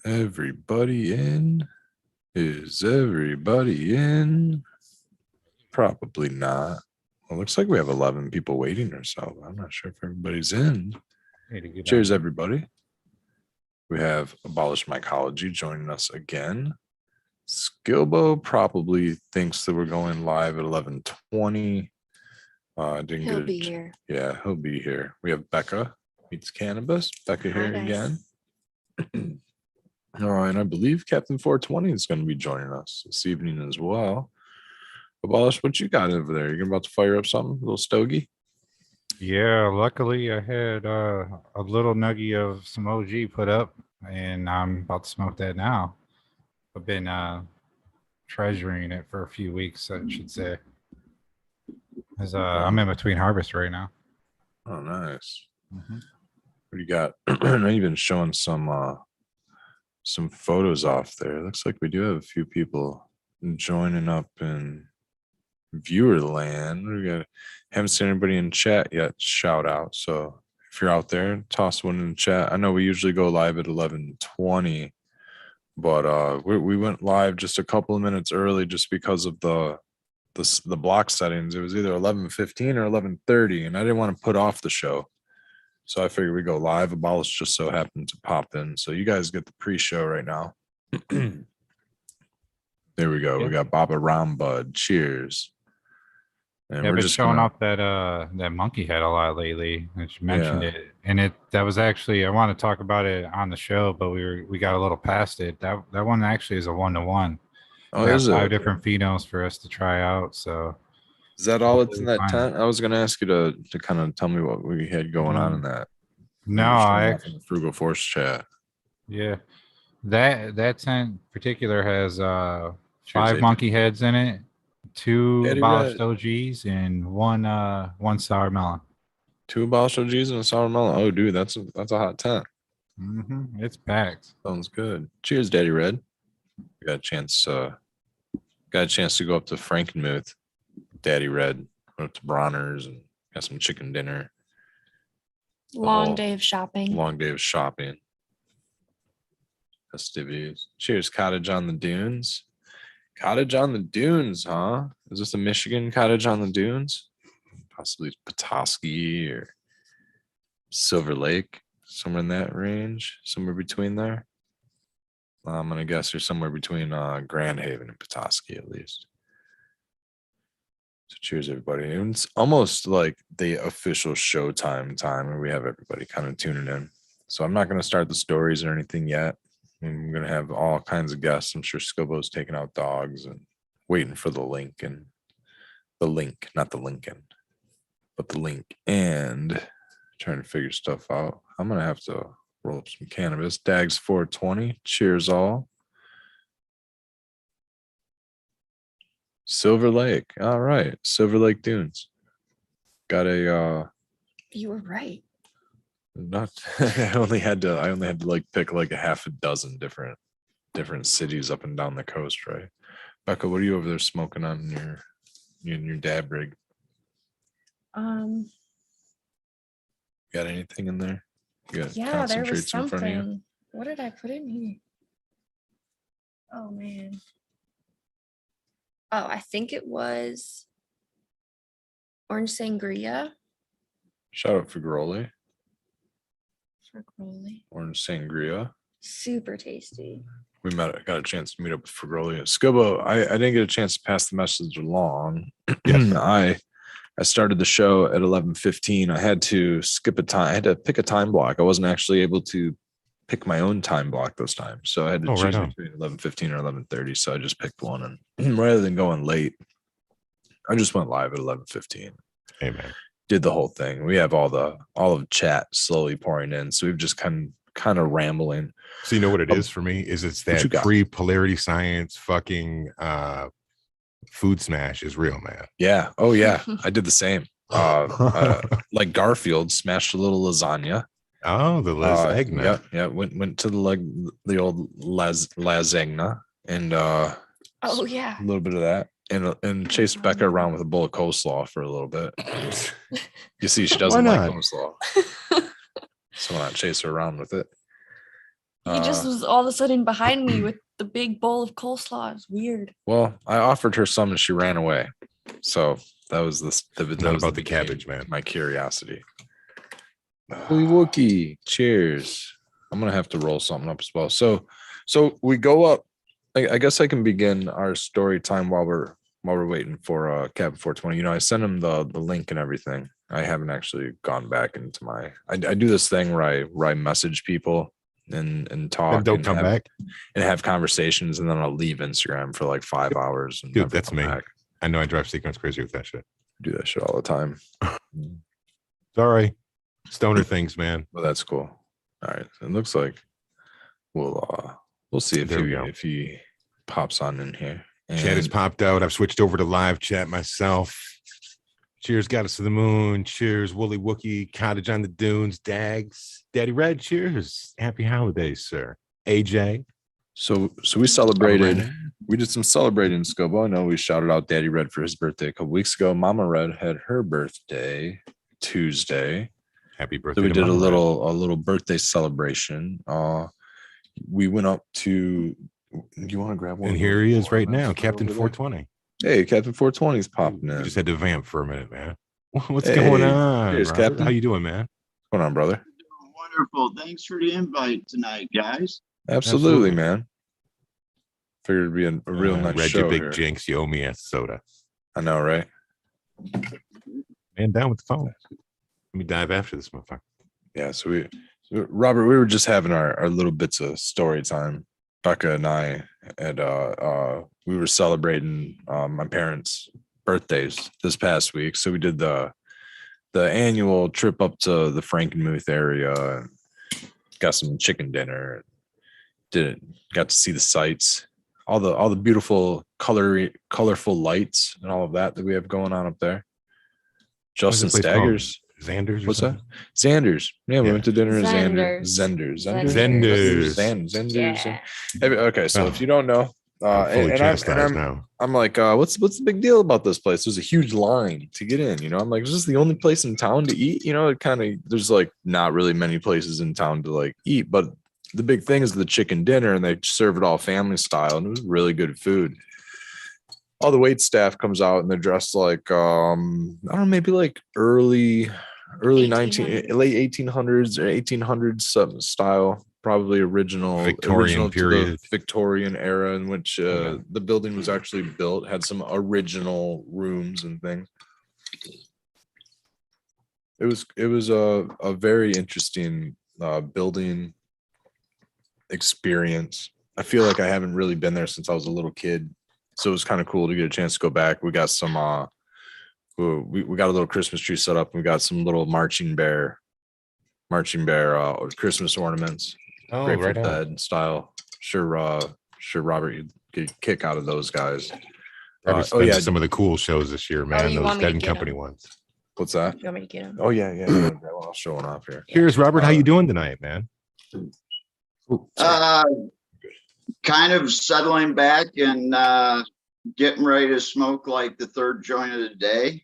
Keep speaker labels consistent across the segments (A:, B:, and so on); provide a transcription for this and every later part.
A: Everybody in? Is everybody in? Probably not. Well, looks like we have 11 people waiting or so. I'm not sure if everybody's in. Cheers, everybody. We have Abolished Mycology joining us again. Skilbo probably thinks that we're going live at 11:20.
B: He'll be here.
A: Yeah, he'll be here. We have Becca meets Cannabis. Becca
B: Hi,
A: here
B: guys.
A: again. All right, I believe Captain 420 is going to be joining us this evening as well. Abolish, what you got over there? You're about to fire up something, a little stogie?
C: Yeah, luckily I had a little nuggie of some OG put up, and I'm about to smoke that now. I've been treasuring it for a few weeks, I should say. As I'm in between harvest right now.
A: Oh, nice.
C: Mm-hmm.
A: What do you got? I know you've been showing some photos off there. It looks like we do have a few people joining up in viewer land. Haven't seen anybody in chat yet. Shout out. So if you're out there, toss one in the chat. I know we usually go live at 11:20, but we went live just a couple of minutes early just because of the block settings. It was either 11:15 or 11:30, and I didn't want to put off the show. So I figured we go live. Abolish just so happened to pop in. So you guys get the pre-show right now. There we go. Yeah. We got Baba Rambud. Cheers.
C: And we're just showing off that monkey head a lot lately. As you mentioned it, and that was actually, I want to talk about it on the show, but we got a little past it. That one actually is a 1-to-1.
A: Oh, is it?
C: 5 different phenols for us to try out. So
A: is that all that's in that tent? I was going to ask you to kind of tell me what we had going on in that.
C: No, I
A: in the Frugal Force chat.
C: Yeah, that tent in particular has 5 monkey heads in it, 2 abolished OGs, and one sour melon.
A: 2 abolished OGs and a sour melon. Oh, dude, that's a hot tent.
C: Mm-hmm. It's packed.
A: Sounds good. Cheers, Daddy Red. We got a chance to go up to Frankenmuth, Daddy Red, went up to Bronner's and got some chicken dinner.
B: Long day of shopping.
A: Festivities. Cheers, Cottage on the Dunes. Cottage on the Dunes, huh? Is this a Michigan Cottage on the Dunes? Possibly Petoskey or Silver Lake, somewhere in that range, somewhere between there. I'm going to guess you're somewhere between Grand Haven and Petoskey at least. So cheers, everybody. And it's almost like the official showtime time where we have everybody kind of tuning in. So I'm not going to start the stories or anything yet. I'm going to have all kinds of guests. I'm sure Skilbo's taking out dogs and waiting for the link, not the Lincoln, but the link, and trying to figure stuff out. I'm going to have to roll up some cannabis. Dags 420. Cheers all. Silver Lake. All right. Silver Lake Dunes. Got a
B: You were right.
A: Not I only had to like pick like a half a dozen different cities up and down the coast, right? Becca, what are you over there smoking on your dab rig?
B: Got
A: anything in there?
B: Yeah, there was something. What did I put in here? Oh man. Oh, I think it was orange sangria.
A: Shout out for Groli.
B: Fragoli.
A: Orange sangria.
B: Super tasty.
A: We got a chance to meet up with Fragoli. Skilbo, I didn't get a chance to pass the message along. I started the show at 11:15. I had to skip a time. I had to pick a time block. I wasn't actually able to pick my own time block this time. So I had to choose between 11:15 or 11:30. So I just picked one. And rather than going late, I just went live at 11:15.
D: Amen.
A: Did the whole thing. We have all of chat slowly pouring in. So we've just kind of rambling.
D: So you know what it is for me? It's that pre-polarity science fucking food smash is real, man.
A: Yeah. Oh yeah. I did the same. Like Garfield smashed a little lasagna.
D: Oh, the lasagna.
A: Yeah. Went to the old lasagna and
B: yeah,
A: a little bit of that. And chased Becca around with a bowl of coleslaw for a little bit. You see, she doesn't like coleslaw. So why not chase her around with it?
B: He just was all of a sudden behind me with the big bowl of coleslaw. It's weird.
A: Well, I offered her some and she ran away. So that was
D: Not about the cabbage, man.
A: My curiosity. Holy Wookie. Cheers. I'm gonna have to roll something up as well. So we go up. I guess I can begin our story time while we're waiting for Cabin 420. You know, I sent him the link and everything. I haven't actually gone back into my. I do this thing where I message people and talk
D: and don't come back
A: and have conversations, and then I'll leave Instagram for like 5 hours. And
D: dude, that's me.
A: Back.
D: I know I drive sequence crazy with that shit.
A: I do that shit all the time.
D: Sorry, stoner things, man.
A: Well, that's cool. All right, it looks like we'll see if he pops on in here. And
D: chat has popped out. I've switched over to live chat myself. Cheers, got us to the moon. Cheers, Woolly Wookie, Cottage on the Dunes, Dags, Daddy Red. Cheers, happy holidays, sir. AJ.
A: So we celebrated. We did some celebrating in Skilbo. I know we shouted out Daddy Red for his birthday a couple weeks ago. Mama Red had her birthday Tuesday.
D: Happy birthday!
A: So we did a little birthday celebration. We went up to. Do you want to grab one?
D: And here he is right now, Captain 420.
A: Hey, Captain 420 is popping in.
D: We just had to vamp for a minute, man. What's going on?
A: Cheers, Captain.
D: How you doing, man?
A: What's going on, brother?
E: Wonderful. Thanks for the invite tonight, guys.
A: Absolutely, man. Figured it'd be a real nice
D: Red,
A: show
D: you big
A: here.
D: jinx. You owe me a soda.
A: I know, right?
D: Man, down with the phone. Let me dive after this motherfucker.
A: Yeah. So Robert, we were just having our little bits of story time. Becca and I had we were celebrating my parents' birthdays this past week. So we did the annual trip up to the Frankenmuth area and got some chicken dinner. Got to see the sights, all the beautiful colorful lights and all of that we have going on up there. Justin Staggers.
D: Xander's.
A: What's that? Xander's. Yeah, we went to dinner at
B: Xander's.
A: Xander's.
B: Yeah.
A: Okay, so if you don't know, I'm like, what's the big deal about this place? There's a huge line to get in. You know, I'm like, is this the only place in town to eat? You know, there's like not really many places in town to like eat, but the big thing is the chicken dinner, and they serve it all family style, and it was really good food. All the wait staff comes out and they're dressed like I don't know, maybe like early 1800s or 1800s style, probably original
D: period,
A: Victorian era in which the building was actually built, had some original rooms and things. It was a very interesting building experience. I feel like I haven't really been there since I was a little kid. So it was kind of cool to get a chance to go back. We got some we got a little Christmas tree set up. We got some little marching bear Christmas ornaments.
D: Oh,
A: Grateful
D: right
A: Dead style. Sure Robert, you'd get a kick out of those guys.
D: Some of the cool shows this year, man. Those Dead and Company ones.
A: What's that?
B: You want me to get them?
A: Oh yeah. I'll show one off here.
D: Here's Robert. How you doing tonight, man?
E: Kind of settling back and getting ready to smoke like the third joint of the day.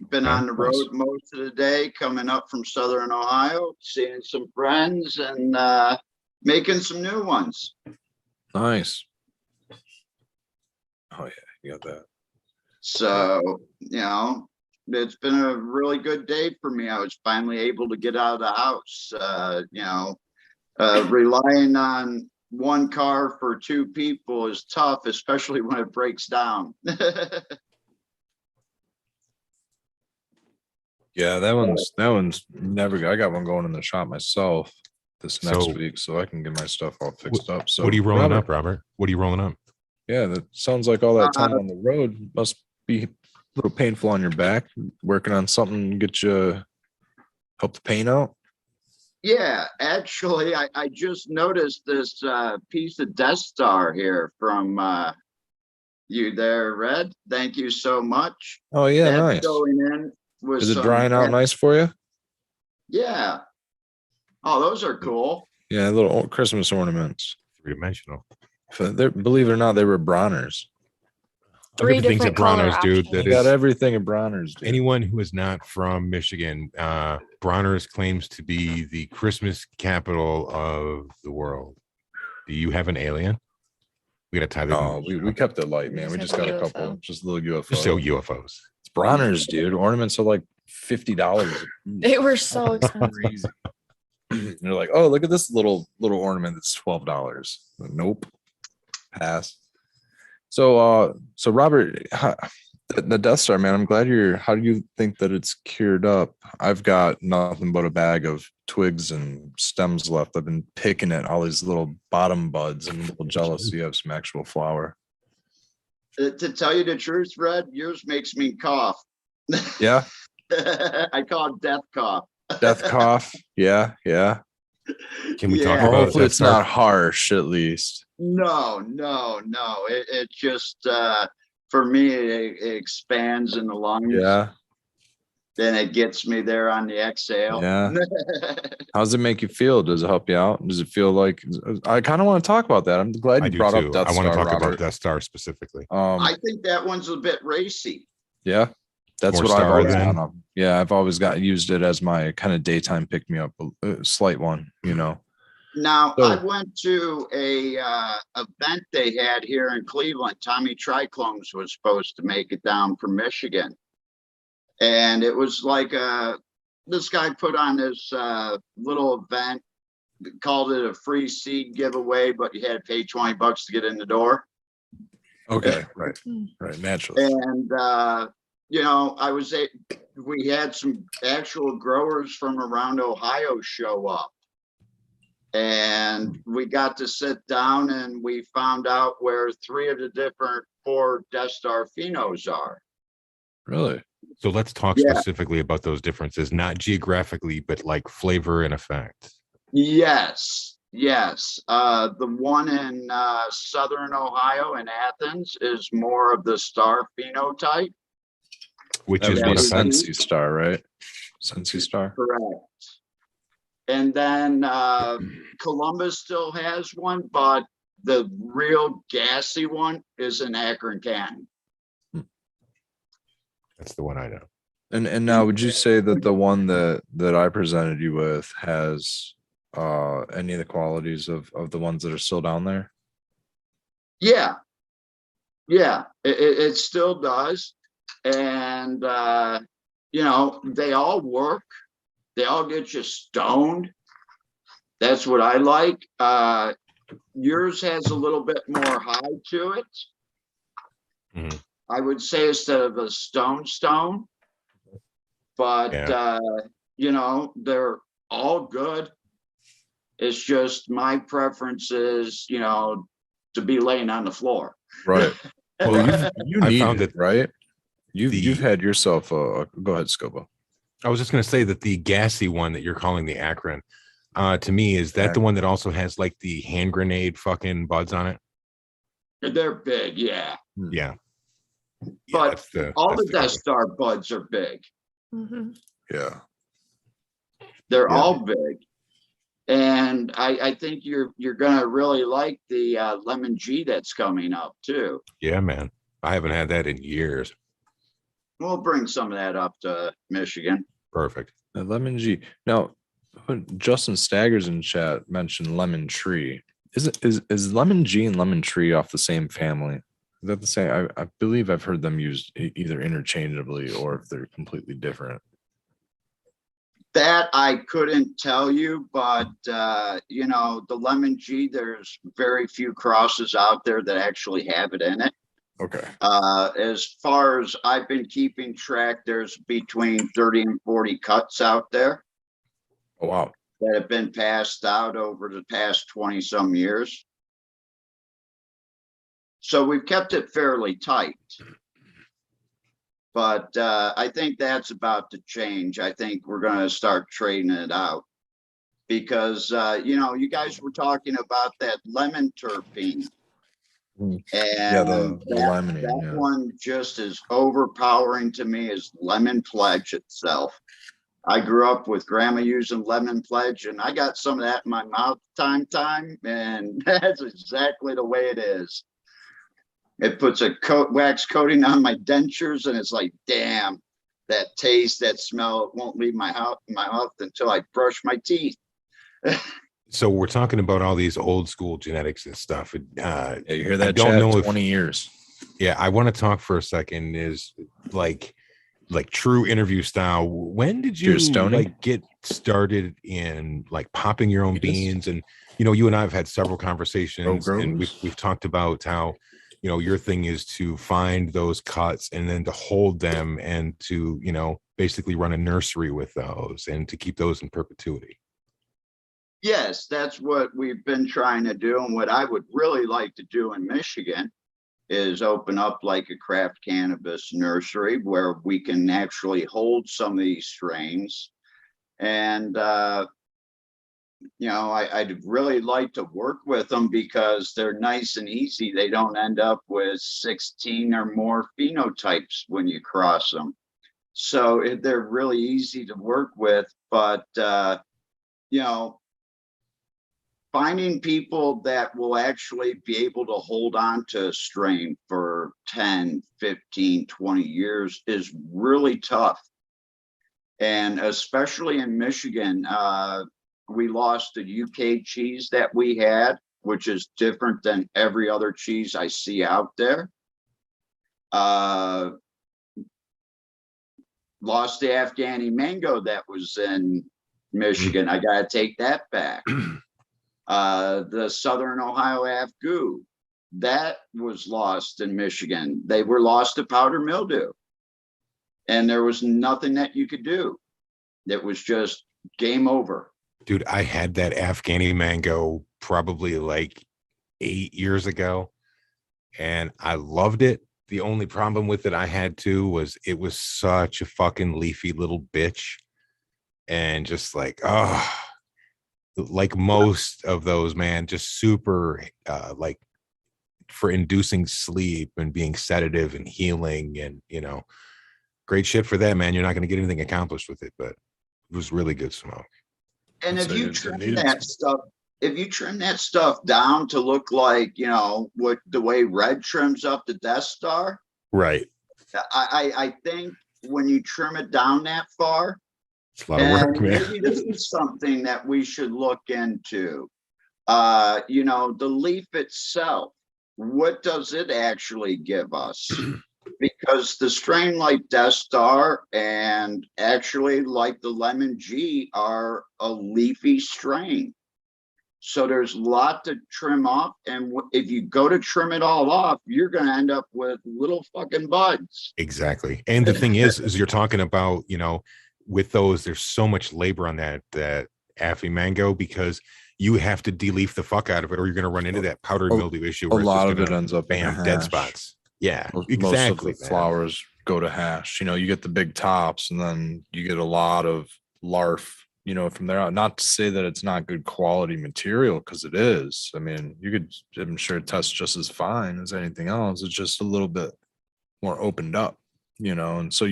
E: Been on the road most of the day, coming up from Southern Ohio, seeing some friends and making some new ones.
A: Nice. Oh yeah, you got that.
E: So, you know, it's been a really good day for me. I was finally able to get out of the house, relying on one car for two people is tough, especially when it breaks down.
A: Yeah, that one's never. I got one going in the shop myself this next week, so I can get my stuff all fixed up. So
D: what are you rolling up, Robert? What are you rolling up?
A: Yeah, that sounds like all that time on the road must be a little painful on your back. Working on something to help the pain out.
E: Yeah, actually, I just noticed this piece of Death Star here from you there, Red. Thank you so much.
A: Oh yeah,
E: that's
A: nice.
E: Going in with
A: Is it drying out nice for you?
E: Yeah. Oh, those are cool.
A: Yeah, little Christmas ornaments.
D: Three-dimensional.
A: Believe it or not, they were Bronners.
B: Three
D: things at
B: different
D: Bronner's, dude.
A: They got everything at Bronner's. Dude.
D: Anyone who is not from Michigan, Bronner's claims to be the Christmas capital of the world. Do you have an alien? We gotta tie that.
A: Oh, we kept it light, man.
B: just
A: We
B: have
A: just got a
B: UFO.
A: couple, just little UFO.
D: Just so UFOs.
A: It's Bronner's, dude. Ornaments are like $50.
B: They were so expensive.
A: Crazy. They're like, oh, look at this little ornament that's $12. Nope. Pass. So Robert, the Death Star, man, I'm glad how do you think that it's cured up? I've got nothing but a bag of twigs and stems left. I've been picking at all these little bottom buds. I'm a little jealous you have some actual flower.
E: To tell you the truth, Fred, yours makes me cough.
A: Yeah.
E: I call it death cough.
A: Death cough. Yeah.
D: Can we talk
E: Yeah.
D: about
A: Hopefully
D: Death
A: it's
D: Star?
A: not harsh, at least.
E: No. It just for me it expands in the lungs.
A: Yeah.
E: Then it gets me there on the exhale.
A: Yeah. How does it make you feel? Does it help you out? Does it feel like I kind of want to talk about that? I'm glad
D: I
A: you
D: do
A: brought
D: too.
A: up Death
D: I want to
A: Star,
D: talk about
A: Robert.
D: Death Star specifically.
E: I think that one's a bit racy.
A: Yeah, that's
D: More
A: what I've
D: Star
A: always
D: than-
A: done. Yeah, I've always used it as my kind of daytime pick me up, a slight one, you know.
E: Now
A: So-
E: I went to a event they had here in Cleveland. Tommy Triclones was supposed to make it down from Michigan, and it was like this guy put on this little event, called it a free seed giveaway, but you had to pay $20 to get in the door.
A: Okay, right, naturally.
E: And we had some actual growers from around Ohio show up, and we got to sit down and we found out where 3 of the 4 Death Star phenos are.
A: Really?
D: So let's talk
E: Yeah.
D: specifically about those differences, not geographically, but like flavor and effect.
E: Yes. The one in southern Ohio in Athens is more of the star phenotype.
D: Which
A: That
D: is
A: would be
D: what
E: a
D: effect.
A: Sensi Star, right? Sensi Star.
E: Correct. And then Columbus still has one, but the real gassy one is in Akron Canton.
D: That's the one I know.
A: And now, would you say that the one that I presented you with has any of the qualities of the ones that are still down there?
E: Yeah, it still does. And, they all work. They all get you stoned. That's what I like. Yours has a little bit more high to it.
D: Mhm.
E: I would say instead of a stone, but they're all good. It's just my preference is, to be laying on the floor.
A: Right. Well, you
D: I
A: need
D: found
A: it,
D: that
A: right? You've
D: the-
A: had yourself a go ahead, Skilbo.
D: I was just going to say that the gassy one that you're calling the Akron, to me, is that
A: Okay.
D: the one that also has like the hand grenade fucking buds on it?
E: They're big, yeah.
D: Yeah.
E: But
D: that's the,
E: All
D: that's
E: the
D: the
E: Death
D: good
E: Star buds are big.
B: Mhm.
A: Yeah.
E: They're
A: Yeah.
E: all big. And I think you're gonna really like the lemon G that's coming up too.
D: one. Yeah, man. I haven't had that in years.
E: We'll bring some of that up to Michigan.
D: Perfect.
A: Lemon G. Now, Justin Staggers in chat mentioned lemon tree. Is lemon G and lemon tree off the same family? Is that the same? I believe I've heard them used either interchangeably or if they're completely different.
E: That I couldn't tell you, but the lemon G, there's very few crosses out there that actually have it in it.
A: Okay.
E: As far as I've been keeping track, there's between 30 and 40 cuts out there
A: Oh wow.
E: that have been passed out over the past 20 some years. So we've kept it fairly tight. But I think that's about to change. I think we're going to start trading it out because, you guys were talking about that lemon terpene.
A: Mm.
E: And
A: Yeah, the limonene,
E: that
A: yeah.
E: one just as overpowering to me as Lemon Pledge itself. I grew up with grandma using Lemon Pledge, and I got some of that in my mouth time, and that's exactly the way it is. It puts a wax coating on my dentures, and it's like, damn, that taste, that smell, it won't leave my mouth until I brush my teeth.
D: So we're talking about all these old school genetics and stuff.
A: Yeah, you hear
D: I
A: that?
D: don't
A: Chad?
D: know if
A: 20 years.
D: Yeah, I want to talk for a second. Is like true interview style. When did you
A: Cheers, Stoney.
D: like get started in like popping your own
A: Yes.
D: beans? And you and I have had several conversations, and
A: grows.
D: we've talked about how your thing is to find those cuts and then to hold them and to basically run a nursery with those and to keep those in perpetuity.
E: Yes, that's what we've been trying to do. And what I would really like to do in Michigan is open up like a craft cannabis nursery where we can actually hold some of these strains. And, I'd really like to work with them because they're nice and easy. They don't end up with 16 or more phenotypes when you cross them. So they're really easy to work with, but, finding people that will actually be able to hold on to a strain for 10, 15, 20 years is really tough. And especially in Michigan, we lost the UK cheese that we had, which is different than every other cheese I see out there. Lost the Afghani mango that was in Michigan. I got to take that back. The Southern Ohio Afgoo, that was lost in Michigan. They were lost to powder mildew. And there was nothing that you could do. It was just game over.
D: Dude, I had that Afghani mango probably like 8 years ago, and I loved it. The only problem with it I had too was it was such a fucking leafy little bitch. And just like, like most of those, man, just super like for inducing sleep and being sedative and healing, and great shit for that, man. You're not going to get anything accomplished with it, but it was really good smoke.
E: And if you trim that stuff down to look like what the way Red trims up the Death Star,
D: right?
E: I think when you trim it down that far,
D: it's a lot of work, man.
E: Maybe this is something that we should look into. The leaf itself, what does it actually give us? Because the strain like Death Star and actually like the Lemon G are a leafy strain. So there's a lot to trim off. And if you go to trim it all off, you're going to end up with little fucking buds.
D: Exactly. And the thing is you're talking about, with those, there's so much labor on that Affy mango because you have to de-leaf the fuck out of it or you're going to run into that powdered mildew issue. Where
A: a lot of it ends up
D: bam,
A: in
D: dead spots. Yeah,
A: most
D: exactly.
A: Most of the flowers go to hash. You get the big tops, and then you get a lot of larf. From there on. Not to say that it's not good quality material, because it is. I mean, I'm sure it tests just as fine as anything else. It's just a little bit more opened up, and so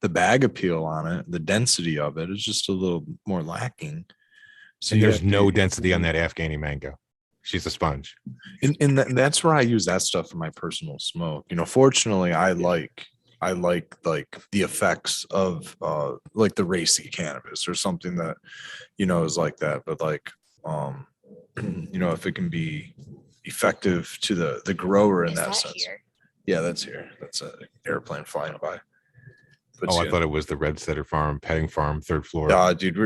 A: the bag appeal on it, the density of it is just a little more lacking. So
D: there's no density on that Afghani mango. She's a sponge.
A: And that's where I use that stuff for my personal smoke. Fortunately, I like the effects of like the racy cannabis or something that is like that. But like if it can be effective to the grower in that sense. Here? Yeah, that's here. That's an airplane flying by.
D: I thought it was the Red Setter Farm, petting farm, 3rd floor.
A: Dude,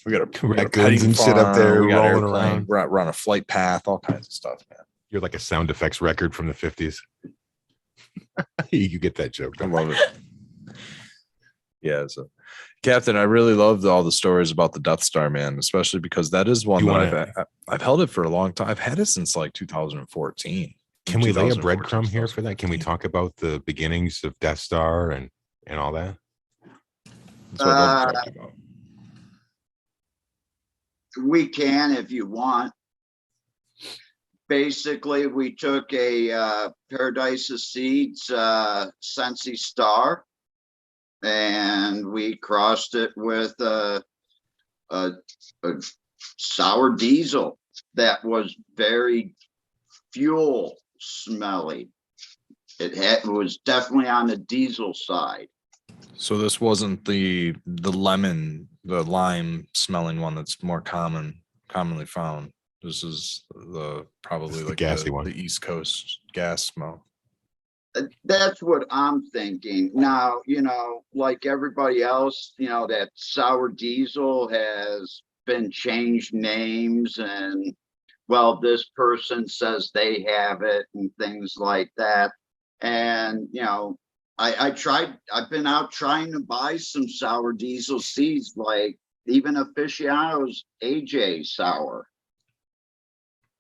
A: we got a
D: raccoons and shit up there rolling around.
A: We're on a flight path, all kinds of stuff, man.
D: You're like a sound effects record from the 50s. You get that joke.
A: I love it. Yeah, so Captain, I really loved all the stories about the Death Star, man, especially because that is one that I've held it for a long time. I've had it since like 2014.
D: Can we lay a breadcrumb here for that? Can we talk about the beginnings of Death Star and all that?
A: That's what I love to talk about.
E: We can if you want. Basically, we took a Paradise of Seeds Sensi Star, and we crossed it with a sour diesel that was very fuel smelly. It was definitely on the diesel side.
A: So this wasn't the lime smelling one that's more common commonly found. This is probably
D: This is the
A: like
D: gassy one.
A: the East Coast gas smoke.
E: That's what I'm thinking. Now, like everybody else, that sour diesel has been changed names and, well, this person says they have it and things like that. And, I've been out trying to buy some sour diesel seeds, like even Aficionado's AJ sour.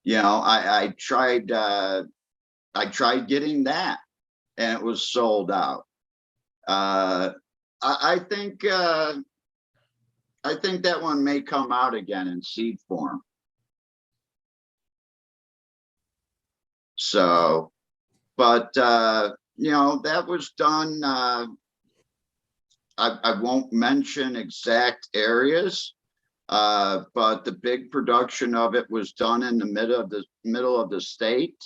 E: I tried getting that, and it was sold out. I think that one may come out again in seed form. So, but that was done. I won't mention exact areas, but the big production of it was done in the middle of the state.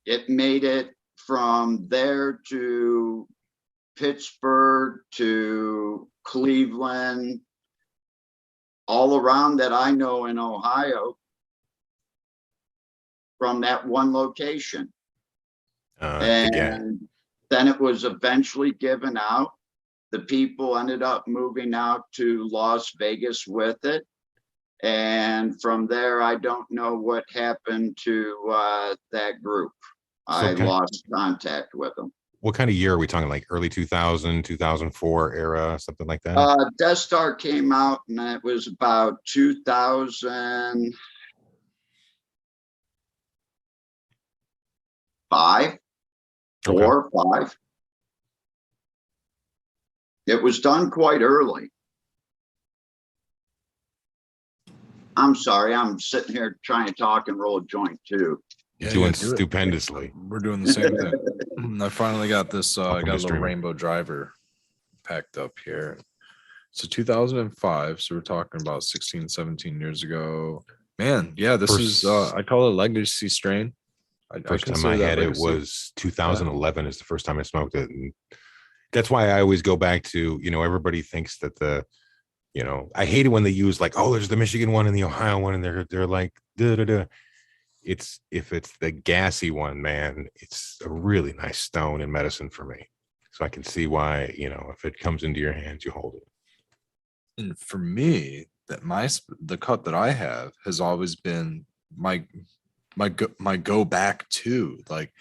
E: It made it from there to Pittsburgh to Cleveland, all around that I know in Ohio, from that one location. And then it was eventually given out. The people ended up moving out to Las Vegas with it. And from there, I don't know what happened to that group. I lost contact with them.
D: What kind of year are we talking? Like early 2000, 2004 era, something like that?
E: Death Star came out, and it was about 2005, 4 or 5. It was done quite early. I'm sorry, I'm sitting here trying to talk and roll a joint too.
D: Doing stupendously.
A: We're doing the same thing. I finally got this. I got a little
D: streaming.
A: rainbow driver packed up here. So 2005. So we're talking about 16, 17 years ago. Man, yeah, this is. I call it a legacy strain.
D: First time I had it was 2011 is the first time I smoked it. And that's why I always go back to, everybody thinks that I hate it when they use like, oh, there's the Michigan one and the Ohio one. And they're like, da. If it's the gassy one, man, it's a really nice stone in medicine for me. So I can see why, if it comes into your hands, you hold it.
A: And for me, the cut that I have has always been my go back to. Like,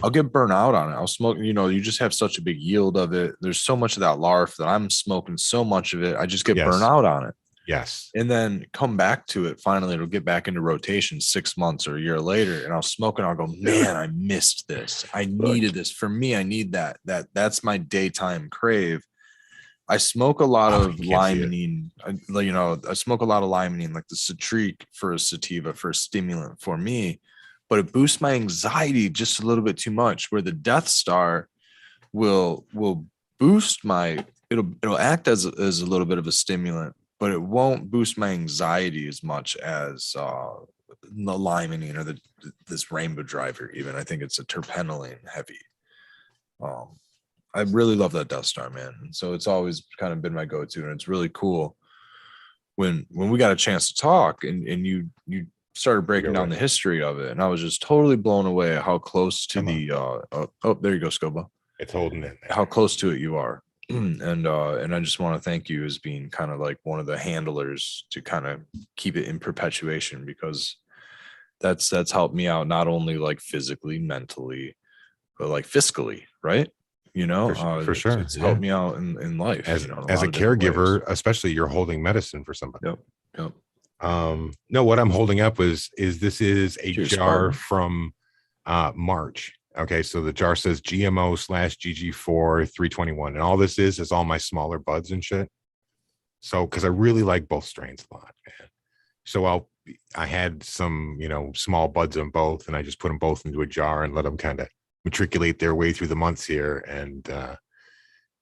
A: I'll get burnt out on it. I'll smoke, you just have such a big yield of it. There's so much of that larf that I'm smoking so much of it. I just get burnt out on it.
D: Yes.
A: And then come back to it. Finally, it'll get back into rotation 6 months or a year later. And I'll smoke and I'll go, man, I missed this. I needed this. For me, I need that. That's my daytime crave. I smoke a lot of limonene. I smoke a lot of limonene, like the citrique for a sativa, for a stimulant for me. But it boosts my anxiety just a little bit too much, where the Death Star will boost it'll act as a little bit of a stimulant, but it won't boost my anxiety as much as the limonene or this rainbow driver. Even I think it's a terpenoline heavy. I really love that Death Star, man. And so it's always kind of been my go-to, and it's really cool when we got a chance to talk and you started breaking down the history of it, and I was just totally blown away at how close to there you go, Skilbo.
D: It's holding it.
A: How close to it you are. And I just want to thank you as being kind of like one of the handlers to kind of keep it in perpetuation, because that's helped me out, not only like physically, mentally, but like fiscally, right?
D: For sure.
A: It's helped me out in life
D: as a caregiver, especially you're holding medicine for somebody.
A: Yep.
D: No, what I'm holding up is this is a jar
A: Spartan.
D: from March. Okay, so the jar says GMO/GG4 321, and all this is all my smaller buds and shit. So because I really like both strains a lot, man. So I had some small buds on both, and I just put them both into a jar and let them kind of matriculate their way through the months here, and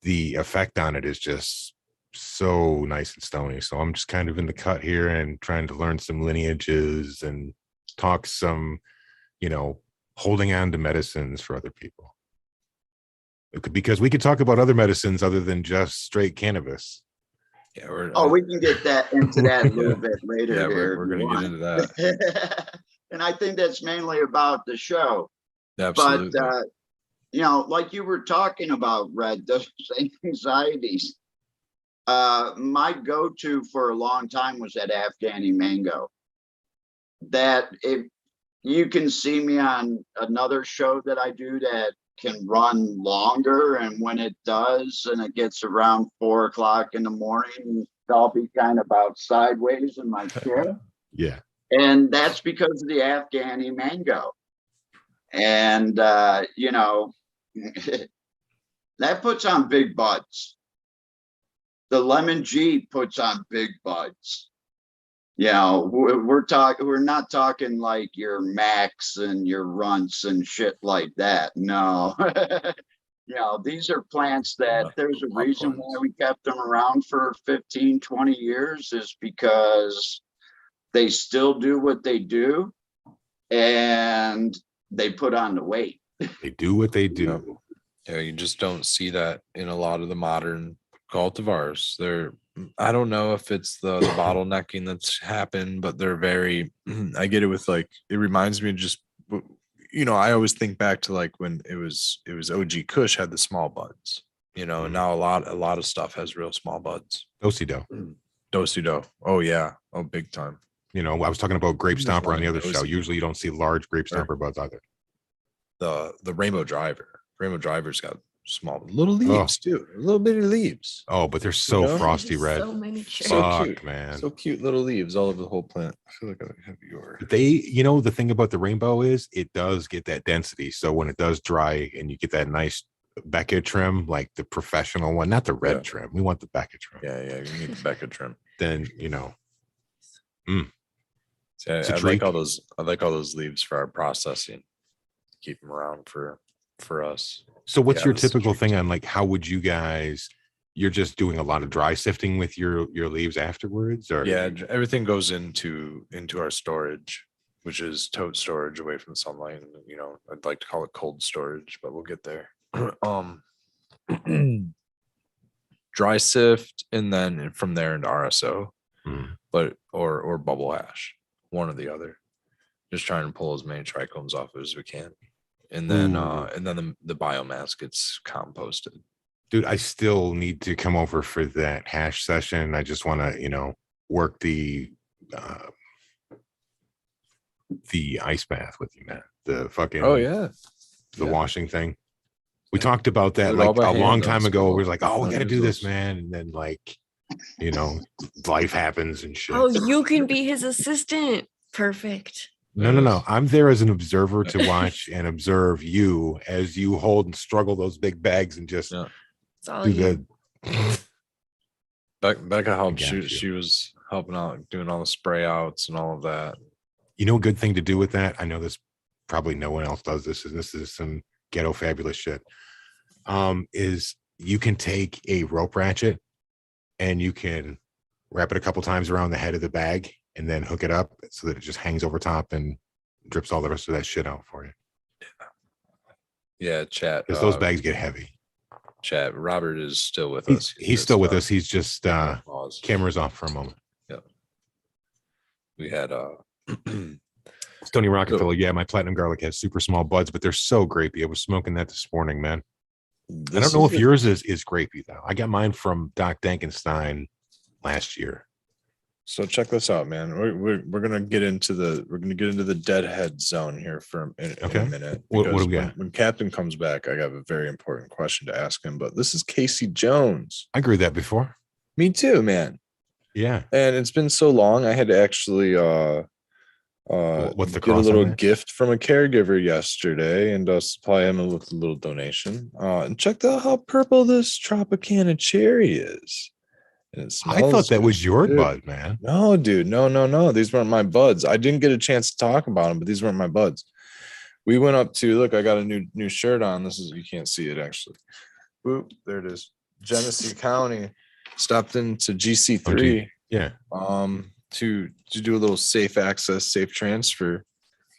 D: the effect on it is just so nice and stony. So I'm just kind of in the cut here and trying to learn some lineages and talk some holding on to medicines for other people, because we could talk about other medicines other than just straight cannabis.
A: Yeah, we're
E: Oh, we can get that into that a little bit later
A: yeah,
E: here.
A: we're
E: if you
A: gonna get
E: want.
A: into that.
E: And I think that's mainly about the show. But
A: Absolutely.
E: like you were talking about, Red, those anxieties. My go-to for a long time was that Afghani mango. That if you can see me on another show that I do that can run longer, and when it does, and it gets around 4 o'clock in the morning, I'll be kind of about sideways in my chair.
D: Yeah.
E: And that's because of the Afghani mango. And that puts on big buds. The lemon G puts on big buds. We're not talking like your Max and your Runts and shit like that. No. These are plants that there's a reason why we kept them around for 15, 20 years, is because they still do what they do, and they put on the weight.
D: They do what they do.
A: Yeah, you just don't see that in a lot of the modern cultivars. I don't know if it's the bottlenecking that's happened, but they're very, I get it with it reminds me of just, I always think back to when it was OG Kush had the small buds, and now a lot of stuff has real small buds.
D: Do-si-do.
A: Oh yeah. Oh, big time.
D: I was talking about Grape
A: There's
D: Stomper on the
A: one
D: other show.
A: Do-si.
D: Usually you don't see large Grape Stomper buds either.
A: The Rainbow Driver's got small little leaves too, little bitty leaves.
D: Oh, but they're so frosty red.
B: So many
A: So cute,
D: man.
A: So cute little leaves all over the whole plant. I feel like I have your.
D: The thing about the Rainbow is it does get that density. So when it does dry and you get that nice Becca trim, like the professional one, not the red trim. We want the Becca trim.
A: Yeah, you need the Becca trim.
D: Then
A: See, I like all those leaves for our processing. Keep them around for us.
D: So what's your typical thing on how would you guys? You're just doing a lot of dry sifting with your leaves afterwards, or
A: everything goes into our storage, which is tote storage away from the sunlight. I'd like to call it cold storage, but we'll get there. Dry sift, and then from there into RSO, but or bubble hash, one or the other. Just trying to pull as many trichomes off as we can, and then the biomass gets composted.
D: Dude, I still need to come over for that hash session. I just want to, work the ice bath with you, man. The fucking the washing thing. We talked about that a long time ago. We were like, oh, we got to do this, man. And then life happens and shit.
B: Oh, you can be his assistant. Perfect.
D: No. I'm there as an observer to watch and observe you as you hold and struggle those big bags and just do good.
A: Becca helped. She was helping out, doing all the spray outs and all of that.
D: A good thing to do with that. I know this probably no one else does this, and this is some ghetto fabulous shit. Is you can take a rope ratchet and you can wrap it a couple times around the head of the bag and then hook it up so that it just hangs over top and drips all the rest of that shit out for you.
A: Yeah, chat.
D: Because those bags get heavy.
A: Chat. Robert is still with us.
D: He's still with us. He's just cameras off for a moment.
A: Yep. We had
D: Tony Rockefeller. Yeah, my platinum garlic has super small buds, but they're so grapey. I was smoking that this morning, man. I don't know if yours is grapey though. I got mine from Doc Dankenstein last year.
A: So check this out, man. We're gonna get into the deadhead zone here in a minute.
D: What do we got?
A: When Captain comes back, I have a very important question to ask him. But this is Casey Jones.
D: I grew that before.
A: Me too, man.
D: Yeah.
A: And it's been so long. I had to actually
D: what's the
A: get a
D: cost
A: little
D: on that?
A: gift from a caregiver yesterday and supply him with a little donation. And check out how purple this Tropicana cherry is.
D: I thought that was your bud, man.
A: No, dude. No. These weren't my buds. I didn't get a chance to talk about them, but these weren't my buds. We went up to look. I got a new shirt on. This is, you can't see it actually. Boop, there it is. Genesee County. Stopped into GC3.
D: Yeah.
A: To do a little safe access, safe transfer.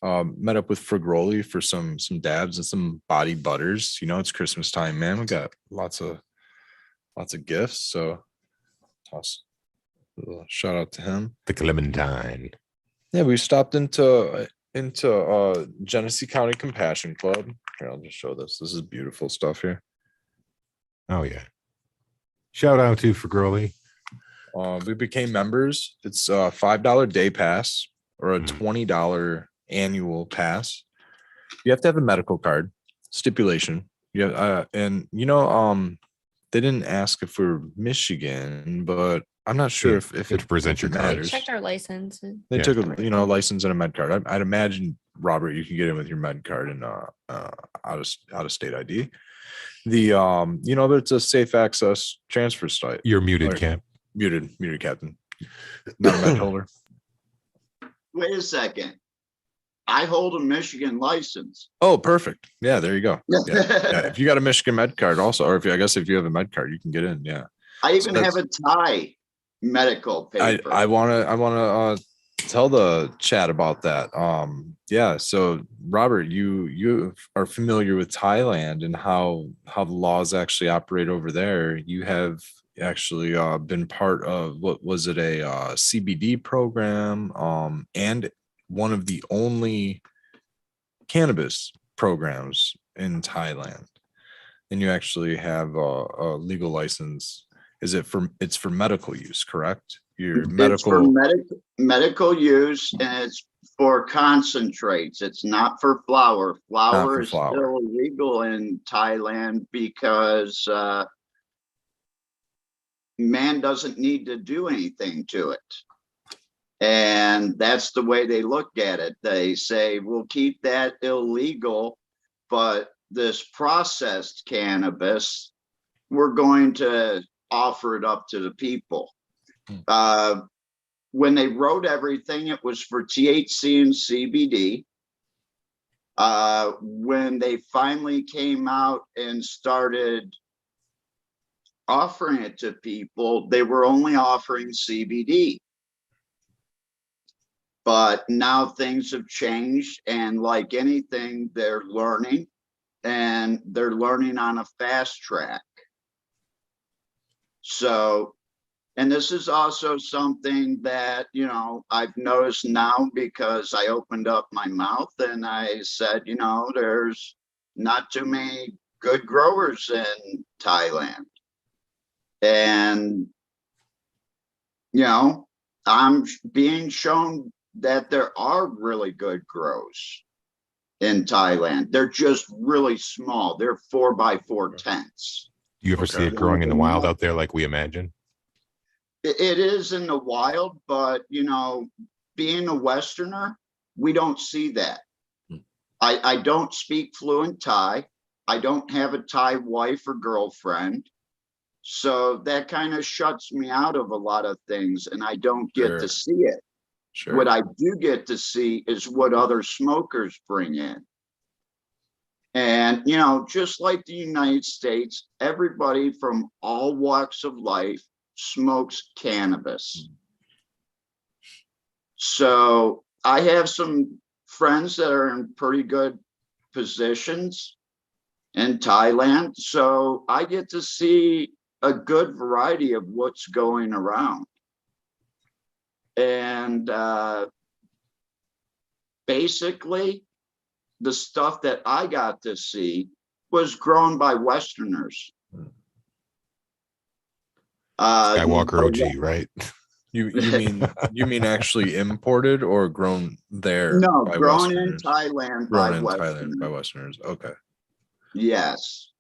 A: Met up with Fragoli for some dabs and some body butters. It's Christmas time, man. We got lots of gifts. So Shout out to him.
D: The Clementine.
A: Yeah, we stopped into Genesee County Compassion Club. Here, I'll just show this. This is beautiful stuff here.
D: Oh yeah. Shout out to for Girly.
A: We became members. It's a $5 day pass or a
D: Mhm.
A: $20 annual pass. You have to have a medical card. Stipulation. Yeah, and they didn't ask if we're Michigan, but I'm not sure
D: Yeah,
A: if
D: you have to present your
A: it
D: card.
B: They
A: matters.
B: checked our license.
A: They
D: Yeah.
A: took a license and a med card. I'd imagine, Robert, you can get in with your med card and out of state ID. But it's a safe access transfer site.
D: You're muted,
A: Or-
D: Cap.
A: Muted, Captain. Not a med holder.
E: Wait a second. I hold a Michigan license.
A: Oh, perfect. Yeah, there you go. Yeah.
E: I
A: If you got a Michigan med card, also, or if you have a med card, you can get in. Yeah.
E: even
A: So
E: have a Thai medical paper.
A: I wanna tell the chat about that. Yeah. So Robert, you are familiar with Thailand and how the laws actually operate over there. You have actually been part of what was it, a CBD program, and one of the only cannabis programs in Thailand. And you actually have a legal license. It's for medical use, correct? Your
E: It's for
A: medical.
E: medical use, and it's for concentrates. It's not for flower. Flower
A: for
E: is
A: flower.
E: still illegal in Thailand because man doesn't need to do anything to it. And that's the way they look at it. They say, we'll keep that illegal, but this processed cannabis, we're going to offer it up to the people. When they wrote everything, it was for THC and CBD. When they finally came out and started offering it to people, they were only offering CBD. But now things have changed, and like anything, they're learning, and they're learning on a fast track. So, and this is also something that, I've noticed now because I opened up my mouth and I said, there's not too many good growers in Thailand. And, I'm being shown that there are really good grows in Thailand. They're just really small. They're 4x4 tents.
D: You ever see it growing in the wild out there like we imagine?
E: It is in the wild, but being a Westerner, we don't see that. I don't speak fluent Thai. I don't have a Thai wife or girlfriend. So that kind of shuts me out of a lot of things, and I don't get to see it.
A: Sure.
E: What I do get to see is what other smokers bring in. And, just like the United States, everybody from all walks of life smokes cannabis. So I have some friends that are in pretty good positions in Thailand. So I get to see a good variety of what's going around. And basically, the stuff that I got to see was grown by Westerners.
D: Skywalker OG, right?
A: You mean actually imported or grown there?
E: No,
A: by
E: grown in
A: Westerners?
E: Thailand
A: Grown
E: by
A: in
E: Westerners.
A: Thailand by Westerners. Okay.
E: Yes.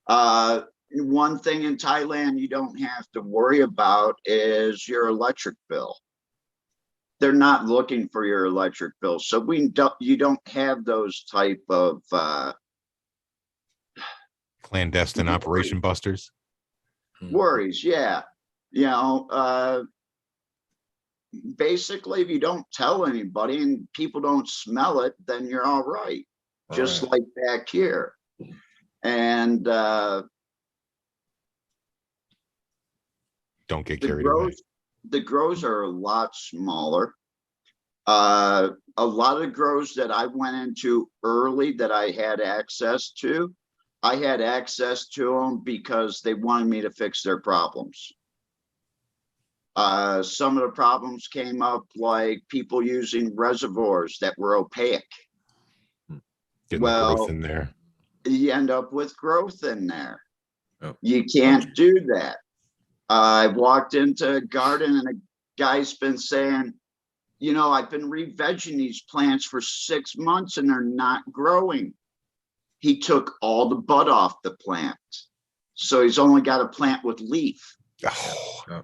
E: One thing in Thailand you don't have to worry about is your electric bill. They're not looking for your electric bill, so you don't have those type of
D: Clandestine operation busters.
E: worries. Yeah, basically, if you don't tell anybody and people don't smell it, then you're all right. Just like back here. And
D: don't get carried away.
E: The grows are a lot smaller. A lot of grows that I went into early that I had access to them because they wanted me to fix their problems. Some of the problems came up like people using reservoirs that were opaque.
D: Getting
E: Well,
D: growth in there.
E: You end up with growth in there.
A: Oh,
E: You can't do that. I walked into a garden and a guy's been saying, you know, I've been re-vegging these plants for 6 months and they're not growing. He took all the bud off the plant. So he's only got a plant with leaf.
D: Oh,
A: yeah.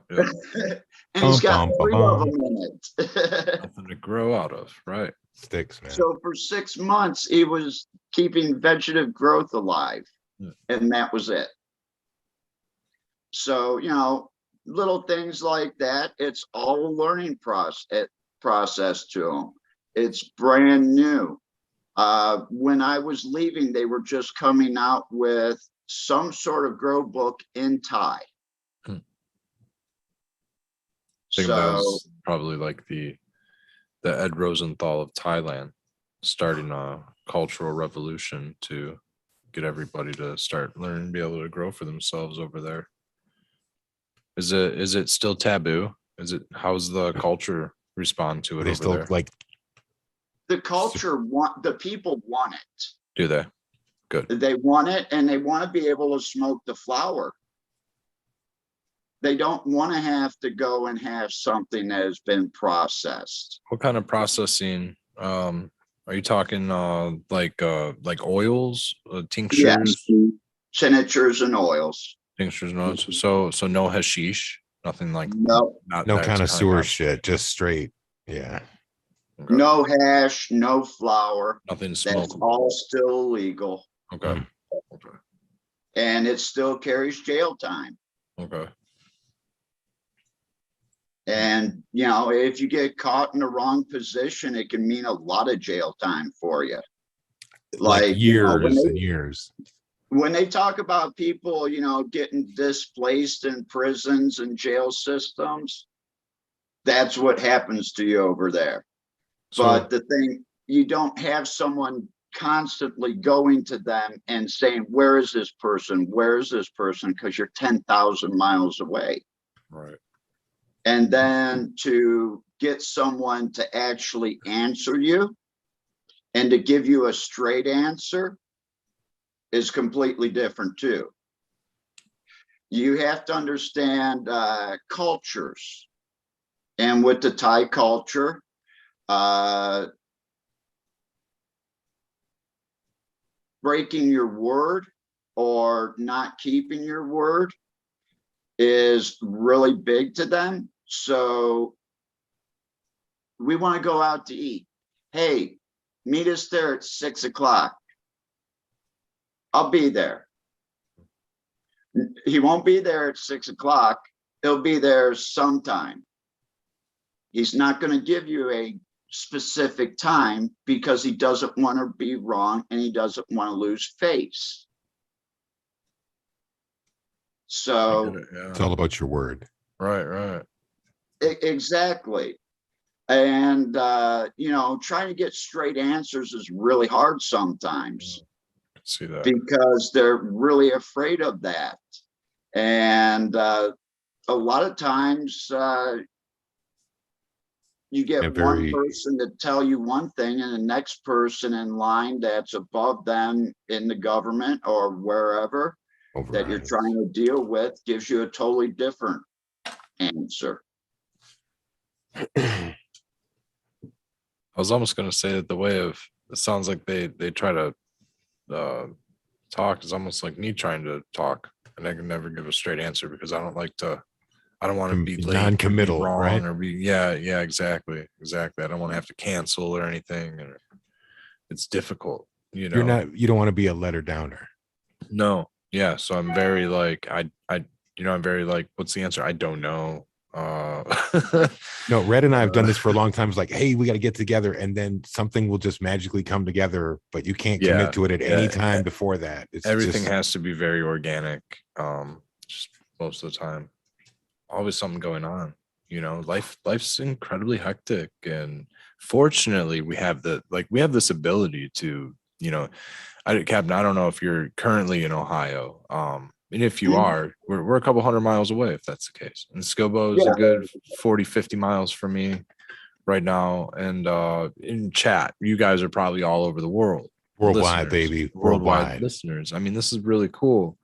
E: And he's got
D: Bum, bum,
E: 3
D: bum,
E: of
D: bum.
E: them in it.
A: Nothing to grow out of, right?
D: Sticks, man.
E: So for 6 months, he was keeping vegetative growth alive.
A: Yeah.
E: And that was it. So, you know, little things like that, it's all a learning process to them. It's brand new. When I was leaving, they were just coming out with some sort of grow book in Thai.
A: I think that was probably like the Ed Rosenthal of Thailand, starting a cultural revolution to get everybody to start learning, be able to grow for themselves over there. Is it still taboo? How's the culture respond to it
D: They
A: over
D: still
A: there?
D: like
E: the culture the people want it.
A: Do they? Good.
E: They want it, and they want to be able to smoke the flower. They don't want to have to go and have something that has been processed.
A: What kind of processing? Are you talking like oils, tinctures,
E: Tinctures and oils.
A: tinctures and oils? So no hashish, nothing like
E: No,
A: not
D: no
A: that
D: kind of
A: kind
D: sewer shit, just straight. Yeah.
A: Okay.
E: no hash, no flour.
A: Nothing
E: That's
A: smokable.
E: all still illegal,
A: Okay.
D: Mm.
A: Okay.
E: and it still carries jail time.
A: Okay.
E: And, you know, if you get caught in the wrong position, it can mean a lot of jail time for you.
D: Like
E: you know,
D: years and years.
E: when they talk about people, you know, getting displaced in prisons and jail systems, that's what happens to you over there.
A: So,
E: But the thing, you don't have someone constantly going to them and saying, where is this person? Where is this person? Because you're 10,000 miles away.
A: right.
E: And then to get someone to actually answer you and to give you a straight answer is completely different too. You have to understand cultures. And with the Thai culture, breaking your word or not keeping your word is really big to them. So we want to go out to eat. Hey, meet us there at 6 o'clock. I'll be there. He won't be there at 6 o'clock. He'll be there sometime. He's not going to give you a specific time because he doesn't want to be wrong and he doesn't want to lose face. So
D: It's all about your word.
A: Right.
E: exactly. And you know, trying to get straight answers is really hard sometimes.
A: See that.
E: Because they're really afraid of that. And a lot of times you get one person to tell you one thing and the next person in line that's above them in the government or wherever that you're trying to deal with gives you a totally different answer.
A: I was almost going to say that the way of it sounds like they try to talk is almost like me trying to talk, and I can never give a straight answer because I don't want to be late,
D: non-committal,
A: be wrong,
D: right?
A: or be yeah, exactly. I don't want to have to cancel or anything, and it's difficult. You know,
D: You don't want to be a letter downer.
A: No, yeah. So I'm very like I'm very like, what's the answer? I don't know.
D: No, Red and I have done this for a long time. It's like, hey, we got to get together, and then something will just magically come together, but you can't commit to it at any time before that. It's
A: everything has to be very organic. Just most of the time, always something going on. You know, life's incredibly hectic, and fortunately, we have this ability to, you know, Captain, I don't know if you're currently in Ohio, And if you are, we're a couple 100 miles away if that's the case. And Skilbo is a good 40, 50 miles from me right now. And in chat, you guys are probably all over the world.
D: Worldwide,
A: listeners,
D: baby.
A: Worldwide listeners. I mean, this is really cool.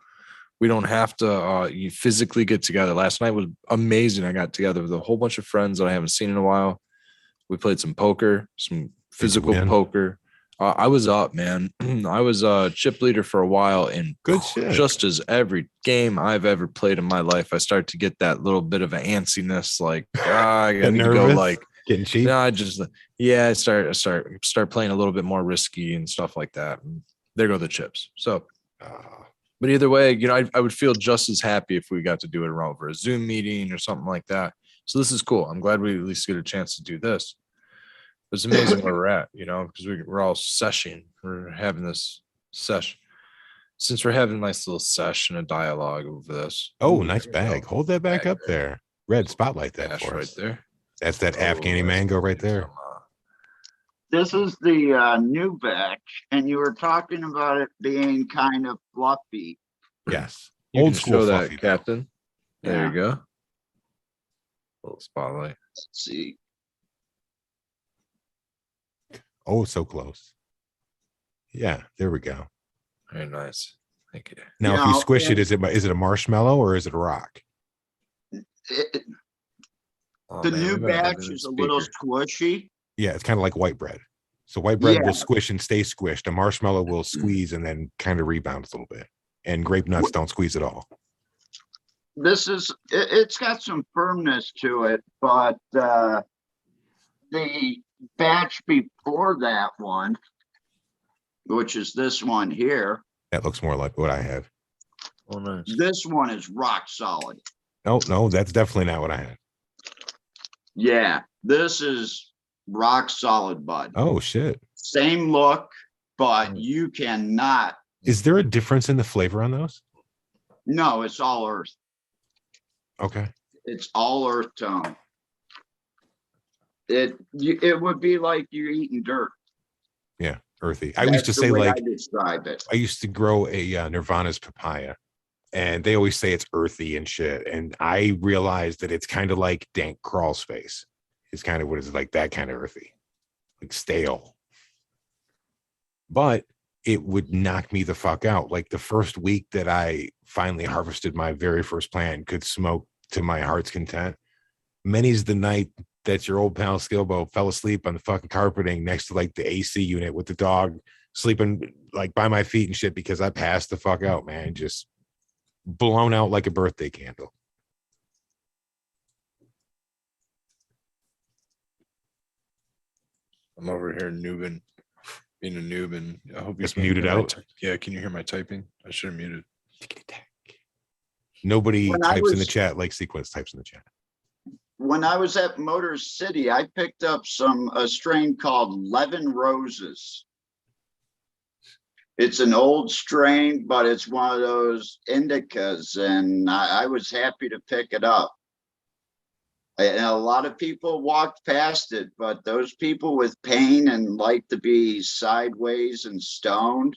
A: We don't have to you physically get together. Last night was amazing. I got together with a whole bunch of friends that I haven't seen in a while. We played some poker, some physical poker. I was up, man. I was chip leader for a while, and
D: Good shit.
A: just as every game I've ever played in my life, I start to get that little bit of an antsiness, like I got to go, like
D: getting cheap.
A: no, I start playing a little bit more risky and stuff like that. And there go the chips. So, but either way, you know, I would feel just as happy if we got to do it over a Zoom meeting or something like that. So this is cool. I'm glad we at least get a chance to do this. It's amazing where we're at, you know, because we're all session. We're having this session. Since we're having a nice little session, a dialogue over this.
D: Oh, nice bag. Hold that back up there. Red, spotlight that for us.
A: Right there.
D: That's that Afghani mango right there.
E: This is the new batch, and you were talking about it being kind of fluffy.
D: Yes.
A: You
D: Old
A: can
D: school
A: show
D: fluffy,
A: that, Captain. There
E: Yeah.
A: you go. Little spotlight.
E: Let's see.
D: Oh, so close. Yeah, there we go.
A: Very nice. Thank you.
D: Now, if you squish it, is it a marshmallow or is it a rock?
A: Oh,
E: The
A: man,
E: new
A: we better have
E: batch
A: it in
E: is a little
A: speaker.
E: squishy.
D: Yeah, it's kind of like white bread. So white bread
E: Yeah.
D: will squish and stay squished. A marshmallow will squeeze and then kind of rebounds a little bit. And grape nuts don't squeeze at all.
E: This is, it's got some firmness to it, but the batch before that one, which is this one here,
D: That looks more like what I had.
A: Oh, nice.
E: this one is rock solid.
D: No, that's definitely not what I had.
E: Yeah, this is rock solid, bud.
D: Oh, shit.
E: Same look, but you cannot.
D: Is there a difference in the flavor on those?
E: No, it's all earth.
D: Okay.
E: It's all earth tone. It would be like you're eating dirt.
D: Yeah, earthy. I used to say, like,
E: I describe it.
D: I used to grow a Nirvana's papaya, and they always say it's earthy and shit. And I realized that it's kind of like dank crawl space. It's kind of what it's like, that kind of earthy, like stale. But it would knock me the fuck out. Like the first week that I finally harvested my very first plant and could smoke to my heart's content. Many's the night that your old pal Skilbo fell asleep on the fucking carpeting next to like the AC unit with the dog sleeping like by my feet and shit because I passed the fuck out, man. Just blown out like a birthday candle.
A: I'm over here noobing, being a noob, and I hope you
D: Just
A: can
D: muted
A: hear my
D: out?
A: yeah, can you hear my typing? I should have muted.
D: Nobody
E: When I
D: types in the
E: was-
D: chat like Sequence types in the chat.
E: When I was at Motor City, I picked up a strain called Levin Roses. It's an old strain, but it's one of those indicas, and I was happy to pick it up. And a lot of people walked past it, but those people with pain and like to be sideways and stoned,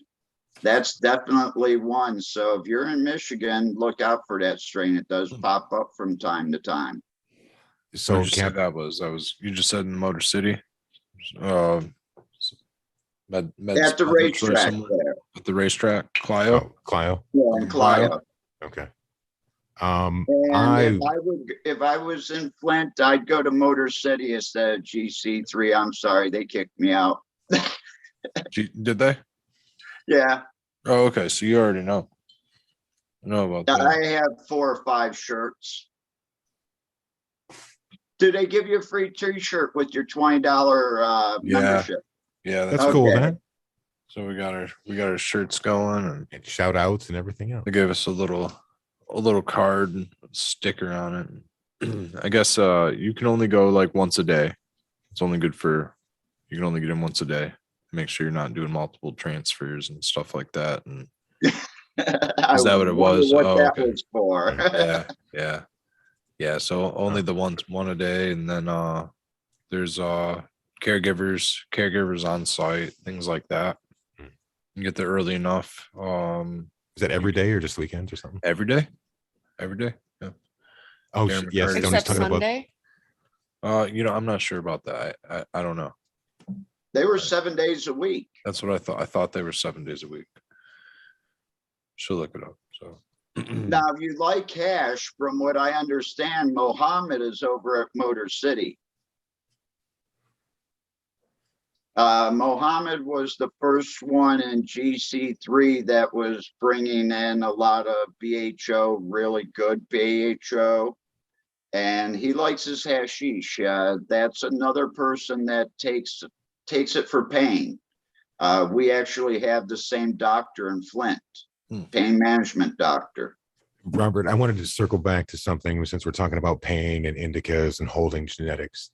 E: that's definitely one. So if you're in Michigan, look out for that strain. It does pop up from time to time.
D: So
A: So
D: Cap,
A: that was you just said in Motor City, med
E: At the racetrack there.
A: at the racetrack, Clio.
D: Clio.
E: Yeah, in Clio.
D: Okay.
E: And
D: I
E: if I was in Flint, I'd go to Motor City instead of GC3. I'm sorry, they kicked me out.
A: Did they?
E: Yeah,
A: Oh, okay. So you already know. I know about that.
E: I have 4 or 5 shirts. Do they give you a free t-shirt with your $20
A: Yeah.
E: membership?
A: Yeah,
D: that's
E: Okay.
D: cool, man.
A: so we got our shirts going, and
D: And shout outs and everything else.
A: they gave us a little card and sticker on it. I guess you can only go like once a day. It's only good for you can only get in once a day. Make sure you're not doing multiple transfers and stuff like that. And
E: Is
A: that what it was?
E: What
A: Oh,
E: that
A: okay.
E: was for?
A: yeah. So only the one a day, and then there's caregivers on site, things like that. You get there early enough.
D: Is that every day or just weekends or something?
A: Every day. Every day. Yeah.
D: Oh,
A: Darren
D: yes.
A: McCarty.
D: Tony's
B: Except
D: talking about.
B: Sunday.
A: I'm not sure about that. I don't know.
E: They were 7 days a week.
A: That's what I thought. I thought they were 7 days a week. She'll look it up. So
E: Now, if you like cash, from what I understand, Mohammed is over at Motor City. Mohammed was the first one in GC3 that was bringing in a lot of BHO, really good BHO. And he likes his hashish. That's another person that takes it for pain. We actually have the same doctor in Flint, pain management doctor.
D: Robert, I wanted to circle back to something since we're talking about pain and indicas and holding genetics.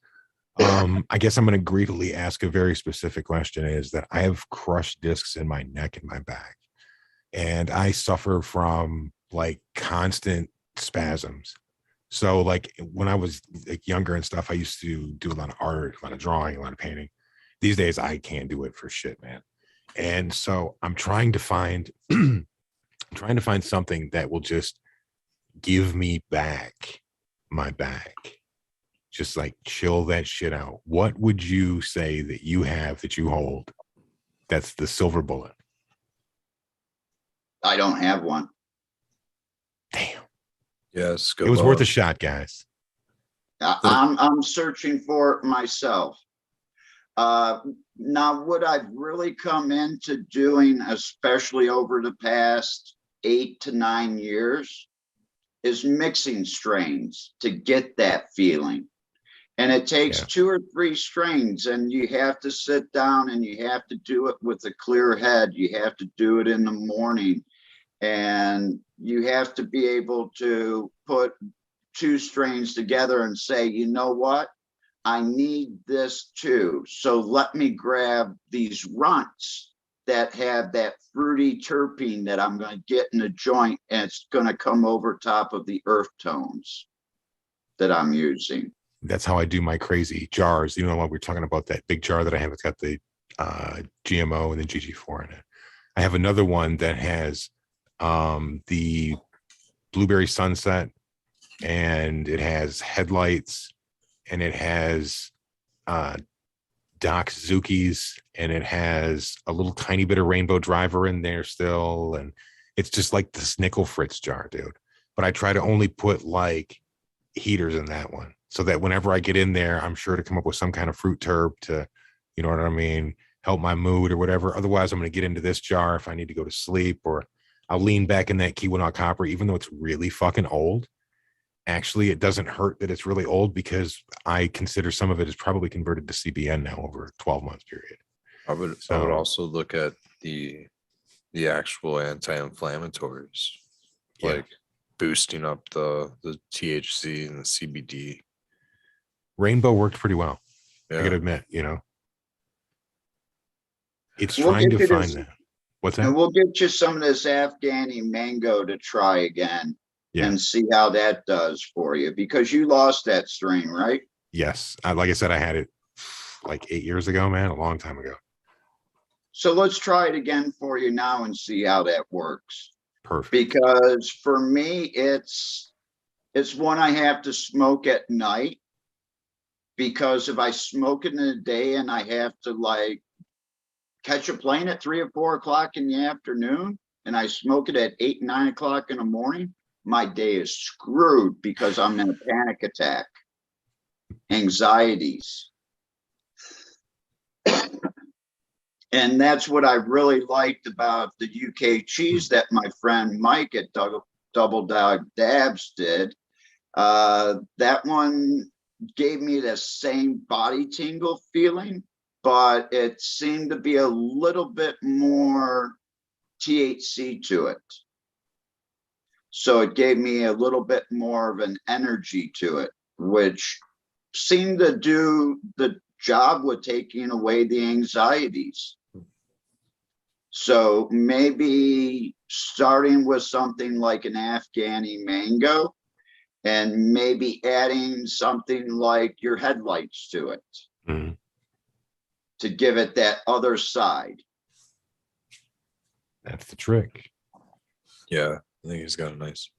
D: I guess I'm going to greedily ask a very specific question, is that I have crushed discs in my neck and my back, and I suffer from like constant spasms. So like when I was like younger and stuff, I used to do a lot of art, a lot of drawing, a lot of painting. These days I can't do it for shit, man. And so I'm trying to find something that will just give me back my back. Just like chill that shit out. What would you say that you have that you hold that's the silver bullet?
E: I don't have one.
D: Damn.
A: yes,
D: It was worth a shot, guys.
E: I'm searching for it myself. Now, what I've really come into doing, especially over the past 8 to 9 years, is mixing strains to get that feeling. And it takes 2 or 3 strains, and you have to sit down and you have to do it with a clear head. You have to do it in the morning, and you have to be able to put 2 strains together and say, you know what? I need this too. So let me grab these runts that have that fruity terpene that I'm going to get in the joint, and it's going to come over top of the earth tones that I'm using.
D: That's how I do my crazy jars. You know what we're talking about, that big jar that I have, it's got the GMO and the GG4 in it. I have another one that has the blueberry sunset, and it has headlights, and it has Doc Zuki's, and it has a little tiny bit of rainbow driver in there still. And it's just like this nickel Fritz jar, dude. But I try to only put like heaters in that one, so that whenever I get in there, I'm sure to come up with some kind of fruit terp to, you know what I mean, help my mood or whatever. Otherwise, I'm going to get into this jar if I need to go to sleep, or I'll lean back in that Keweenaw copper, even though it's really fucking old. Actually, it doesn't hurt that it's really old, because I consider some of it is probably converted to CBN now over a 12-month period.
A: I would also look at the actual anti-inflammatories, like boosting up the THC and the CBD.
D: Rainbow worked pretty well.
A: Yeah.
D: I gotta admit, you know, it's
E: We'll
D: trying
E: get
D: to
E: you
D: find
E: this-
D: that. What's that?
E: And we'll get you some of this Afghani mango to try again and see how that does for you, because you lost that strain, right?
D: Yes. Like I said, I had it like 8 years ago, man, a long time ago.
E: So let's try it again for you now and see how that works.
D: Perfect.
E: Because for me, it's one I have to smoke at night, because if I smoke it in the day and I have to like catch a plane at 3 or 4 o'clock in the afternoon, and I smoke it at 8, 9 o'clock in the morning, my day is screwed, because I'm in a panic attack, anxieties. And that's what I really liked about the UK cheese that my friend Mike at Double Dog Dabs did. That one gave me the same body tingle feeling, but it seemed to be a little bit more THC to it. So it gave me a little bit more of an energy to it, which seemed to do the job with taking away the anxieties. So maybe starting with something like an Afghani mango, and maybe adding something like your headlights to it, to give it that other side.
D: That's the trick.
A: Yeah, I think he's got a nice.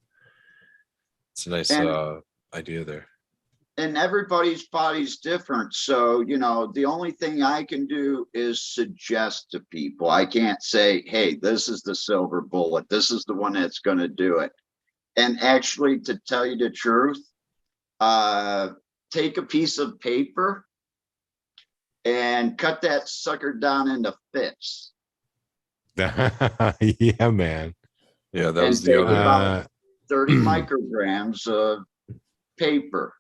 A: It's a nice
E: And-
A: idea there.
E: And everybody's body's different. So, the only thing I can do is suggest to people. I can't say, hey, this is the silver bullet. This is the one that's going to do it. And actually, to tell you the truth, take a piece of paper and cut that sucker down into fifths.
D: Yeah, man.
A: Yeah, that
E: And
A: was the
E: take
A: other.
E: about 30 micrograms of paper.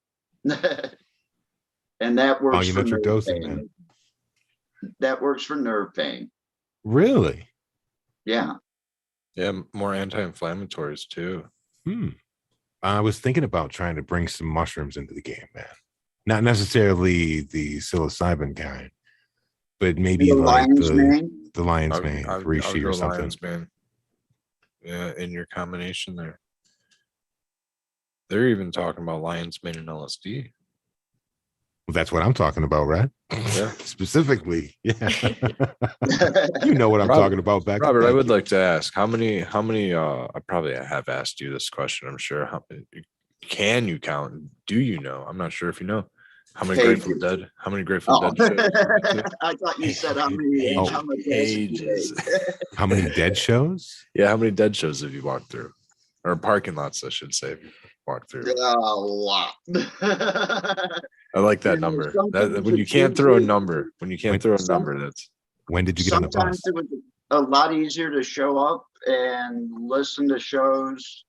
E: And that works for
D: Volumetric
E: nerve
D: dosing,
E: pain.
D: man.
E: That works for nerve pain.
D: Really?
E: Yeah.
A: Yeah, more anti-inflammatories too.
D: I was thinking about trying to bring some mushrooms into the game, man. Not necessarily the psilocybin kind, but maybe
E: The
D: like
E: lion's mane.
D: the lion's
A: I
D: mane,
A: would
D: reishi
A: go
D: or something.
A: Lions, man. Yeah, in your combination there. They're even talking about lion's mane and LSD.
D: Well, that's what I'm talking about, right?
A: Yeah.
D: Specifically. Yeah. You know what I'm talking about, back.
A: Robert, I would like to ask how many I probably have asked you this question, I'm sure. How can you count? Do you know? I'm not sure if you know. How many Grateful Dead? How many Grateful
E: Oh.
A: Dead shows? have you been to?
E: I thought you said how many.
A: Ages.
E: How much
A: Ages.
D: How many dead shows?
A: Yeah, how many Dead shows have you walked through? Or parking lots, I should say, if you walked through.
E: A lot.
A: I like that
E: You know,
A: number.
E: sometimes
A: That when you
E: it's
A: can't throw a
E: easy-
A: number, that's
D: When did you get on the
E: Sometimes
D: bus?
E: it was a lot easier to show up and listen to shows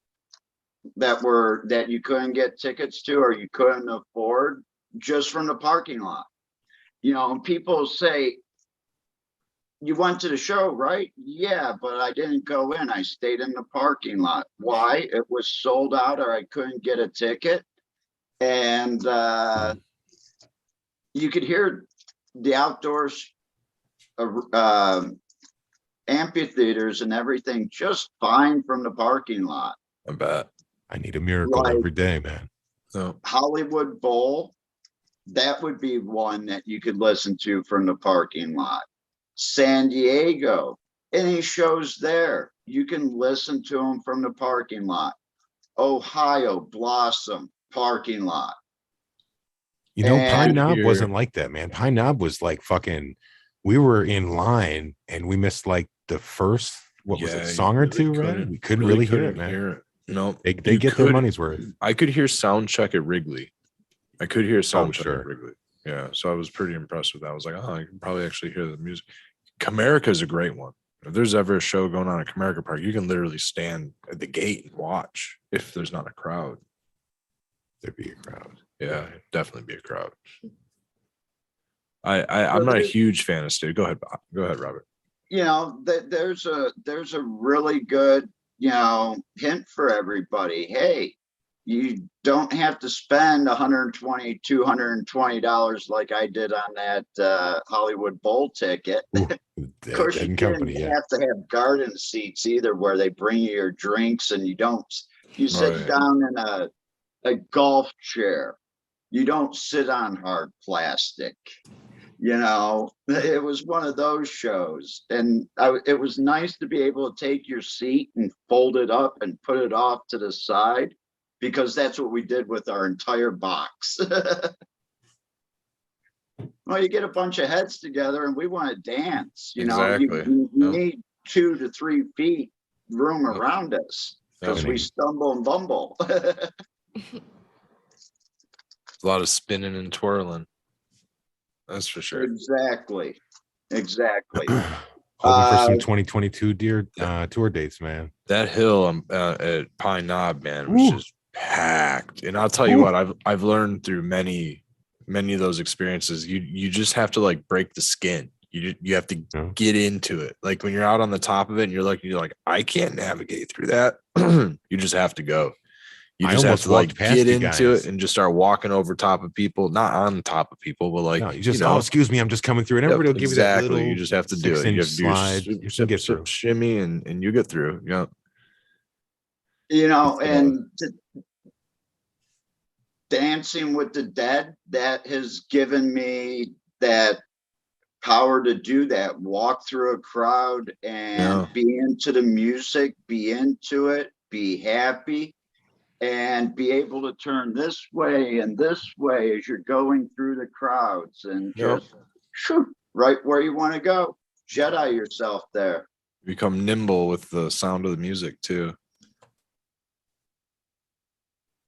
E: that you couldn't get tickets to or you couldn't afford just from the parking lot. And people say, you went to the show, right? Yeah, but I didn't go in. I stayed in the parking lot. Why? It was sold out or I couldn't get a ticket. And you could hear the outdoors amphitheaters and everything just fine from the parking lot.
A: I bet.
D: I need a miracle
E: Like-
D: every day, man.
A: So
E: Hollywood Bowl, that would be one that you could listen to from the parking lot. San Diego, any shows there, you can listen to them from the parking lot. Ohio, Blossom, parking lot.
D: You know, Pine
E: And
D: Knob
A: here-
D: wasn't like that, man. Pine Knob was like fucking, we were in line and we missed like the first, what was
A: yeah,
D: it,
A: you
D: song or
A: really
D: two, right?
A: couldn't-
D: We couldn't really hear it,
A: couldn't
D: man.
A: hear it. No,
D: They
A: you
D: get their
A: could-
D: money's worth.
A: I could hear sound check at Wrigley. I could hear sound check
D: sure.
A: at Wrigley. Yeah, so I was pretty impressed with that. I was like, oh, I can probably actually hear the music. Comerica is a great one. If there's ever a show going on at Comerica Park, you can literally stand at the gate and watch if there's not a crowd.
D: There'd be a crowd.
A: Yeah, definitely be a crowd. I'm not a huge fan of stage. Go ahead, Bob. Go ahead, Robert.
E: There's a really good, hint for everybody. Hey, you don't have to spend $120, $220 like I did on that Hollywood Bowl ticket.
D: Ooh,
E: Of course,
D: Dead
E: you
D: and
E: didn't
D: company, yeah.
E: have to have garden seats either, where they bring you your drinks and you sit
A: Right.
E: down in a golf chair. You don't sit on hard plastic. It was one of those shows, and it was nice to be able to take your seat and fold it up and put it off to the side, because that's what we did with our entire box. Well, you get a bunch of heads together and we want to dance,
A: Exactly.
E: you
A: Yeah.
E: need 2 to 3 feet room around us because
A: Yeah.
E: we stumble and bumble.
A: A lot of spinning and twirling. That's for sure.
E: Exactly.
D: Hoping for some 2022 tour dates, man.
A: That hill at Pine Knob, man, was
D: Ooh.
A: just packed. And I'll tell you
D: Ooh.
A: what, I've learned through many of those experiences. You just have to like break the skin. You have to
D: Yeah.
A: get into it. Like when you're out on the top of it and you're like, I can't navigate through that. You just have to go. You
D: I
A: just have
D: almost
A: to like
D: walked past
A: get
D: you
A: into
D: guys.
A: it and just start walking over top of people, not on top of people, but like
D: No, you just,
A: know,
D: oh, excuse me, I'm just coming through. And
A: Yep,
D: everybody will give you that
A: exactly.
D: little
A: You just have to do it. You
D: 6-inch
A: have to do
D: slide.
A: your
D: You can get through.
A: shimmy and you get through. Yeah.
E: And Dancing with the Dead, that has given me that power to do that. Walk through a crowd and
A: Yeah.
E: be into the music, be into it, be happy, and be able to turn this way and this way as you're going through the crowds and
A: Yep.
E: just shoo, right where you want to go. Jedi yourself there.
A: Become nimble with the sound of the music too.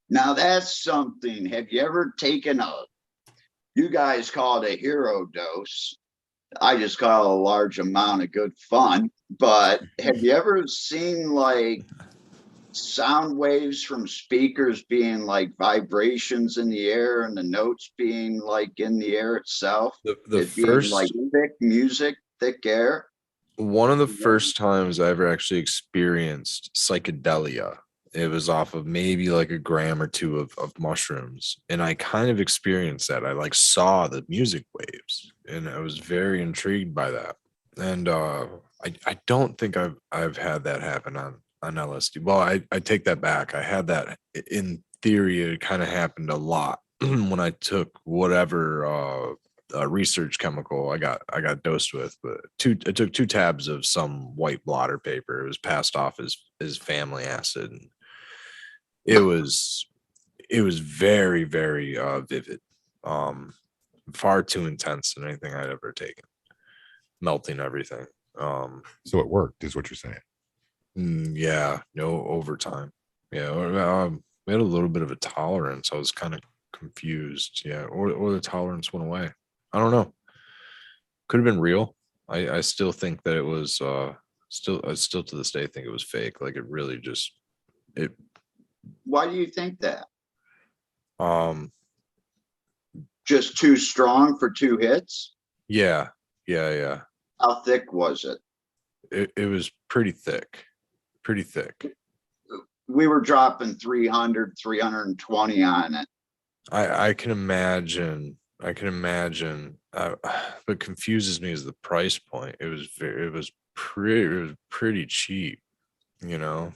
E: Now that's something. Have you ever taken you guys call it a hero dose. I just call it a large amount of good fun. But have you ever seen like sound waves from speakers being like vibrations in the air and the notes being like in the air itself?
A: The
E: It being like
A: first
E: thick music, thick air.
A: one of the first times I ever actually experienced psychedelia, it was off of maybe like a gram or two of mushrooms. And I kind of experienced that. I like saw the music waves and I was very intrigued by that. And I don't think I've had that happen on LSD. Well, I take that back. I had that in theory. It kind of happened a lot when I took whatever research chemical I got dosed with, but I took 2 tabs of some white blotter paper. It was passed off as family acid. And it was very, very vivid. Far too intense than anything I'd ever taken. Melting everything.
D: So it worked, is what you're saying.
A: Yeah, no overtime. Yeah, we had a little bit of a tolerance. I was kind of confused. Yeah, or the tolerance went away. I don't know. Could have been real. I still think that it was I still to this day think it was fake. Like it really just it
E: Why do you think that?
A: um
E: Just too strong for 2 hits?
A: yeah.
E: How thick was it?
A: It was pretty thick. Pretty thick.
E: We were dropping 300, 320 on it.
A: I can imagine. What confuses me is the price point. It was pretty cheap, you know.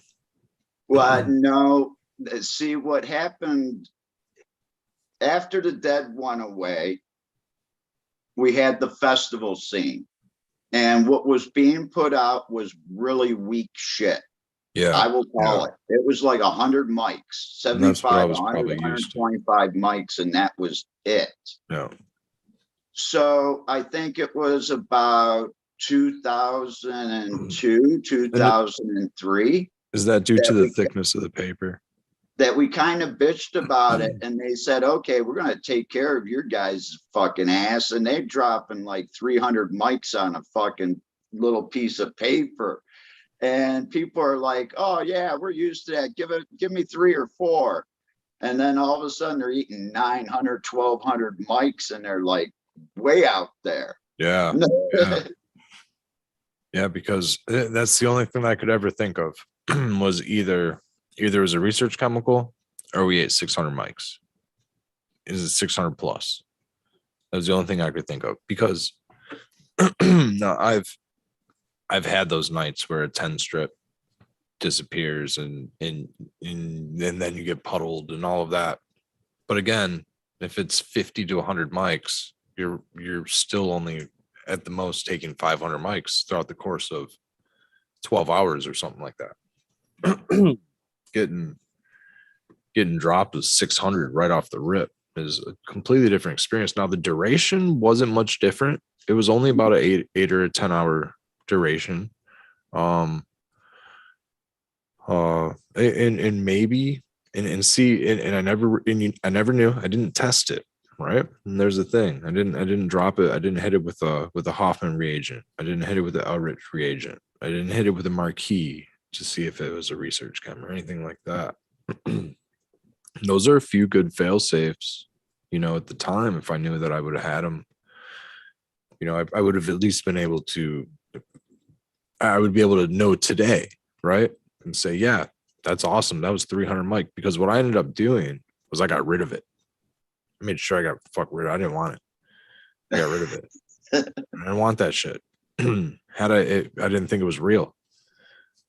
E: Well, no, see what happened after the dead went away, we had the festival scene. And what was being put out was really weak shit.
A: Yeah.
E: I will call it. It was like 100 mics,
A: And that's what I
E: 75,
A: was
E: 100,
A: probably used to.
E: 125 mics, and that was it.
A: No.
E: So I think it was about 2002, 2003.
A: Is that due to
E: That
A: the
E: we-
A: thickness of the paper?
E: that we kind of bitched about it, and they said, okay, we're going to take care of your guys' fucking ass. And they dropping like 300 mics on a fucking little piece of paper. And people are like, oh yeah, we're used to that. Give me 3 or 4. And then all of a sudden they're eating 900, 1200 mics, and they're like way out there.
A: Yeah. Yeah, because that's the only thing I could ever think of was either it was a research chemical or we ate 600 mics. Is it 600 plus? That was the only thing I could think of, because no, I've had those nights where a 10 strip disappears and then you get puddled and all of that. But again, if it's 50 to 100 mics, you're still only at the most taking 500 mics throughout the course of 12 hours or something like that. Getting dropped with 600 right off the rip is a completely different experience. Now the duration wasn't much different. It was only about an 8 or a 10 hour duration. And maybe I never knew. I didn't test it, right? And there's the thing. I didn't drop it. I didn't hit it with a Hoffman reagent. I didn't hit it with the Elrich reagent. I didn't hit it with a Marquis to see if it was a research chem or anything like that. Those are a few good fail safes, you know, at the time. If I knew that I would have had them, you know, I would have at least been able to, I would be able to know today, right? And say, yeah, that's awesome. That was 300 mic. Because what I ended up doing was I got rid of it. I made sure I got rid of it. I didn't want it. I got rid of it. I didn't want that shit. I didn't think it was real.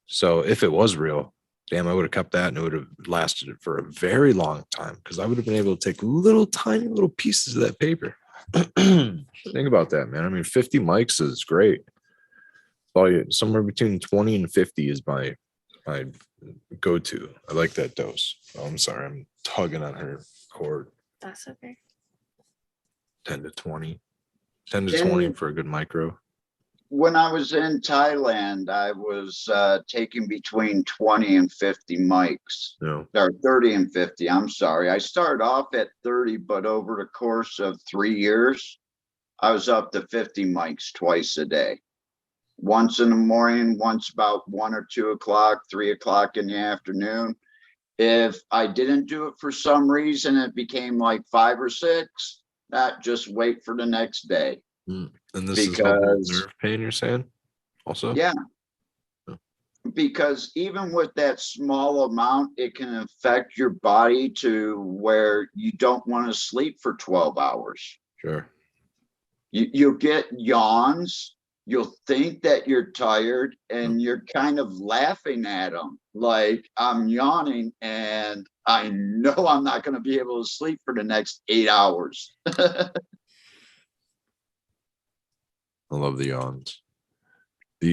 A: So if it was real, damn, I would have kept that and it would have lasted for a very long time, because I would have been able to take tiny little pieces of that paper Think about that, man. I mean, 50 mics is great. Probably somewhere between 20 and 50 is my go-to. I like that dose. Oh, I'm sorry, I'm tugging on her cord.
B: That's okay.
A: 10 to 20. 10 to 20 for a good micro.
E: When I was in Thailand, I was taking between 20 and 50 mics,
A: No.
E: or 30 and 50. I'm sorry. I started off at 30, but over the course of 3 years, I was up to 50 mics twice a day. Once in the morning, once about 1 or 2 o'clock, 3 o'clock in the afternoon. If I didn't do it for some reason, it became like 5 or 6. That just wait for the next day.
A: And this is helping with nerve pain, you're saying? Also?
E: Yeah. Because even with that small amount, it can affect your body to where you don't want to sleep for 12 hours.
A: Sure.
E: You'll get yawns. You'll think that you're tired and you're kind of laughing at them. Like, I'm yawning and I know I'm not going to be able to sleep for the next 8 hours.
A: I love the yawns. The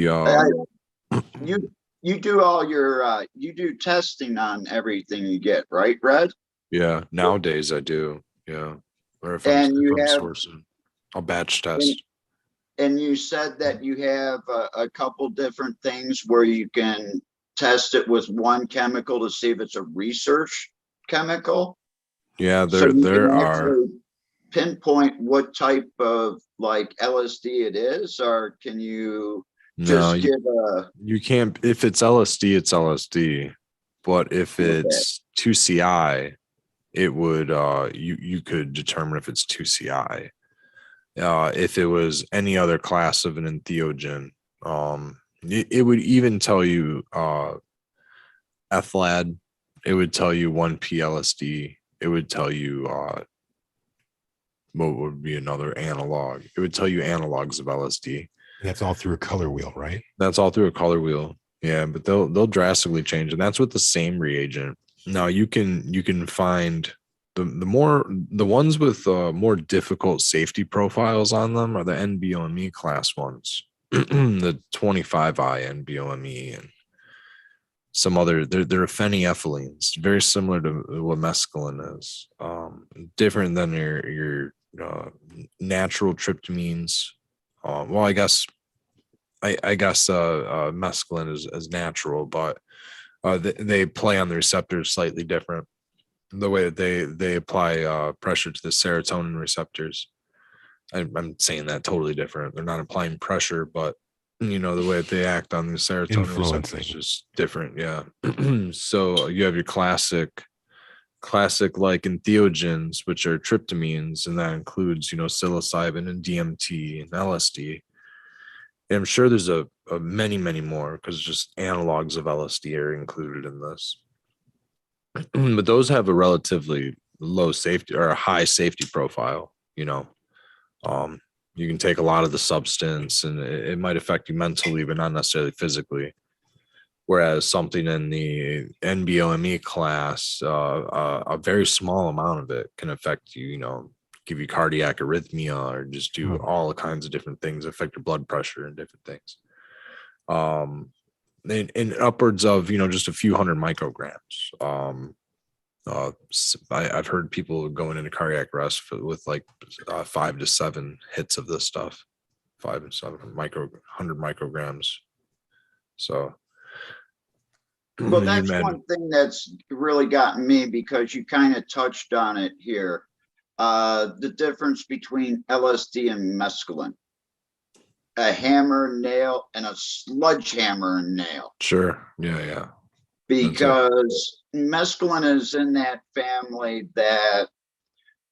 E: you do all your you do testing on everything you get, right, Red?
A: yeah, nowadays I do. Yeah. Or if
E: And
A: I'm
E: you have
A: sourcing, I'll batch test.
E: And you said that you have a couple different things where you can test it with one chemical to see if it's a research chemical.
A: Yeah,
E: So you
A: there
E: can
A: are.
E: actually pinpoint what type of like LSD it is, or can you
A: No,
E: just give a?
A: you can't. If it's LSD, it's LSD. But if
E: Okay.
A: it's 2CI, it would you could determine if it's 2CI. If it was any other class of an entheogen, it would even tell you FLAD. It would tell you 1P-LSD. It would tell you what would be another analog. It would tell you analogs of LSD.
D: That's all through a color wheel, right?
A: That's all through a color wheel. Yeah, but they'll drastically change, and that's with the same reagent. Now you can find the ones with more difficult safety profiles on them are the NBOME class ones, the 25I NBOME and some other. They're phenethylenes, very similar to what mescaline is. Different than your natural tryptamines. Well, I guess mescaline is natural, but they play on the receptors slightly different. The way that they apply pressure to the serotonin receptors. I'm saying that totally different. They're not applying pressure, but the way that they act on the serotonin receptors is just different. Yeah. So you have your classic like entheogens, which are tryptamines, and that includes psilocybin and DMT and LSD. And I'm sure there's a many more because just analogs of LSD are included in this. But those have a relatively low safety or a high safety profile. You can take a lot of the substance and it might affect you mentally, but not necessarily physically. Whereas something in the NBOME class, a very small amount of it can affect you, give you cardiac arrhythmia or just do all kinds of different things, affect your blood pressure and different things. In upwards of, just a few hundred micrograms. I've heard people going into cardiac arrest with like 5 to 7 hits of this stuff, 5 and 7 100 micrograms. So,
E: well, that's one thing that's really gotten me because you kind of touched on it here. The difference between LSD and mescaline. A hammer, nail, and a sledgehammer and nail.
A: Sure. Yeah.
E: Because mescaline is in that family that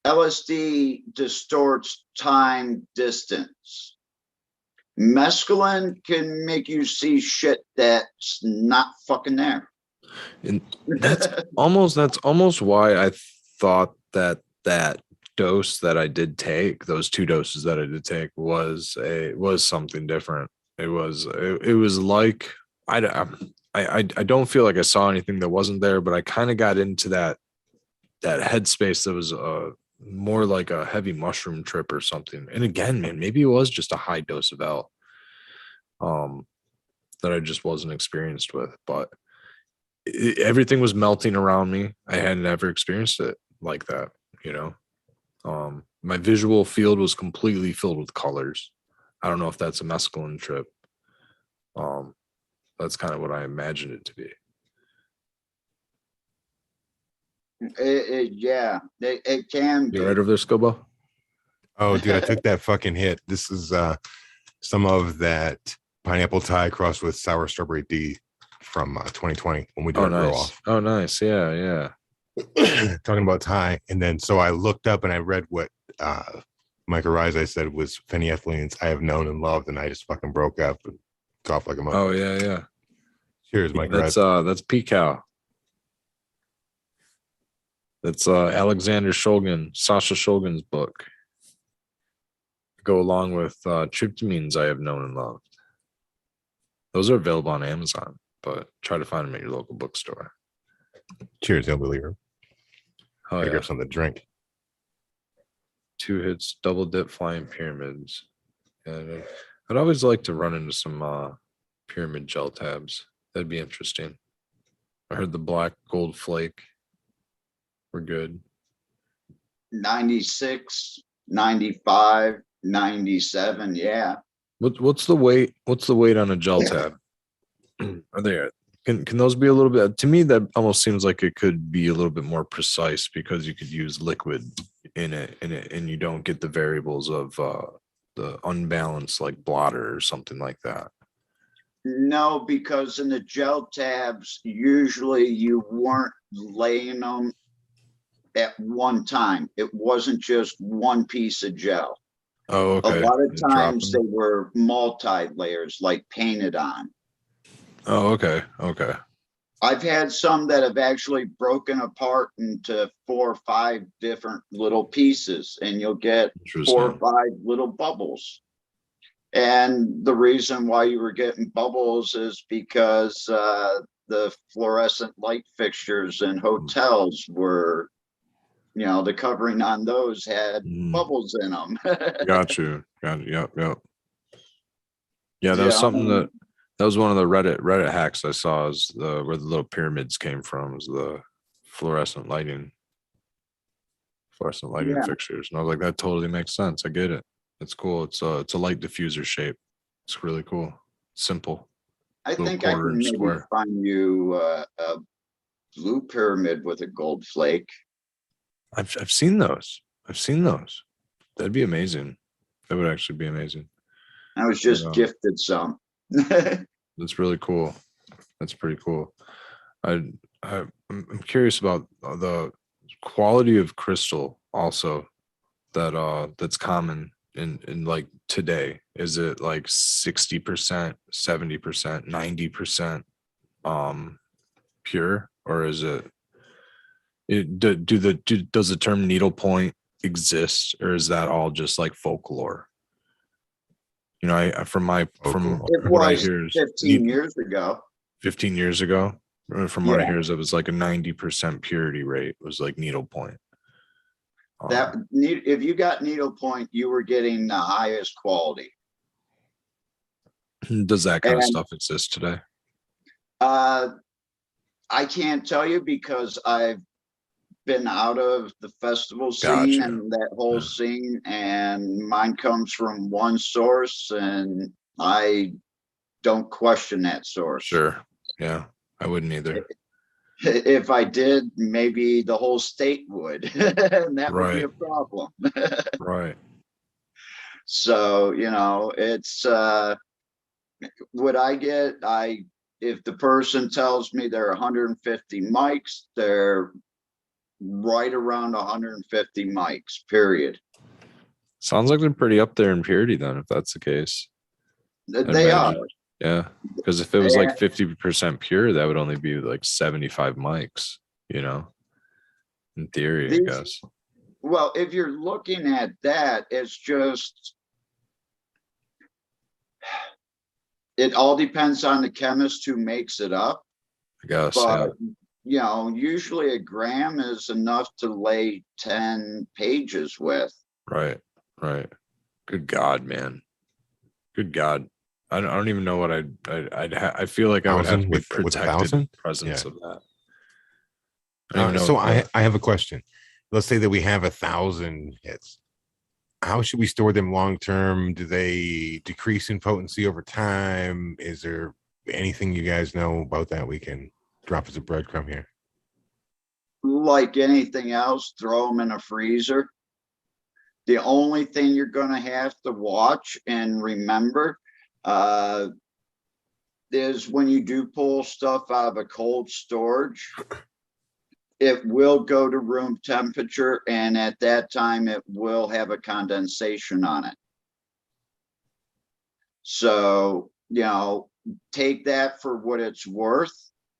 E: LSD distorts time distance. Mescaline can make you see shit that's not fucking there.
A: And that's almost why I thought that dose that I did take, those 2 doses that I did take was something different. It was like I don't feel like I saw anything that wasn't there, but I kind of got into that headspace that was more like a heavy mushroom trip or something. And again, man, maybe it was just a high dose of L that I just wasn't experienced with, but everything was melting around me. I had never experienced it like that, you know. My visual field was completely filled with colors. I don't know if that's a mescaline trip. That's kind of what I imagined it to be.
E: Yeah, it can be.
A: You right over there, Skilbo?
D: Oh, dude, I took that fucking hit. This is some of that pineapple Thai crossed with sour strawberry D from 2020 when we did
A: Oh,
D: our grow
A: nice.
D: off.
A: Oh, nice. Yeah, yeah.
D: Talking about Thai, and then so I looked up and I read what Mike Arise said was phenethylenes I have known and loved, and I just fucking broke up and coughed like a mother.
A: Oh, yeah, yeah.
D: Cheers, Mike
A: That's
D: Arise.
A: that's P-Cow. That's Alexander Shulgin, Sasha Shulgin's book. Go along with tryptamines I have known and loved. Those are available on Amazon, but try to find them at your local bookstore.
D: Cheers, Hillbilly.
A: Oh,
D: Gotta
A: yeah.
D: grab something to drink.
A: 2 hits, double dip, flying pyramids. And I'd always like to run into some pyramid gel tabs. That'd be interesting. I heard the black gold flake were good.
E: 96, 95, 97. Yeah.
A: What's the weight? What's the weight on a gel tab? Are they? Can those be a little bit? To me, that almost seems like it could be a little bit more precise because you could use liquid in it, and you don't get the variables of the unbalanced like blotter or something like that.
E: No, because in the gel tabs, usually you weren't laying them at one time. It wasn't just one piece of gel.
A: Oh, okay.
E: A lot of
A: Drop
E: times they
A: them.
E: were multi-layers, like painted on.
A: Oh, okay. Okay.
E: I've had some that have actually broken apart into 4 or 5 different little pieces, and you'll get 4 or 5 little bubbles. And the reason why you were getting bubbles is because the fluorescent light fixtures in hotels were, you know, the covering on those had bubbles in them.
A: Got you. Got it. Yep. Yep. Yeah, that was
E: Yeah.
A: something that was one of the Reddit hacks I saw is where the little pyramids came from, was the fluorescent lighting
E: Yeah.
A: fixtures. And I was like, that totally makes sense. I get it. It's cool. It's a light diffuser shape. It's really cool. Simple.
E: I
A: Little
E: think I
A: quarter
E: can
A: inch
E: maybe
A: square.
E: find you a blue pyramid with a gold flake.
A: I've seen those. I've seen those. That'd be amazing. That would actually be amazing.
E: I was just gifted some.
A: That's really cool. That's pretty cool. I'm curious about the quality of crystal also that's common in like today. Is it like 60%, 70%, 90% pure, or is does the term needlepoint exist, or is that all just like folklore? You know, from
E: It
A: what I
E: was
A: hear is
E: 15 years ago.
A: 15 years ago, from what I
E: Yeah.
A: hear is it was like a 90% purity rate was like needlepoint.
E: That if you got needlepoint, you were getting the highest quality.
A: Does that kind of
E: And
A: stuff exist today?
E: I can't tell you because I've been out of the festival scene
A: Gotcha.
E: and that whole
A: Yeah.
E: scene, and mine comes from one source, and I don't question that source.
A: Sure. Yeah, I wouldn't either.
E: If I did, maybe the whole state would, and that would be
A: Right.
E: a problem.
A: Right.
E: So, you know, it's what I get, if the person tells me they're 150 mics, they're right around 150 mics, period.
A: Sounds like they're pretty up there in purity then, if that's the case. I'd
E: They
A: imagine.
E: are.
A: Yeah. Because if it was like 50% pure, that would only be like 75 mics, you know, in theory, I guess.
E: Well, if you're looking at that, it's just, it all depends on the chemist who makes it up.
A: I guess.
E: But
A: Yeah.
E: usually a gram is enough to lay 10 pages with.
A: Right. Good God, man. Good God. I don't even know what I feel like I would have to be
D: with a
A: protected in
D: 1,000?
A: the presence
D: Yeah.
A: of that. I don't even know
D: So
A: what
D: I have a question. Let's say that we have 1,000 hits. How should we store them long term? Do they decrease in potency over time? Is there anything you guys know about that we can drop as a breadcrumb here?
E: Like anything else, throw them in a freezer. The only thing you're gonna have to watch and remember is when you do pull stuff out of a cold storage, it will go to room temperature, and at that time it will have a condensation on it. So, take that for what it's worth.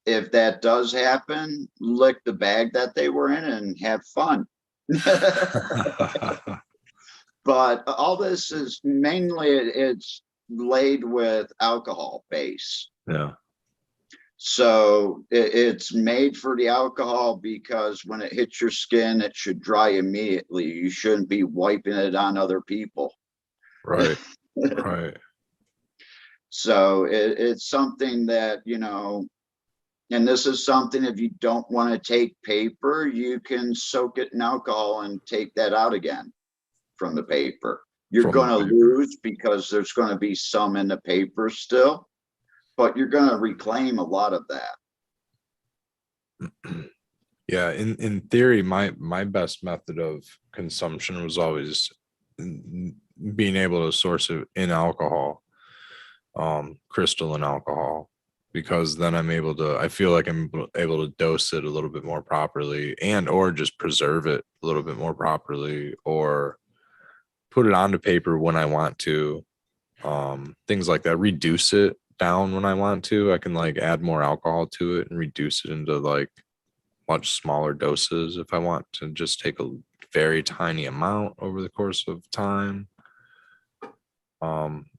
E: If that does happen, lick the bag that they were in and have fun. But all this is mainly, it's laid with alcohol base.
A: Yeah.
E: So it's made for the alcohol, because when it hits your skin, it should dry immediately. You shouldn't be wiping it on other people.
A: Right. Right.
E: So it's something that, and this is something, if you don't want to take paper, you can soak it in alcohol and take that out again from the paper. You're
A: From the
E: going to
A: paper.
E: lose, because there's going to be some in the paper still, but you're going to reclaim a lot of that.
A: Yeah, in theory, my best method of consumption was always being able to source it in alcohol, crystalline alcohol, because then I feel like I'm able to dose it a little bit more properly, and or just preserve it a little bit more properly, or put it onto paper when I want to, things like that. Reduce it down when I want to. I can like add more alcohol to it and reduce it into like much smaller doses if I want to just take a very tiny amount over the course of time.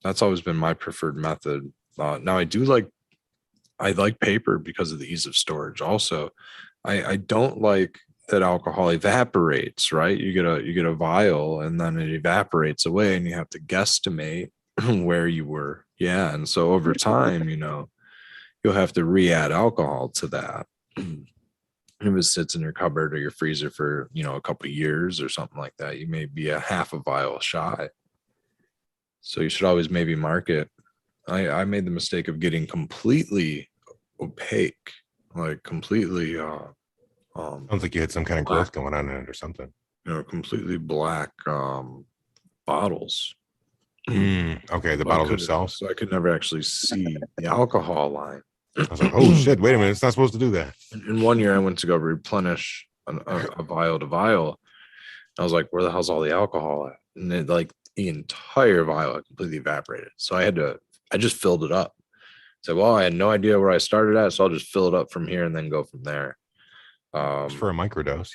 A: That's always been my preferred method. Now I like paper because of the ease of storage. Also, I don't like that alcohol evaporates, right? You get a vial and then it evaporates away and you have to guesstimate where you were. Yeah. And so over time, you'll have to re-add alcohol to that. If it sits in your cupboard or your freezer for, a couple of years or something like that, you may be a half a vial shy. So you should always maybe mark it. I made the mistake of getting completely opaque, like completely
D: Sounds like you had some kind of growth going on in it or something.
A: completely black bottles.
D: Okay, the bottles themselves.
A: So I could never actually see the alcohol line.
D: I was like, oh shit, wait a minute, it's not supposed to do that.
A: In one year, I went to go replenish a vial to vial. I was like, where the hell's all the alcohol at? And it, like, the entire vial completely evaporated. So I just filled it up. So, well, I had no idea where I started at, so I'll just fill it up from here and then go from there.
D: It's for a microdose,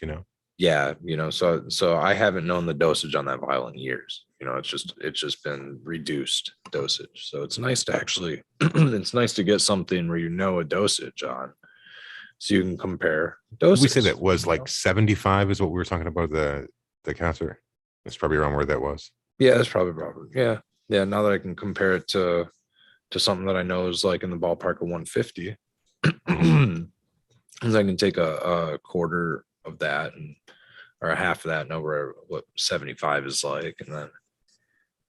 A: Yeah, so I haven't known the dosage on that vial in years. It's just been reduced dosage. So it's nice to actually it's nice to get something where a dosage on, so you can compare doses.
D: We say that was like 75 is what we were talking about the counter. That's probably around where that was.
A: Yeah, that's probably proper. Yeah. Now that I can compare it to something that I know is like in the ballpark of 150, because I can take a quarter of that or a half of that, and over what 75 is like, and then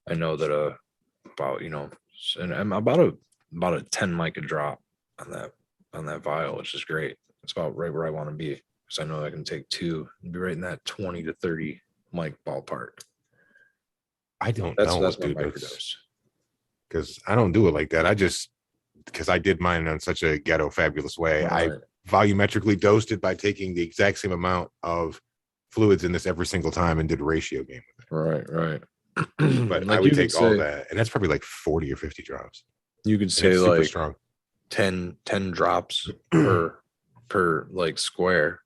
A: I know that about and I'm about a 10 mic a drop on that vial, which is great. It's about right where I want to be, because I know I can take two and be right in that 20 to 30 mic ballpark.
D: I don't
A: That's
D: know,
A: my
D: dude,
A: microdose.
D: Because I don't do it like that. Because I did mine in such a ghetto fabulous way.
A: Right.
D: I volumetrically dosed it by taking the exact same amount of fluids in this every single time and did a ratio game with it.
A: Right.
D: But
A: Like
D: I would
A: you
D: take
A: could
D: all
A: say-
D: that, and that's probably like 40 or 50 drops.
A: You could
D: And
A: say
D: it's super
A: like
D: strong.
A: 10 drops per like square,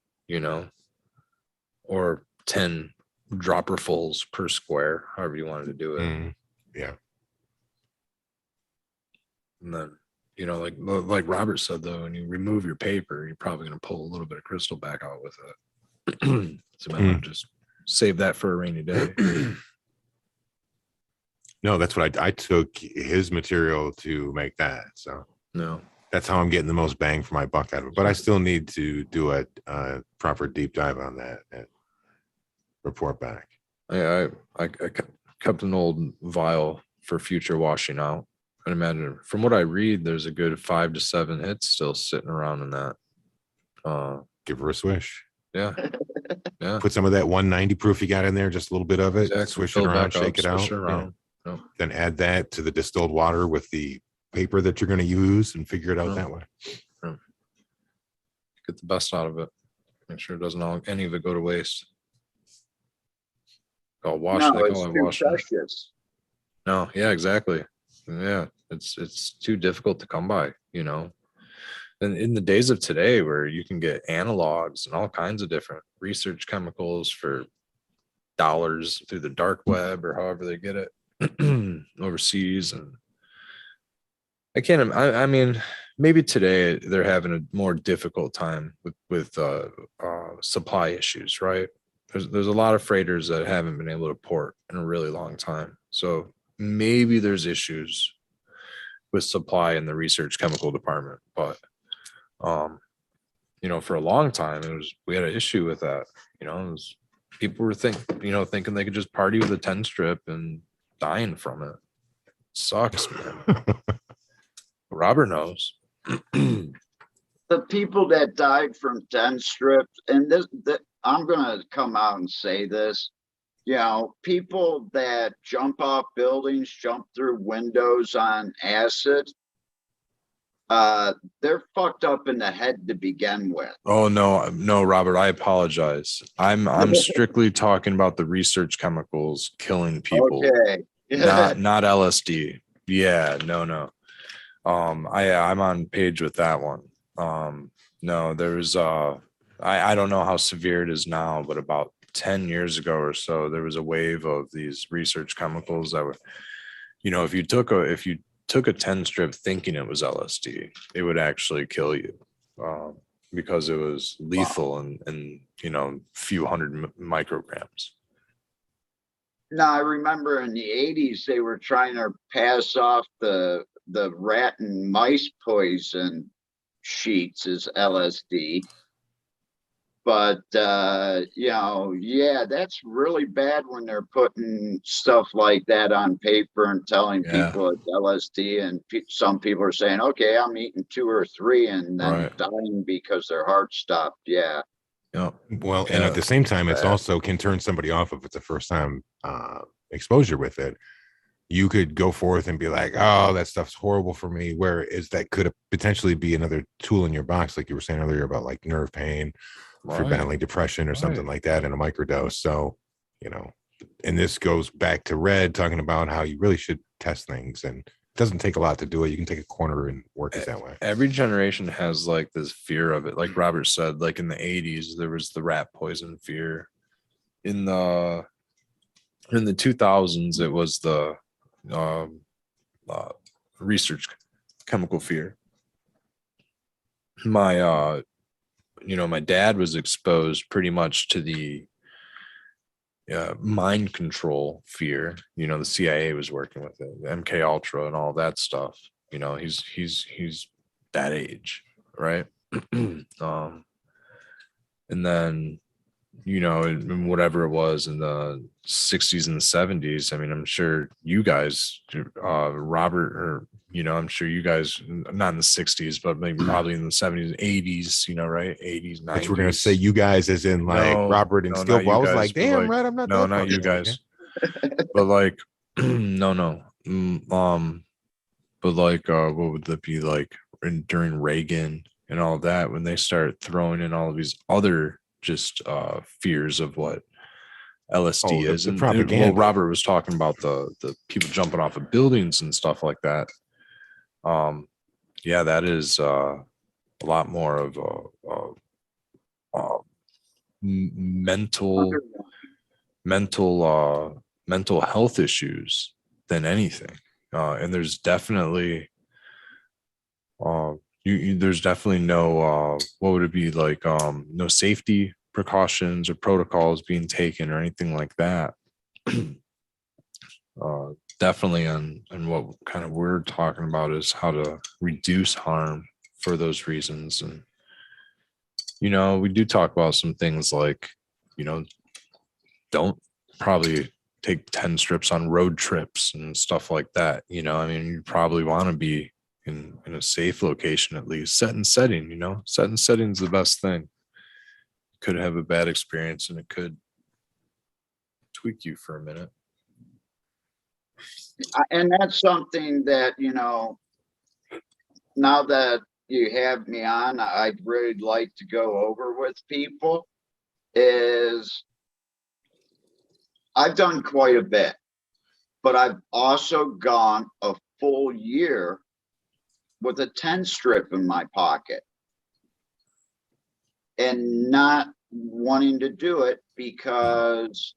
A: or 10 dropperfuls per square, however you wanted to do it.
D: Yeah.
A: And then you know, like Robert said, though, when you remove your paper, you're probably going to pull a little bit of crystal back out with it. So might want to just save that for a rainy day.
D: No, that's what I took his material to make that. So
A: No,
D: that's how I'm getting the most bang for my buck out of it. But I still need to do a proper deep dive on that and report back.
A: I kept an old vial for future washing out. I'd imagine from what I read, there's a good 5 to 7 hits still sitting around in that.
D: Give her a swish.
A: Yeah. Yeah.
D: Put some of that 190 proof you got in there, just a little bit of it.
A: Exactly.
D: Swish
A: Fill
D: it around,
A: back up,
D: shake it out.
A: swish it
D: Yeah.
A: around. Yep.
D: Then add that to the distilled water with the paper that you're going to use and figure it out that way.
A: Get the best out of it. Make sure it doesn't any of it go to waste. I'll wash
E: No,
A: they
E: it's
A: call it
E: too
A: washing.
E: precious.
A: No, yeah, exactly. Yeah, it's too difficult to come by, you know. And in the days of today where you can get analogs and all kinds of different research chemicals for dollars through the dark web or however they get it overseas. And I mean, maybe today they're having a more difficult time with supply issues, right? There's a lot of freighters that haven't been able to port in a really long time. So maybe there's issues with supply in the research chemical department, but you know, for a long time we had an issue with that. You know, people were thinking they could just party with a 10 strip and dying from it. Sucks, man. Robert knows.
E: The people that died from 10 strips, and this I'm gonna come out and say this, you know, people that jump off buildings, jump through windows on acid, they're fucked up in the head to begin with.
A: Oh no, Robert, I apologize. I'm strictly talking about the research chemicals killing people.
E: Okay.
A: Not LSD. Yeah, no. I'm on page with that one. No, there's I don't know how severe it is now, but about 10 years ago or so, there was a wave of these research chemicals that were, you know, if you took a 10 strip thinking it was LSD, it would actually kill you. Because it was lethal and you know, few hundred micrograms.
E: Now I remember in the 80s they were trying to pass off the rat and mice poison sheets as LSD. But you know, yeah, that's really bad when they're putting stuff like that on paper and telling people it's LSD, and some people are saying, okay, I'm eating 2 or 3 and then dying because their heart stopped. Yeah.
D: Well, and at the same time, it's also can turn somebody off if it's a first time exposure with it. You could go forth and be like, oh, that stuff's horrible for me. Whereas that could potentially be another tool in your box, like you were saying earlier about like nerve pain, if you're battling depression or something like that in a microdose. So, you know, and this goes back to Red talking about how you really should test things, and it doesn't take a lot to do it. You can take a corner and work it that way.
A: Every generation has like this fear of it. Like Robert said, like in the 80s, there was the rat poison fear. In the 2000s, it was the research chemical fear. My my dad was exposed pretty much to the mind control fear. You know, the CIA was working with it, MK Ultra and all that stuff. You know, he's that age, right? And then, you know, whatever it was in the 60s and the 70s. I mean, I'm sure you guys, Robert, or, you know, I'm sure you guys, not in the 60s, but maybe probably in the 70s and 80s, you know, right? 80s, 90s.
D: Which we're going to say you guys as in like Robert and Skilbo. I was like, damn, right, I'm not.
A: No, not you guys. But like, no. But like, what would that be like during Reagan and all that, when they start throwing in all of these other just fears of what LSD is. And well, Robert was talking about the people jumping off of buildings and stuff like that. Yeah, that is a lot more of a mental health issues than anything. And there's definitely There's definitely no what would it be like, no safety precautions or protocols being taken or anything like that. Definitely on what kind of we're talking about is how to reduce harm for those reasons. And we do talk about some things like, don't probably take 10 strips on road trips and stuff like that. I mean, you probably want to be in a safe location, at least set and setting. Set and setting is the best thing. Could have a bad experience and it could tweak you for a minute.
E: And that's something that, now that you have me on, I'd really like to go over with people is I've done quite a bit, but I've also gone a full year with a 10 strip in my pocket and not wanting to do it because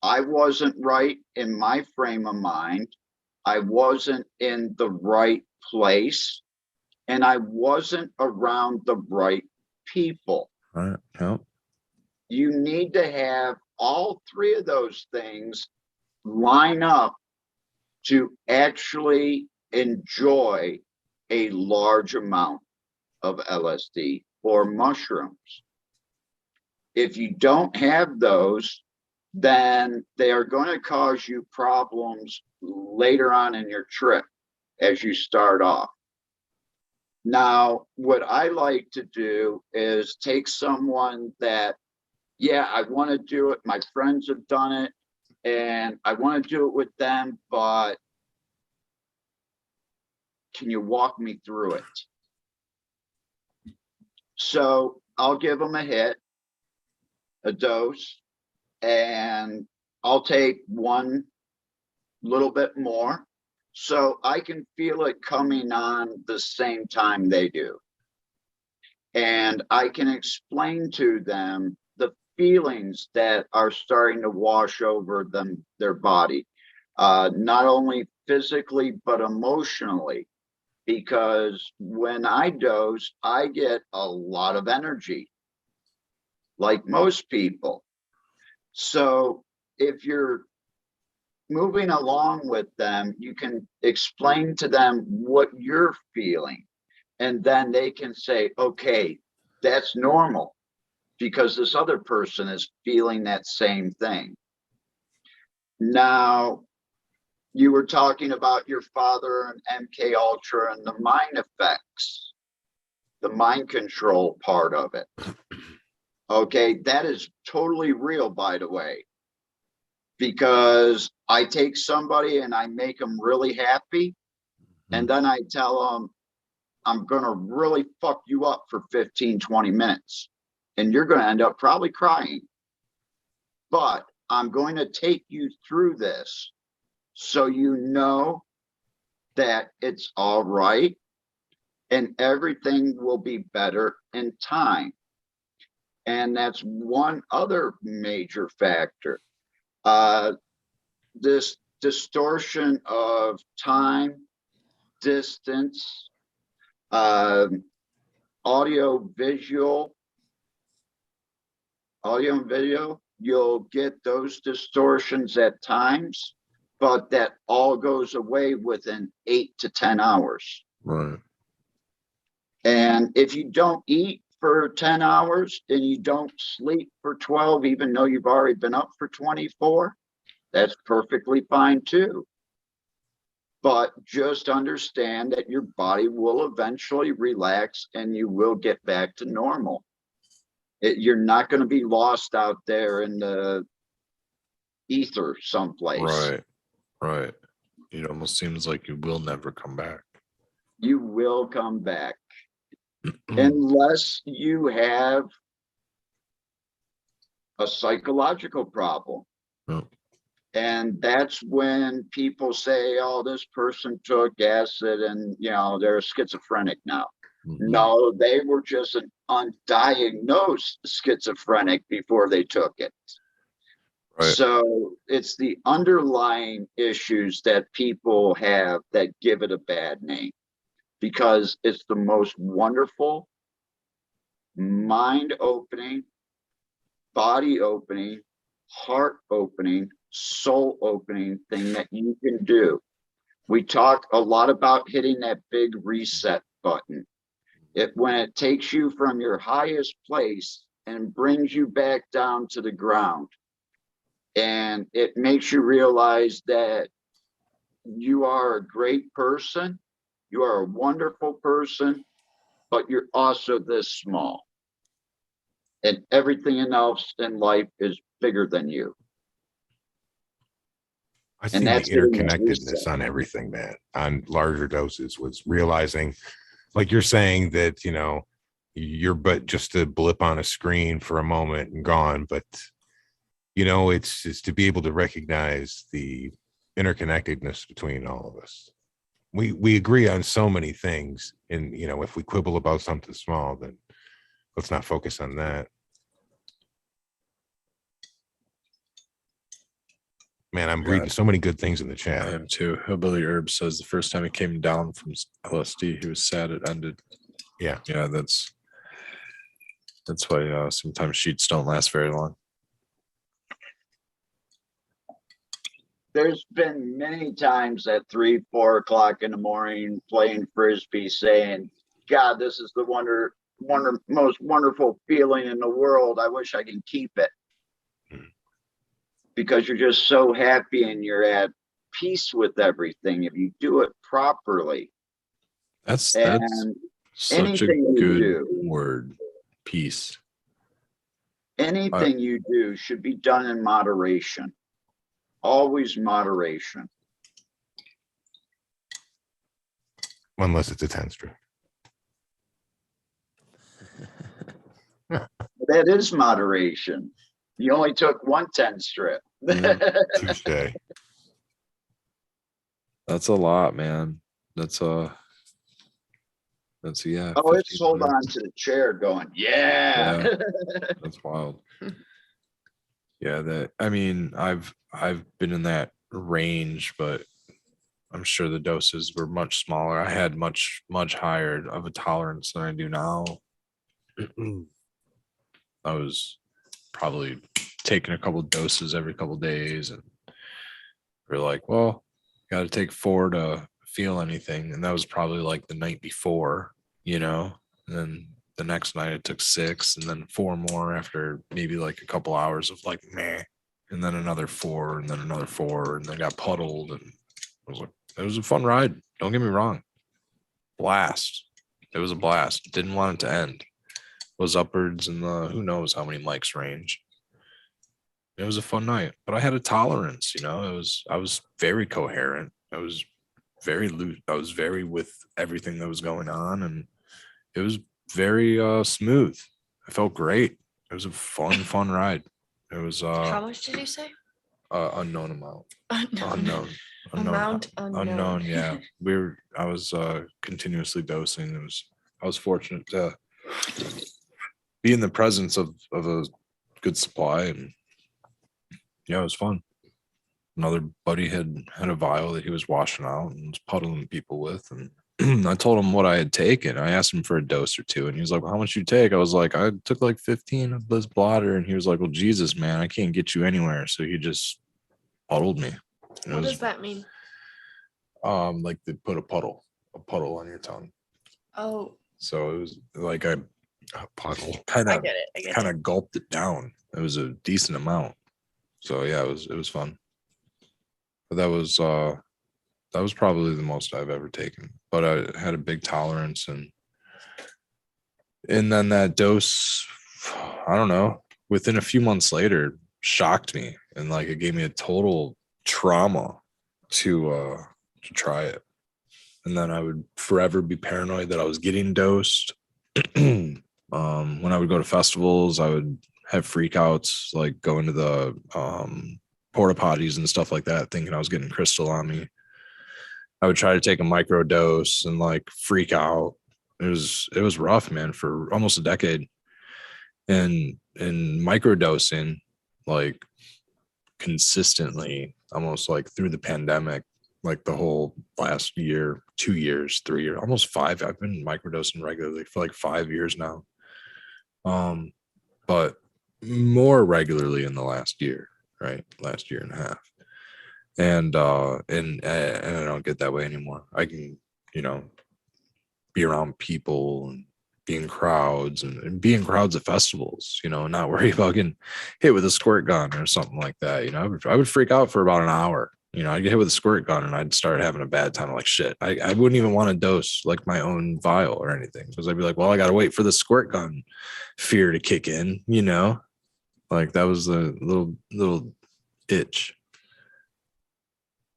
E: I wasn't right in my frame of mind. I wasn't in the right place and I wasn't around the right people.
A: All right. Yep.
E: You need to have all three of those things line up to actually enjoy a large amount of LSD or mushrooms. If you don't have those, then they are going to cause you problems later on in your trip as you start off. Now, what I like to do is take someone that, yeah, I want to do it. My friends have done it and I want to do it with them, but can you walk me through it? So I'll give them a hit, a dose, and I'll take one little bit more so I can feel it coming on the same time they do. And I can explain to them the feelings that are starting to wash over them, their body, not only physically, but emotionally. Because when I dose, I get a lot of energy, like most people. So if you're moving along with them, you can explain to them what you're feeling. And then they can say, okay, that's normal because this other person is feeling that same thing. Now, you were talking about your father and MK Ultra and the mind effects, the mind control part of it. Okay, that is totally real, by the way, because I take somebody and I make them really happy. And then I tell them, I'm going to really fuck you up for 15, 20 minutes. And you're going to end up probably crying. But I'm going to take you through this so you know that it's all right and everything will be better in time. And that's one other major factor. This distortion of time, distance, audio and video, you'll get those distortions at times, but that all goes away within 8 to 10 hours.
A: Right.
E: And if you don't eat for 10 hours and you don't sleep for 12, even though you've already been up for 24, that's perfectly fine too. But just understand that your body will eventually relax and you will get back to normal. You're not going to be lost out there in the ether someplace.
A: Right. It almost seems like you will never come back.
E: You will come back. Unless you have a psychological problem.
A: Oh.
E: And that's when people say, oh, this person took acid and, they're schizophrenic now. No, they were just an undiagnosed schizophrenic before they took it. Right. So it's the underlying issues that people have that give it a bad name. because it's the most wonderful, mind opening, body opening, heart opening, soul opening thing that you can do. We talk a lot about hitting that big reset button. When it takes you from your highest place and brings you back down to the ground. And it makes you realize that you are a great person. You are a wonderful person, but you're also this small. And everything else in life is bigger than you.
D: I see the
E: that's getting that
D: interconnectedness
E: reset.
D: on everything, man. On larger doses, was realizing, like you're saying, that you're but just a blip on a screen for a moment and gone. But it's to be able to recognize the interconnectedness between all of us. We agree on so many things, and if we quibble about something small, then let's not focus on that. Man, I'm reading so many good things in the
A: I
D: chat.
A: am too. Hillbilly Herb says the first time he came down from LSD, he was sad it ended.
D: Yeah.
A: That's why sometimes sheets don't last very long.
E: There's been many times at 3, 4 o'clock in the morning playing Frisbee saying, God, this is the most wonderful feeling in the world. I wish I can keep it. Because you're just so happy and you're at peace with everything if you do it properly.
A: That's such a
E: anything you
A: good
E: do,
A: word. Peace.
E: anything you do should be done in moderation. Always moderation.
D: Unless it's a 10 strip.
E: That is moderation. You only took 1 10 strip.
D: Tuesday.
A: That's a lot, man. That's yeah.
E: Oh, it's hold on to the chair going, yeah.
A: That's wild. Yeah, I've been in that range, but I'm sure the doses were much smaller. I had much higher of a tolerance than I do now. I was probably taking a couple doses every couple days, and we're like, well, got to take 4 to feel anything, and that was probably like the night before, and then the next night I took 6, and then 4 more after maybe like a couple hours of like meh, and then another 4, and then another 4, and then got puddled, and it was a fun ride. Don't get me wrong, blast. It was a blast. Didn't want it to end. Was upwards in the who knows how many mics range. It was a fun night, but I had a tolerance. I was very coherent. I was very loose. I was very with everything that was going on, and it was very smooth. I felt great. It was a fun ride. It was
B: How much did you say?
A: unknown amount.
B: Unknown.
A: Unknown. Yeah, I was continuously dosing. I was fortunate to be in the presence of a good supply, and yeah, it was fun. Another buddy had a vial that he was washing out and was puddling people with, and I told him what I had taken. I asked him for a dose or 2, and he was like, well, how much you take? I was like, I took like 15 of this blotter, and he was like, well, Jesus, man, I can't get you anywhere. So he just puddled me.
B: What does that mean?
A: Like they put a puddle on your tongue.
B: Oh.
A: So it was like a
D: puddle.
A: Kind
B: I
A: of
B: get it.
A: Gulped it down. It was a decent amount. So yeah, it was fun. But that was probably the most I've ever taken. But I had a big tolerance, and then that dose, I don't know, within a few months later, shocked me, and like it gave me a total trauma to try it. And then I would forever be paranoid that I was getting dosed. When I would go to festivals, I would have freakouts, like going to the porta potties and stuff like that, thinking I was getting crystal on me. I would try to take a micro dose and like freak out. It was rough, man, for almost a decade. And micro dosing, like consistently, almost like through the pandemic, like the whole last year, 2 years, 3 years, almost 5. I've been microdosing regularly for like 5 years now. But more regularly in the last year, right? Last year and a half. And I don't get that way anymore. I can, you know, be around people and be in crowds and be in crowds at festivals, you know, and not worry about getting hit with a squirt gun or something like that. You know, I would freak out for about an hour. You know, I'd get hit with a squirt gun and I'd start having a bad time. Like shit, I wouldn't even want to dose like my own vial or anything because I'd be like, well, I got to wait for the squirt gun fear to kick in, you know, like that was a little itch.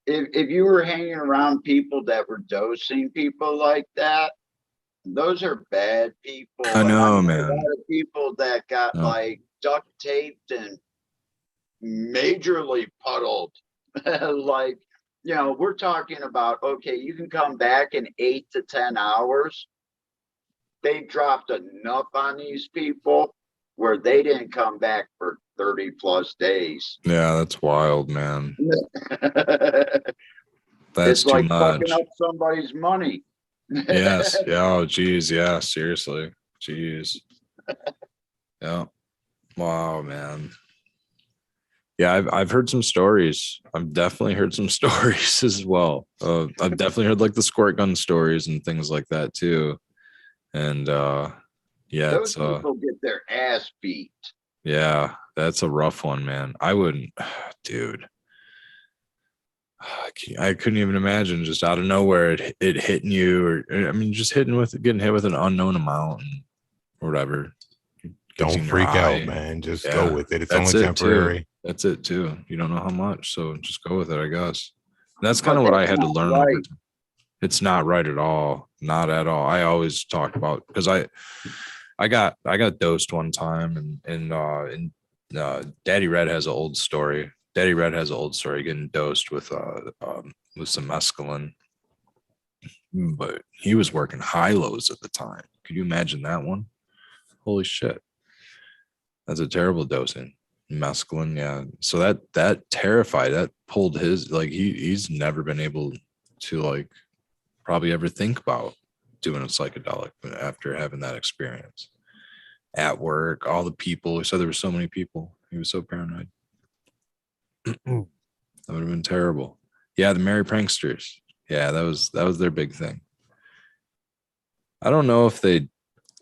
E: If you were hanging around people that were dosing people like that, those are bad people.
A: I know,
E: And
A: man.
E: a lot of people that got like duct taped and majorly puddled. Like, you know, we're talking about, okay, you can come back in 8 to 10 hours. They dropped enough on these people where they didn't come back for 30 plus days.
A: Yeah, that's wild, man.
E: It's
A: That's too
E: like
A: much.
E: fucking up somebody's money.
A: Yes. Yeah. Oh, geez. Yeah. Seriously. Jeez. Yeah. Wow, man. Yeah, I've heard some stories. I've definitely heard some stories as well. I've definitely heard like the squirt gun stories and things like that too. And yeah,
E: Those
A: it's
E: people get their ass beat.
A: yeah, that's a rough one, man. I wouldn't, dude. I couldn't even imagine just out of nowhere it hitting you, or I mean, just getting hit with an unknown amount or whatever.
D: Don't freak out, man. Just go with it. It's only temporary.
A: That's it too. You don't know how much, so just go with it, I guess. And that's kind of what I had to learn over time. It's not right at all. Not at all. I always talk about because I got dosed one time and Daddy Red has an old story. Daddy Red has an old story getting dosed with some mescaline, but he was working high lows at the time. Could you imagine that one? Holy shit. That's a terrible dosing. Mescaline, yeah. So that terrified, that pulled his, like he's never been able to like probably ever think about doing a psychedelic after having that experience. At work, all the people, he said there were so many people. He was so paranoid. That would have been terrible. Yeah, the Merry Pranksters. Yeah, that was their big thing. I don't know if they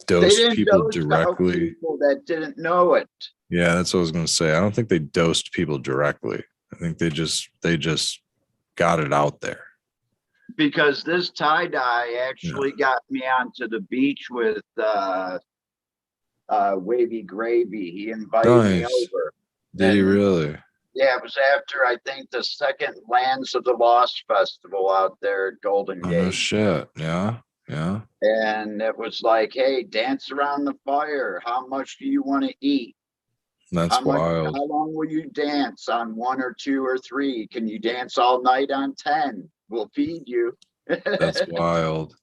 A: dosed people directly.
E: People that didn't know it.
A: Yeah, that's what I was going to say. I don't think they dosed people directly. I think they just got it out there.
E: Because this tie-dye actually got me onto the beach with Wavy Gravy. He invited me over.
A: Did he really?
E: Yeah, it was after I think the second Lands of the Lost festival out there at Golden Gate.
A: Oh shit. Yeah. Yeah.
E: And it was like, hey, dance around the fire. How much do you want to eat?
A: That's wild.
E: How long will you dance on 1 or 2 or 3? Can you dance all night on 10? We'll feed you.
A: That's wild.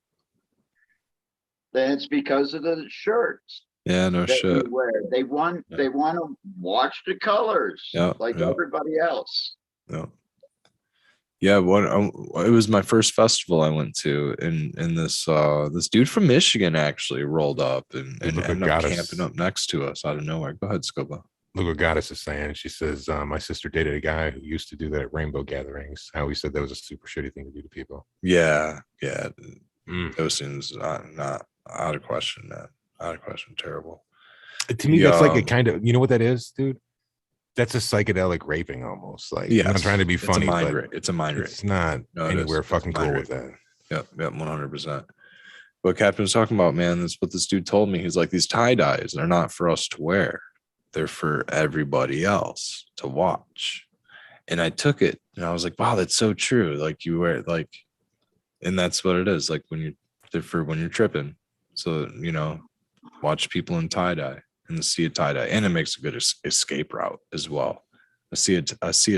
E: Then it's because of the shirts.
A: Yeah, no shit.
E: They want to watch the colors, everybody else.
A: Yeah. Yeah, it was my first festival I went to, and this dude from Michigan actually rolled up and ended up camping up next to us out of nowhere. Go ahead, Skilbo.
D: Look what Goddess is saying. She says, my sister dated a guy who used to do that at rainbow gatherings. I always said that was a super shitty thing to do to people.
A: Yeah. Those things not out of question, man. Out of question. Terrible.
D: To me, that's like a kind of, you know what that is, dude? That's a psychedelic raping almost. Like, I'm not trying to be funny, but
A: it's a mind rape.
D: It's not anywhere fucking cool with that.
A: Yep, 100%. What Captain was talking about, man, that's what this dude told me. He's like, these tie-dyes, they're not for us to wear. They're for everybody else to watch. And I took it and I was like, wow, that's so true. Like you wear it, like, and that's what it is. Like when you're tripping. So, you know, watch people in tie-dye and see a tie-dye, and it makes a good escape route as well. I see a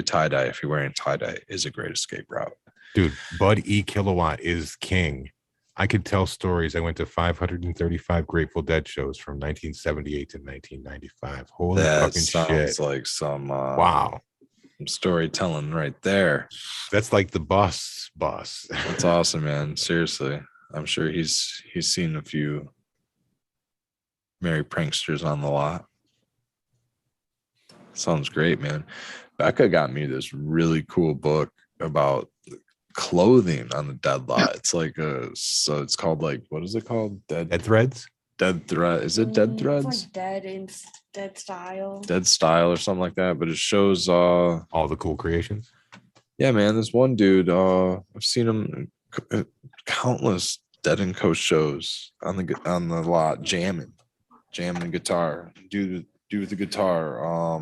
A: tie-dye, if you're wearing tie-dye, is a great escape route.
D: Dude, Bud E Kilowatt is king. I could tell stories. I went to 535 Grateful Dead shows from 1978 to 1995. Holy fucking shit.
A: That sounds like some
D: wow.
A: Some storytelling right there.
D: That's like the boss.
A: That's awesome, man. Seriously. I'm sure he's seen a few merry pranksters on the lot. Sounds great, man. Becca got me this really cool book about clothing on the dead lot. It's like so it's called like, what is it called?
D: Dead Threads?
A: Dead thread. Is it Dead Threads?
B: It's like dead style.
A: Dead Style or something like that. But it shows
D: All the cool creations.
A: yeah, man, this one dude, I've seen him countless Dead and Co shows on the lot, jamming guitar. Dude with the guitar.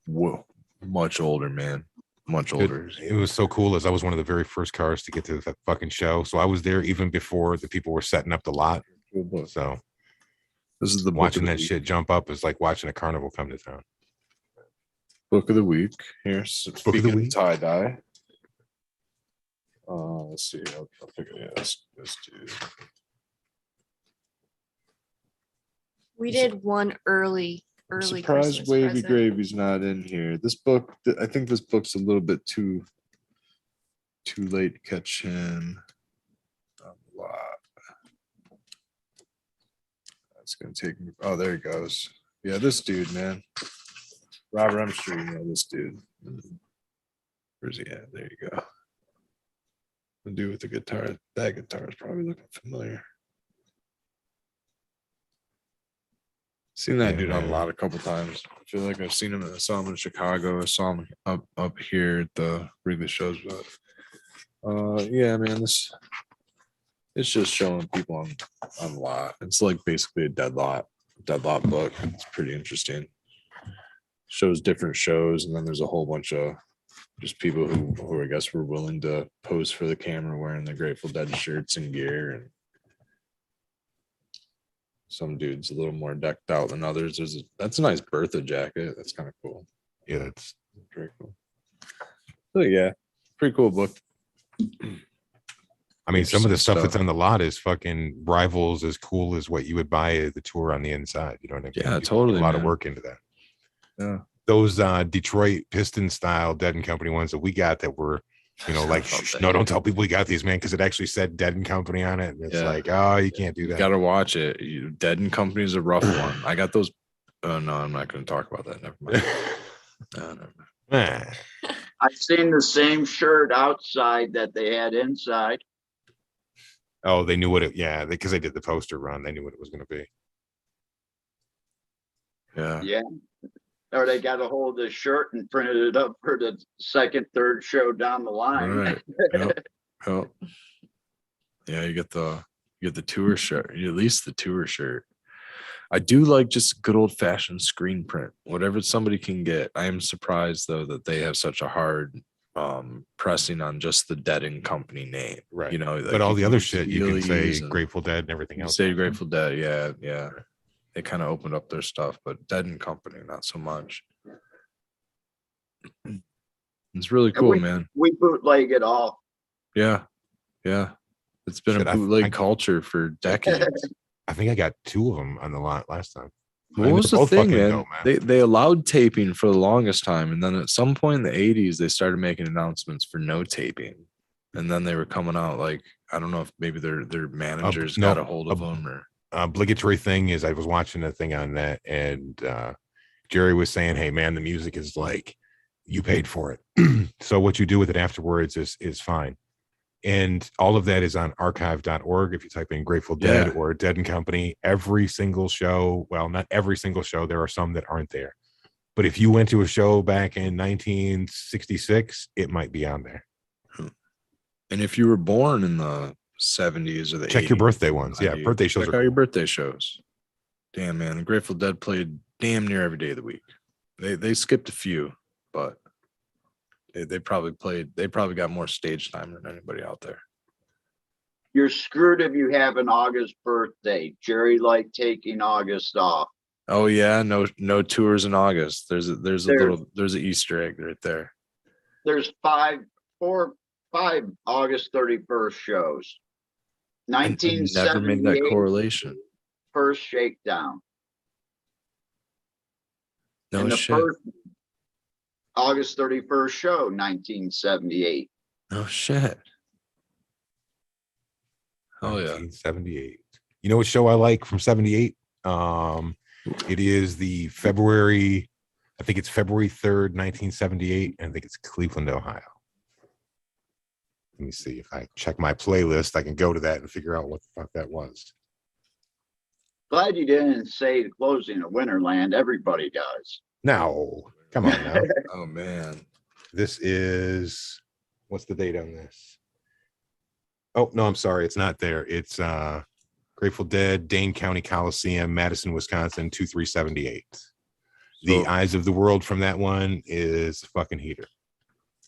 A: Whoa, much older, man. Much older.
D: It was so cool as I was one of the very first cars to get to that fucking show. So I was there even before the people were setting up the lot.
A: Cool book.
D: So
A: This is the
D: watching that shit jump up is like watching a carnival come to town.
A: Book of the week. Here,
D: Book of the week.
A: Tie dye. Let's see. I'll figure it out. This dude.
B: We did one early
A: Surprised
B: Christmas
A: Wavy
B: present.
A: Gravy's not in here. This book, I think this book's a little bit too late to catch him on the lot. That's gonna take me. Oh, there he goes. Yeah, this dude, man. Robert, I'm sure you know this dude. Where's he at? There you go. The dude with the guitar. That guitar is probably looking familiar. Seen that
D: Yeah,
A: dude on a
D: man.
A: lot a couple times. I feel like I've seen him. I saw him in Chicago. I saw him up here at the Wrigley shows. But yeah, man, it's just showing people on lot. It's like basically a dead lot book. It's pretty interesting. Shows different shows, and then there's a whole bunch of just people who I guess were willing to pose for the camera wearing the Grateful Dead shirts and gear, and some dudes a little more decked out than others. That's a nice Bertha jacket. That's kind of cool.
D: Yeah, that's
A: Very cool. So yeah, pretty cool book.
D: I mean, some of the stuff
A: Interesting
D: that's on the lot is fucking rivals as cool as what you would buy at the tour on the inside. You know what I mean?
A: Yeah,
D: You put
A: totally,
D: A lot of
A: man.
D: work into that.
A: Yeah.
D: Those Detroit Piston style Dead and Company ones that we got that were, you know, like,
A: About
D: "Shh,
A: that.
D: no, don't tell people we got these, man, because it actually said Dead and Company on it. And it's
A: Yeah.
D: like, oh, you can't do
A: You
D: that.
A: gotta watch it. Dead and Company is a rough one. I got those. Oh no, I'm not gonna talk about that. Never mind. No, never mind.
D: Ah,
E: I've seen the same shirt outside that they had inside.
D: oh, they knew what it, yeah, because they did the poster run. They knew what it was going to be.
A: Yeah.
E: Yeah. Or they got a hold of the shirt and printed it up for the second, third show down the
A: All
E: line.
A: right. Yep. Yep. Yeah, you get the tour shirt. At least the tour shirt. I do like just good old fashioned screen print. Whatever somebody can get. I am surprised though that they have such a hard pressing on just the Dead and Company name.
D: Right.
A: You know,
D: But
A: like
D: all
A: you
D: the
A: can
D: other
A: use
D: shit, you can say
A: Heelys and
D: Grateful Dead and everything
A: you can
D: else.
A: say Grateful Dead. Yeah, yeah. They kind of opened up their stuff, but Dead and Company, not so much. It's really cool, man.
E: We bootleg it all.
A: Yeah. Yeah. It's been
D: Shit,
A: a
D: I
A: bootleg culture for decades.
D: I think I got 2 of them on the lot last time.
A: What
D: And
A: was
D: they're
A: the
D: both
A: thing,
D: fucking
A: man?
D: dope, man.
A: They allowed taping for the longest time, and then at some point in the 80s, they started making announcements for no taping. And then they were coming out like, I don't know if maybe their managers
D: no,
A: got a hold of them or
D: Obligatory thing is I was watching a thing on that, and Jerry was saying, hey man, the music is like, you paid for it. So what you do with it afterwards is fine. And all of that is on archive.org. If you type in Grateful Dead
A: Yeah.
D: or Dead and Company, every single show, well, not every single show, there are some that aren't there. But if you went to a show back in 1966, it might be on there.
A: and if you were born in the 70s or the
D: Check your
A: 80s,
D: birthday ones. Yeah,
A: 90s,
D: birthday shows
A: check
D: are
A: out your
D: cool.
A: birthday shows. Damn, man, the Grateful Dead played damn near every day of the week. They skipped a few, but they probably got more stage time than anybody out there.
E: You're screwed if you have an August birthday. Jerry liked taking August off.
A: Oh yeah, no tours in August. There's an Easter egg right there.
E: There's five August 31st shows.
A: I never made that
E: 1978
A: correlation.
E: first shakedown.
A: No
E: And the
A: shit.
E: August 31st show, 1978.
A: Oh shit. Oh yeah.
D: 1978. You know what show I like from 78? It is the February, I think it's February 3rd, 1978. And I think it's Cleveland, Ohio. Let me see if I check my playlist. I can go to that and figure out what the fuck that was.
E: Glad you didn't say the closing of Winterland. Everybody does.
D: No, come on now.
A: Oh man.
D: This is, what's the date on this? Oh, no, I'm sorry. It's not there. It's Grateful Dead, Dane County Coliseum, Madison, Wisconsin, 2378. The
A: So-
D: Eyes of the World from that one is a fucking heater.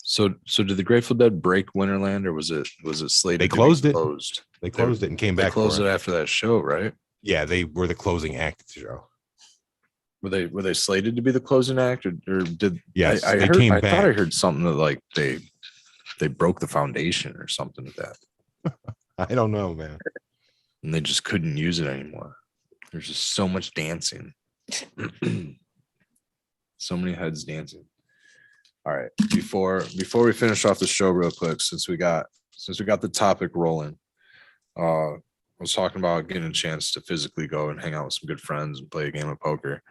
A: So did the Grateful Dead break Winterland, or was it slated?
D: They
A: to be
D: closed it.
A: Closed.
D: They closed it and came
A: They
D: back.
A: closed
D: for
A: it after that show, right?
D: Yeah, they were the closing act of the show.
A: Were they slated to be the closing act, or did?
D: Yes,
A: I
D: they
A: heard,
D: came
A: I
D: back.
A: thought I heard something that like they broke the foundation or something like that,
D: I don't know, man.
A: and they just couldn't use it anymore. There's just so much dancing, so many heads dancing. All right, before we finish off the show real quick, since we got the topic rolling, I was talking about getting a chance to physically go and hang out with some good friends and play a game of poker.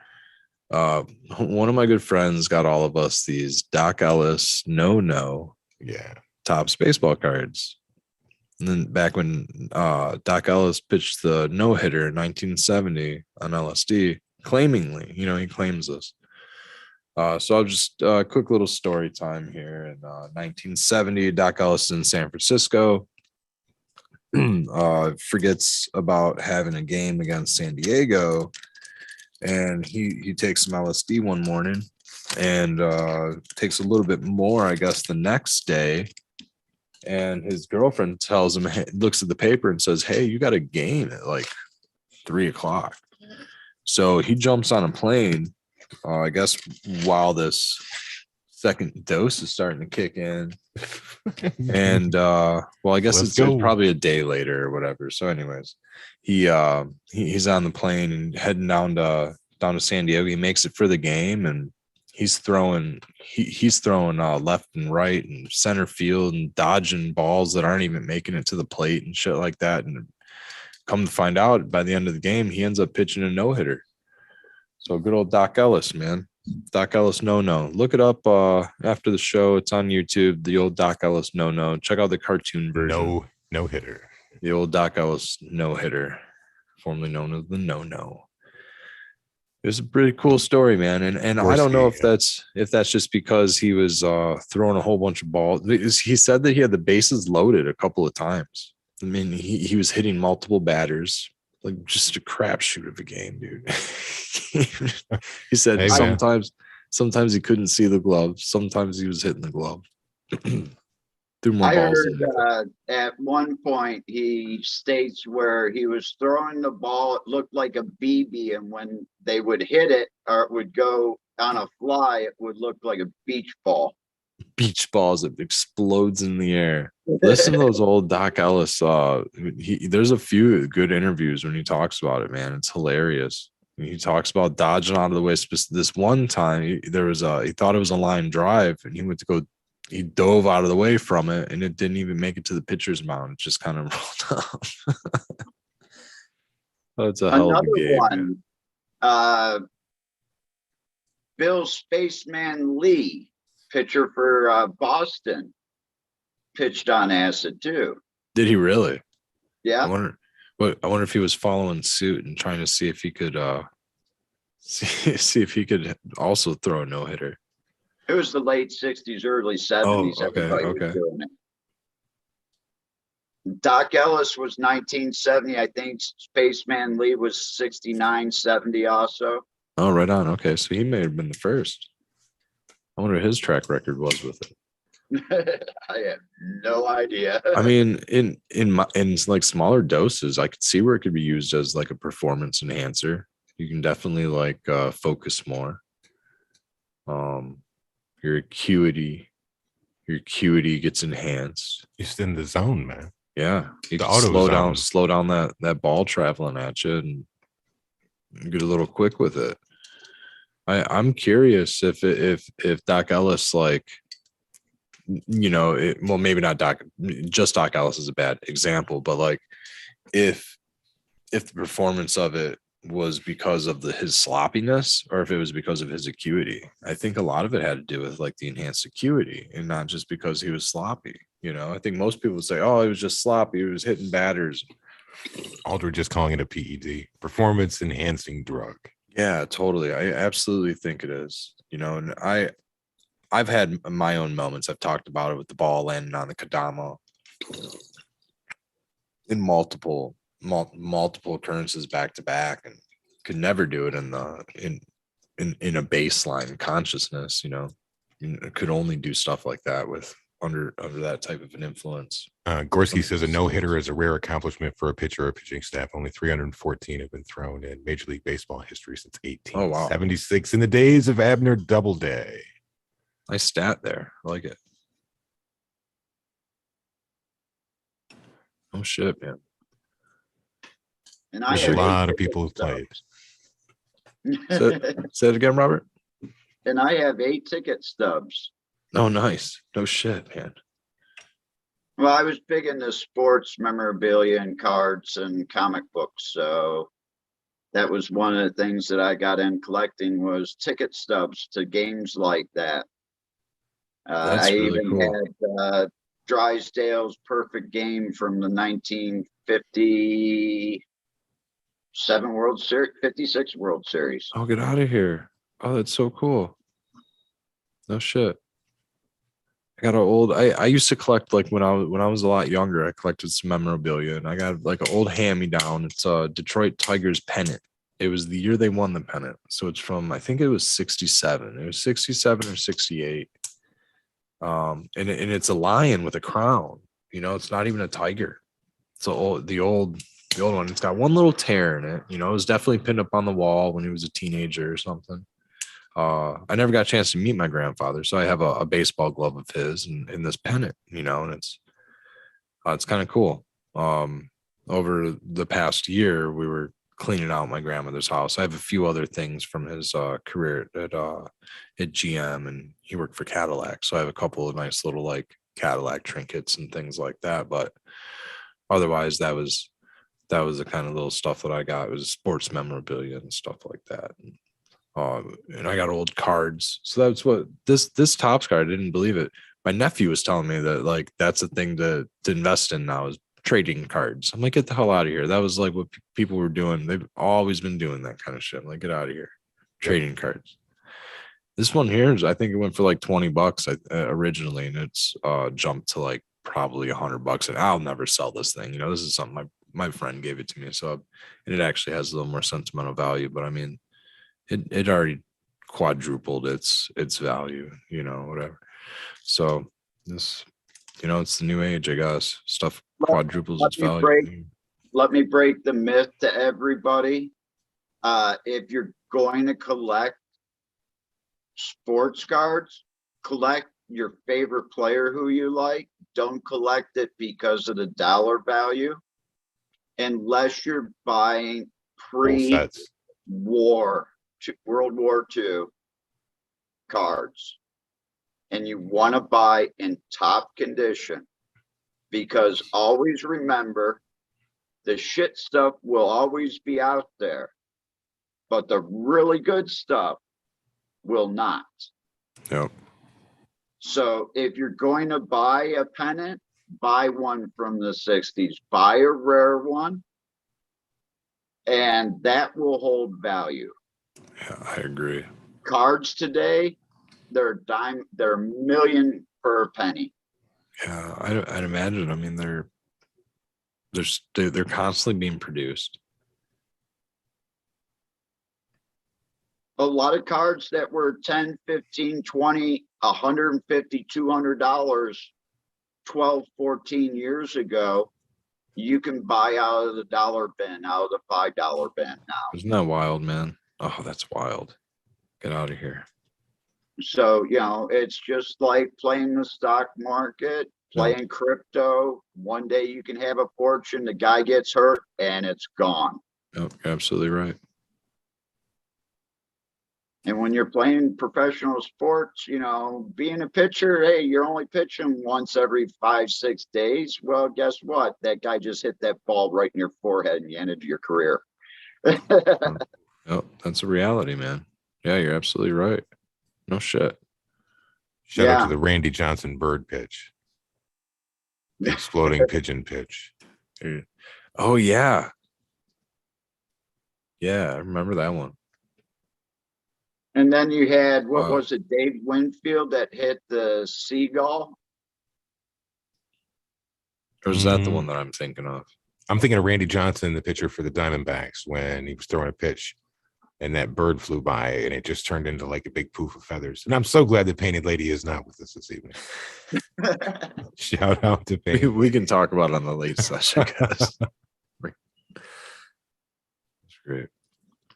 A: One of my good friends got all of us these Doc Ellis no
D: Yeah.
A: Topps baseball cards. And then back when Doc Ellis pitched the no-hitter in 1970 on LSD, claimingly, he claims this. So I'll just quick little story time here. In 1970, Doc Ellis in San Francisco forgets about having a game against San Diego, and he takes some LSD one morning and takes a little bit more, I guess, the next day. And his girlfriend tells him, looks at the paper and says, "Hey, you got a game at like 3:00." So he jumps on a plane. I guess while this second dose is starting to kick in, and well, I guess
D: Let's
A: it's
D: go.
A: probably a day later or whatever. So, anyways, he's on the plane and heading down to San Diego. He makes it for the game, and he's throwing left and right and center field and dodging balls that aren't even making it to the plate and shit like that. And come to find out, by the end of the game, he ends up pitching a no-hitter. So good old Doc Ellis, man. Doc Ellis no. Look it up after the show. It's on YouTube. The old Doc Ellis no. Check out the cartoon version.
D: No hitter.
A: The old Doc Ellis no-hitter, formerly known as the no. It was a pretty cool story, man. And I don't know if that's just because he was throwing a whole bunch of balls. He said that he had the bases loaded a couple of times. I mean, he was hitting multiple batters, like just a crapshoot of a game, dude. He said
D: Hey,
A: sometimes he couldn't see the glove. Sometimes he was hitting the glove. Threw more
E: I
A: balls.
E: heard at one point he states where he was throwing the ball, it looked like a BB, and when they would hit it or it would go on a fly, it would look like a beach ball.
A: Beach balls, it explodes in the air. Listen to those old Doc Ellis. There's a few good interviews when he talks about it, man. It's hilarious. He talks about dodging out of the way. This one time, he thought it was a line drive, and he dove out of the way from it, and it didn't even make it to the pitcher's mound. It just kind of rolled off. That's a hell of a game.
E: One, Bill Spaceman Lee, pitcher for Boston, pitched on acid too.
A: Did he really?
E: Yeah.
A: I wonder if he was following suit and trying to see if he could see if he could also throw a no-hitter.
E: It was the late 60s, early 70s.
A: Oh, okay,
E: Everybody
A: okay.
E: was doing it. Doc Ellis was 1970. I think Spaceman Lee was 69, 70 also.
A: Oh, right on. Okay, so he may have been the first. I wonder what his track record was with it.
E: I have no idea.
A: I mean, in like smaller doses, I could see where it could be used as like a performance enhancer. You can definitely like focus more. Your acuity gets enhanced.
D: Just in the zone, man.
A: Yeah, you
D: The
A: can
D: auto
A: slow down that ball traveling at you and get a little quick with it. I'm curious if Doc Ellis, like, well, maybe not just Doc Ellis is a bad example, but like if the performance of it was because of his sloppiness or if it was because of his acuity. I think a lot of it had to do with like the enhanced acuity and not just because he was sloppy. I think most people would say, oh, he was just sloppy. He was hitting batters.
D: Aldridge just calling it a PED, performance enhancing drug.
A: Yeah, totally. I absolutely think it is, and I've had my own moments. I've talked about it with the ball landing on the Kadama in multiple occurrences back to back, and could never do it in a baseline consciousness. Could only do stuff like that with under that type of an influence.
D: Gorski says a no-hitter is a rare accomplishment for a pitcher or pitching staff. Only 314 have been thrown in Major League Baseball history since 1876 in the days of Abner Doubleday.
A: Nice stat there. I like it. Oh shit, man.
E: And
D: There's a lot of people who played.
A: Say it again, Robert.
E: And I have 8 ticket stubs.
A: Oh, nice. No shit, man.
E: Well, I was big into sports memorabilia and cards and comic books, so that was one of the things that I got in collecting was ticket stubs to games like that.
A: That's
E: I
A: really
E: even
A: cool.
E: had Drysdale's perfect game from the 1957 World Series, 56 World Series.
A: Oh, get out of here. Oh, that's so cool. No shit. I got I used to collect, like when I was a lot younger, I collected some memorabilia and I got like an old hand-me-down. It's a Detroit Tigers pennant. It was the year they won the pennant. So it's from, I think it was 67. It was 67 or 68. And it's a lion with a crown. It's not even a tiger. It's the old one. It's got one little tear in it. It was definitely pinned up on the wall when he was a teenager or something. I never got a chance to meet my grandfather, so I have a baseball glove of his and this pennant, and it's kind of cool. Over the past year, we were cleaning out my grandmother's house. I have a few other things from his career at GM, and he worked for Cadillac, so I have a couple of nice little like Cadillac trinkets and things like that. But otherwise, that was the kind of little stuff that I got. It was sports memorabilia and stuff like that. And I got old cards. So that's what this Topps card, I didn't believe it. My nephew was telling me that like that's a thing to invest in now is trading cards. I'm like, get the hell out of here. That was like what people were doing. They've always been doing that kind of shit. I'm like, get out of here. Trading cards. This one here is, I think it went for like $20 originally, and it's jumped to like probably $100. And I'll never sell this thing. This is something my friend gave it to me. So, and it actually has a little more sentimental value. But I mean, it already quadrupled its value, whatever. So this, it's the new age, I guess. Stuff quadruples its value.
E: Let me break the myth to everybody. If you're going to collect sports cards, collect your favorite player who you like. Don't collect it because of the dollar value, unless you're buying pre-war, World War II cards, and you want to buy in top condition, because always remember the shit stuff will always be out there, but the really good stuff will not.
A: Yep.
E: So if you're going to buy a pennant, buy one from the 60s, buy a rare one, and that will hold value.
A: Yeah, I agree.
E: Cards today, they're a million per penny.
A: Yeah, I'd imagine. I mean, they're constantly being produced.
E: A lot of cards that were 10, 15, 20, 150, $200, 12, 14 years ago, you can buy out of the dollar bin, out of the $5 bin now.
A: Isn't that wild, man? Oh, that's wild. Get out of here.
E: So, it's just like playing the stock market, playing crypto. One day you can have a fortune, the guy gets hurt, and it's gone.
A: Oh, you're absolutely right.
E: And when you're playing professional sports, you know, being a pitcher, hey, you're only pitching once every 5, 6 days. Well, guess what? That guy just hit that ball right in your forehead and you ended your career.
A: Oh, that's a reality, man. Yeah, you're absolutely right. No shit.
D: Shout out
E: Yeah.
D: to the Randy Johnson bird pitch. The exploding pigeon pitch.
A: Oh yeah. Yeah, I remember that one.
E: And then you had, what
A: Wow.
E: was it, Dave Winfield that hit the seagull?
A: Or is that the
D: Mhm.
A: one that I'm thinking of?
D: I'm thinking of Randy Johnson, the pitcher for the Diamondbacks, when he was throwing a pitch and that bird flew by and it just turned into like a big poof of feathers. And I'm so glad the Painted Lady is not with us this evening. Shout out to Painted
A: We can talk about it on the late session, guys. That's great.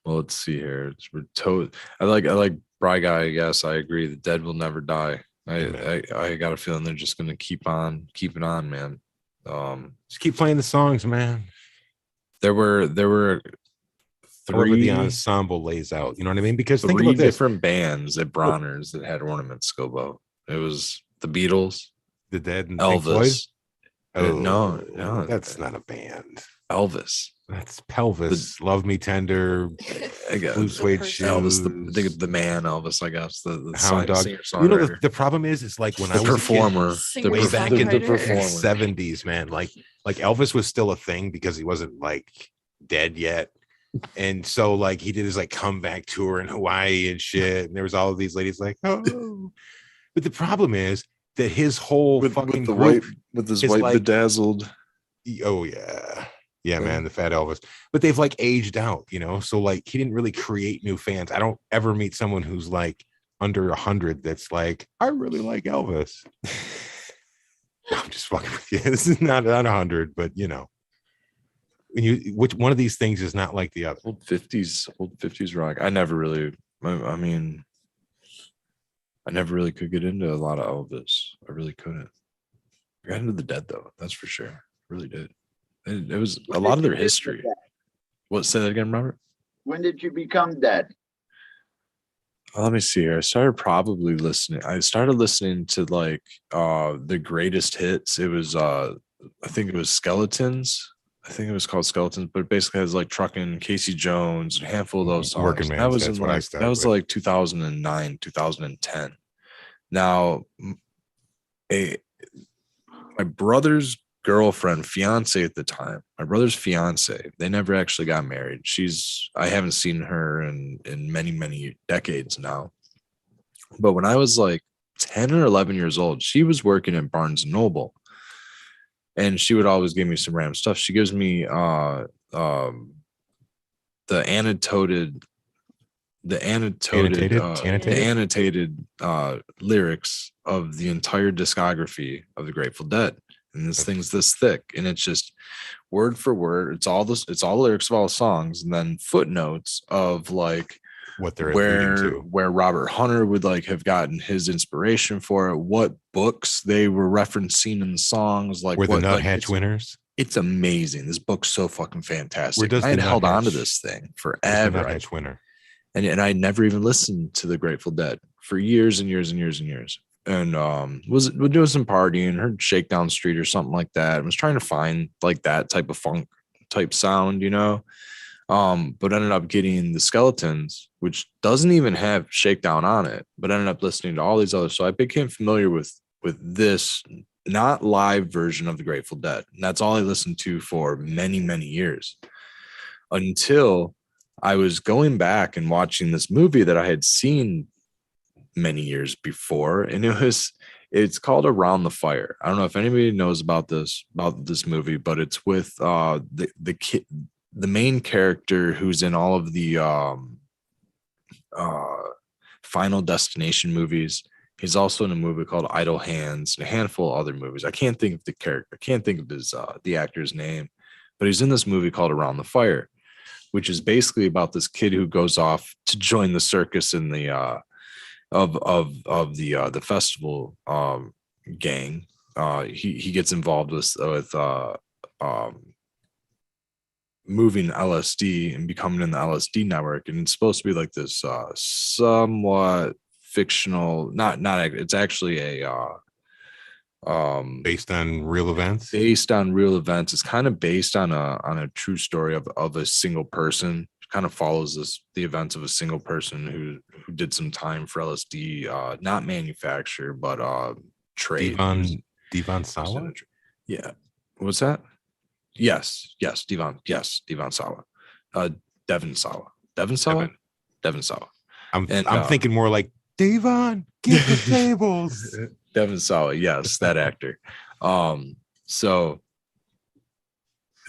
A: Well, let's see here. I like Bry Guy, I guess. I agree. The dead will never die. I got a feeling they're just gonna keep on keeping on, man.
D: Just keep playing the songs, man.
A: There were
D: However the
A: three
D: ensemble lays out. You know what I mean? Because think
A: three
D: about this.
A: different bands at Bronner's that had ornaments, Skilbo. It was the Beatles,
D: The Dead and Pink Floyd.
A: Elvis. No,
D: that's not a band.
A: Elvis.
D: That's Pelvis. Love Me Tender.
A: I guess
D: Blue suede
A: Elvis,
D: shoes.
A: the man Elvis, I guess. The
D: Hound Dog.
A: singer
D: You know,
A: songwriter.
D: the problem is like when
A: The
D: I was
A: performer.
D: a
B: Singer,
D: kid, way back in the
B: songwriter.
D: 70s, man, like Elvis was still a thing because he wasn't like dead yet. And so like he did his like comeback tour in Hawaii and shit. And there was all of these ladies like, oh. But the problem is that his whole fucking
A: the
D: group
A: with his
D: is
A: white
D: like-
A: bedazzled.
D: Oh yeah, man, the fat Elvis. But they've like aged out, you know. So like he didn't really create new fans. I don't ever meet someone who's like under 100 that's like, I really like Elvis. I'm just fucking with you. This is not 100, but you know, which one of these things is not like the other.
A: Old 50s rock. I never really. I mean, I never really could get into a lot of Elvis. I really couldn't. I got into the Dead though. That's for sure. Really did. It was a lot of their history. What? Say that again, Robert?
E: When did you become dead?
A: Let me see here. I started listening to like the greatest hits. It was I think it was Skeletons. I think it was called Skeletons, but it basically has like Truckin', Casey Jones, and a handful of those songs.
D: Working Man.
A: That was
D: That's
A: in
D: what I
A: like
D: started
A: that was
D: with.
A: like 2009, 2010. Now, my brother's girlfriend, fiance at the time, my brother's fiance, they never actually got married. I haven't seen her in many, many decades now. But when I was like 10 or 11 years old, she was working at Barnes and Noble. And she would always give me some random stuff. She gives me the annotated lyrics of the entire discography of the Grateful Dead. And this thing's this thick, and it's just word for word. It's all the lyrics of all the songs, and then footnotes of like
D: What they're alluding to.
A: where Robert Hunter would like have gotten his inspiration for it, what books they were referencing in the songs, like
D: Were the
A: what, like,
D: Nuthatch winners?
A: It's amazing. This book's so fucking fantastic.
D: Where does
A: I had
D: the
A: held on to
D: Nuthatch-
A: this thing
D: Who's the
A: forever.
D: Nuthatch winner.
A: And I never even listened to the Grateful Dead for years and years and years and years. And was doing some partying, heard Shakedown Street or something like that. I was trying to find like that type of funk type sound, you know. But ended up getting the Skeletons, which doesn't even have Shakedown on it, but ended up listening to all these others. So I became familiar with this not live version of the Grateful Dead. And that's all I listened to for many, many years until I was going back and watching this movie that I had seen many years before. And it's called Around the Fire. I don't know if anybody knows about this movie, but it's with the kid, the main character who's in all of the Final Destination movies. He's also in a movie called Idle Hands and a handful of other movies. I can't think of the character. I can't think of the actor's name, but he's in this movie called Around the Fire, which is basically about this kid who goes off to join the circus in the of the festival gang. He gets involved with moving LSD and becoming in the LSD network, and it's supposed to be like this somewhat fictional, not it's actually a
D: Based on real events.
A: based on real events. It's kind of based on a true story of a single person. It kind of follows the events of a single person who did some time for LSD, not manufacture, but trade.
D: Devon Sawa.
A: Yeah. What's that? Yes. Devon Sawa. Devon Sawa. Devon Sawa.
D: I'm thinking more like Devon, get the tables.
A: Devon Sawa, yes, that actor. So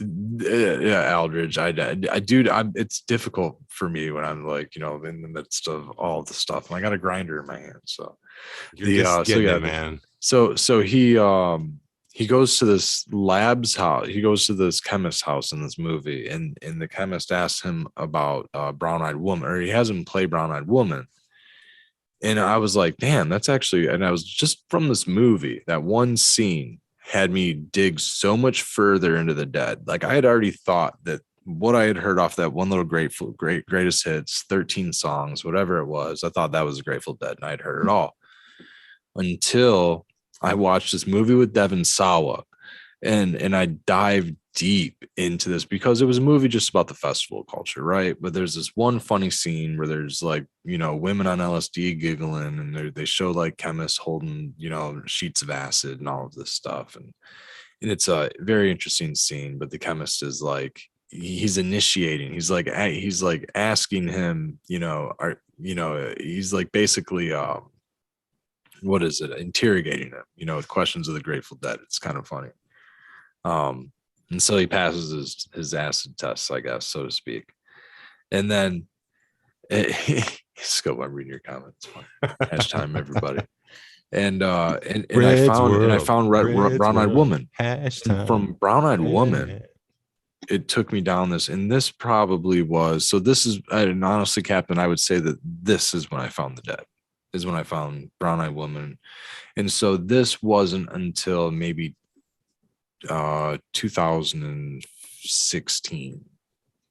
A: yeah, Aldridge, it's difficult for me when I'm like, you know, in the midst of all the stuff, and I got a grinder in my hand. So
D: You're just getting it, man.
A: So he goes to this lab's house. He goes to this chemist's house in this movie, and the chemist asks him about Brown-Eyed Woman, or he has him play Brown-Eyed Woman. And I was like, damn, that's actually, and I was just from this movie, that one scene had me dig so much further into the Dead. Like I had already thought that what I had heard off that one little greatest hits, 13 songs, whatever it was, I thought that was the Grateful Dead, and I'd heard it all until I watched this movie with Devon Sawa, and I dived deep into this because it was a movie just about the festival culture, right? But there's this one funny scene where there's like, you know, women on LSD giggling, and they show like chemists holding, you know, sheets of acid and all of this stuff, and it's a very interesting scene. But the chemist is like, he's initiating, he's like asking him, you know, he's like basically what is it, interrogating him, you know, with questions of the Grateful Dead. It's kind of funny. And so he passes his acid tests, I guess, so to speak. And then Skilbo, I'm reading your comments. Hash time, everybody. And I found Brown-Eyed Woman. From Brown-Eyed Woman, it took me down this, and this probably was, so this is, and honestly, Captain, I would say that this is when I found the Dead, is when I found Brown-Eyed Woman. And so this wasn't until maybe 2015,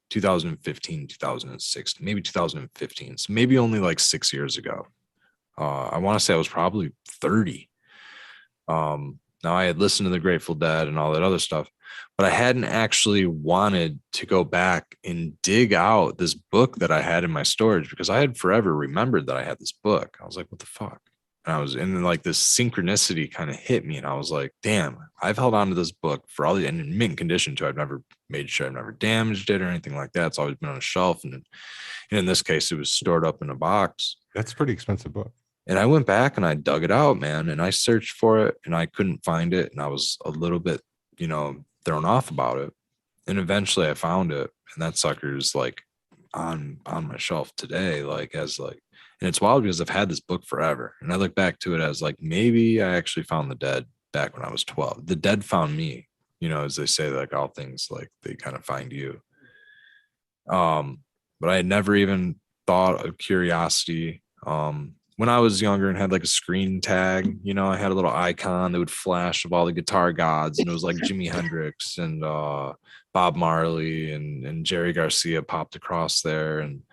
A: 2016, maybe 2015. So maybe only like 6 years ago. I want to say I was probably 30. Now I had listened to the Grateful Dead and all that other stuff, but I hadn't actually wanted to go back and dig out this book that I had in my storage, because I had forever remembered that I had this book. I was like, what the fuck? And then like this synchronicity kind of hit me, and I was like, damn, I've held on to this book for all the, and in mint condition too. I've never made sure I've never damaged it or anything like that. It's always been on a shelf. And in this case, it was stored up in a box.
D: That's a pretty expensive book.
A: And I went back and I dug it out, man, and I searched for it and I couldn't find it. And I was a little bit, you know, thrown off about it. And eventually I found it, and that sucker's like on my shelf today, like as like, and it's wild because I've had this book forever. And I look back to it as like, maybe I actually found the Dead back when I was 12. The Dead found me, you know, as they say, like all things, like they kind of find you. But I had never even thought of curiosity. When I was younger and had like a screen tag, you know, I had a little icon that would flash of all the guitar gods, and it was like Jimi Hendrix and Bob Marley and Jerry Garcia popped across there, and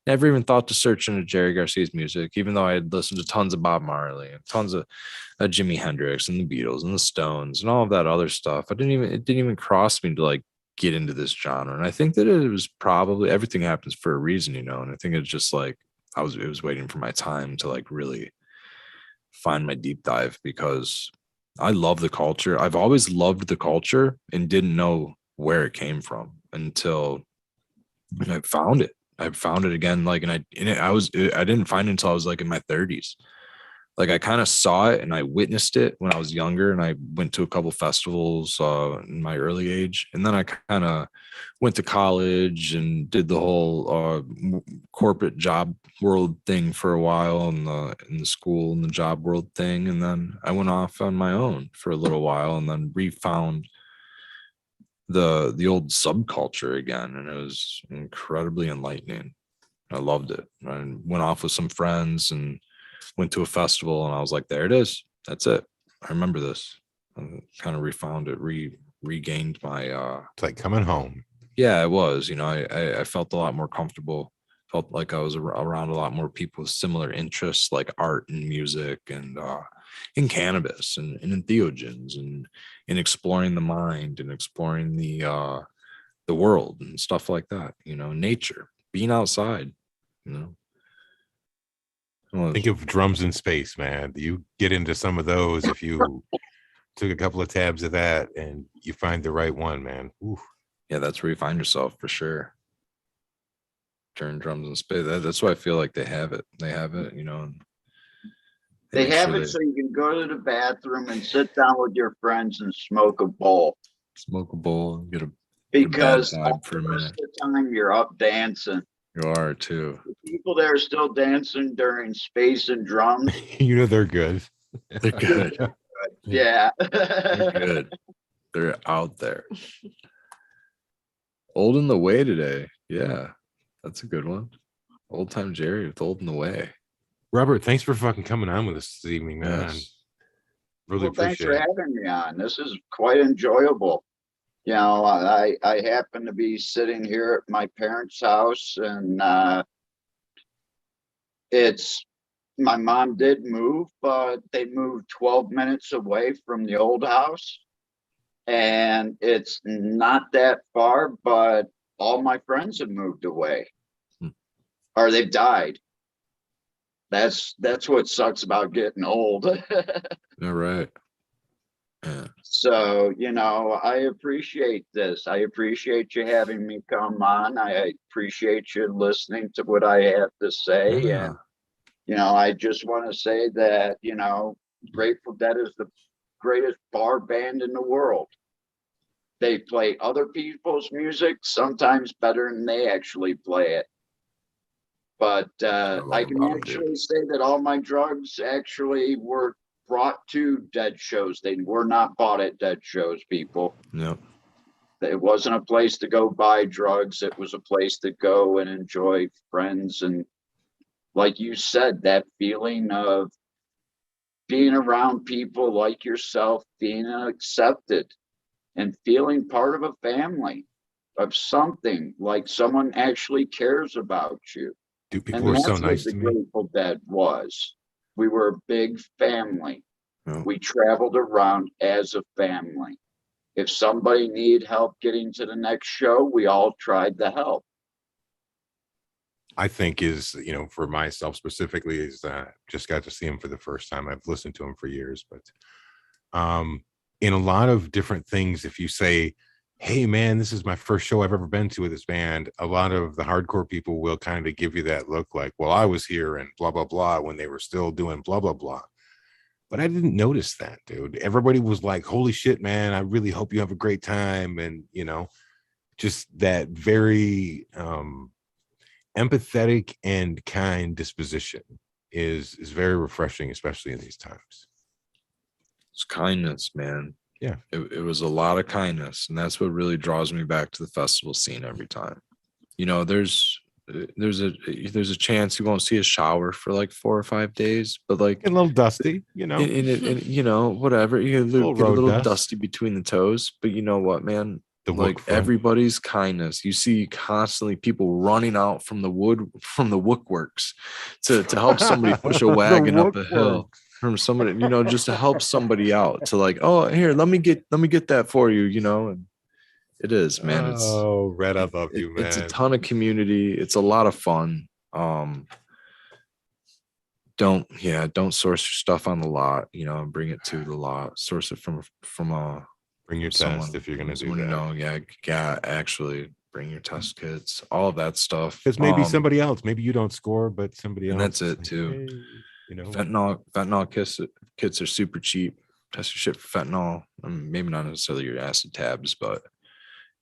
A: never even thought to search into Jerry Garcia's music, even though I had listened to tons of Bob Marley and tons of Jimi Hendrix and the Beatles and the Stones and all of that other stuff. It didn't even cross me to like get into this genre. And I think that it was probably, everything happens for a reason, you know, and I think it's just like, it was waiting for my time to like really find my deep dive, because I love the culture. I've always loved the culture and didn't know where it came from until I found it. I found it again, like, and I didn't find it until I was like in my 30s. Like I kind of saw it and I witnessed it when I was younger, and I went to a couple festivals in my early age, and then I kind of went to college and did the whole corporate job world thing for a while, in the school and the job world thing, and then I went off on my own for a little while, and then refound the old subculture again, and it was incredibly enlightening. I loved it. I went off with some friends and went to a festival, and I was like, there it is. That's it. I remember this. I kind of refound it, regained my
D: It's like coming home.
A: Yeah, it was. You know, I felt a lot more comfortable. Felt like I was around a lot more people with similar interests, like art and music, and in cannabis, and in theogens, and in exploring the mind, and exploring the world and stuff like that. You know, nature, being outside. You know, well,
D: Think of drums in space, man. You get into some of those if you took a couple of tabs of that and you find the right one, man. Ooh.
A: yeah, that's where you find yourself for sure. Turn drums in space. That's why I feel like they have it. They have it. You know, and
E: They
A: make
E: have
A: sure
E: it so you can go to the bathroom and sit down with your friends and smoke a bowl.
A: smoke a bowl and get a bad
E: Because
A: vibe
E: all
A: for a
E: the rest
A: minute.
E: of the time you're up dancing.
A: You are too.
E: The people that are still dancing during space and drums,
D: You know they're good.
A: They're good.
E: yeah.
A: They're good. They're out there. Old in the way today. Yeah, that's a good one. Old time Jerry with Old in the Way.
D: Robert, thanks for fucking coming on with us this evening, man.
A: Yes.
D: Really
E: Well, thanks for
D: appreciate it.
E: having me on. This is quite enjoyable. You know, I happen to be sitting here at my parents' house, and it's my mom did move, but they moved 12 minutes away from the old house. And it's not that far, but all my friends have moved away or they've died. That's what sucks about getting old.
A: All right. Yeah.
E: So, you know, I appreciate this. I appreciate you having me come on. I appreciate you listening to what I have to say.
A: Yeah.
E: And, you know, I just want to say that, you know, Grateful Dead is the greatest bar band in the world. They play other people's music, sometimes better than they actually play it. But
A: love
E: I can
A: about 'em, dude.
E: actually say that all my drugs actually were brought to Dead shows. They were not bought at Dead shows, people.
A: Yep.
E: It wasn't a place to go buy drugs. It was a place to go and enjoy friends. And like you said, that feeling of being around people like yourself, being accepted and feeling part of a family, of something, like someone actually cares about you.
D: Dude, people
E: And
D: were
E: that's
D: so
E: what
D: nice
E: the
D: to me.
E: Grateful Dead was. We were a big family.
A: Yeah.
E: We traveled around as a family. If somebody needed help getting to the next show, we all tried to help.
D: I think is, you know, for myself specifically, is just got to see him for the first time. I've listened to him for years, but in a lot of different things, if you say, hey man, this is my first show I've ever been to with this band, a lot of the hardcore people will kind of give you that look like, well, I was here and blah blah blah when they were still doing blah blah blah. But I didn't notice that, dude. Everybody was like, holy shit, man, I really hope you have a great time. And you know, just that very empathetic and kind disposition is very refreshing, especially in these times.
A: It's kindness, man.
D: Yeah.
A: It was a lot of kindness. And that's what really draws me back to the festival scene every time. You know, there's a chance you won't see a shower for like 4 or 5 days, but like
D: A little dusty, you know.
A: and you know, whatever, you get
D: Little
A: a
D: road
A: little
D: dust.
A: dusty between the toes, but you know what, man,
D: The
A: like
D: wook front.
A: everybody's kindness, you see constantly people running out from the woodworks to help somebody push a
D: The
A: wagon up a
D: woodworks.
A: hill, from somebody, you know, just to help somebody out, to like, oh, here, let me get that for you, you know. And it is, man, it's
D: Oh, Red, I love you, man.
A: it's a ton of community. It's a lot of fun. Don't source your stuff on the lot, you know, and bring it to the lot. Source it from
D: Bring your
A: someone,
D: test if you're gonna do
A: someone you
D: that.
A: know. Yeah, actually bring your test kits, all of that stuff.
D: Because maybe somebody else, maybe you don't score, but somebody else.
A: And that's
D: is
A: it
D: like,
A: too.
D: hey, you know,
A: Fentanyl kits are super cheap. Test your shit for fentanyl. Maybe not necessarily your acid tabs, but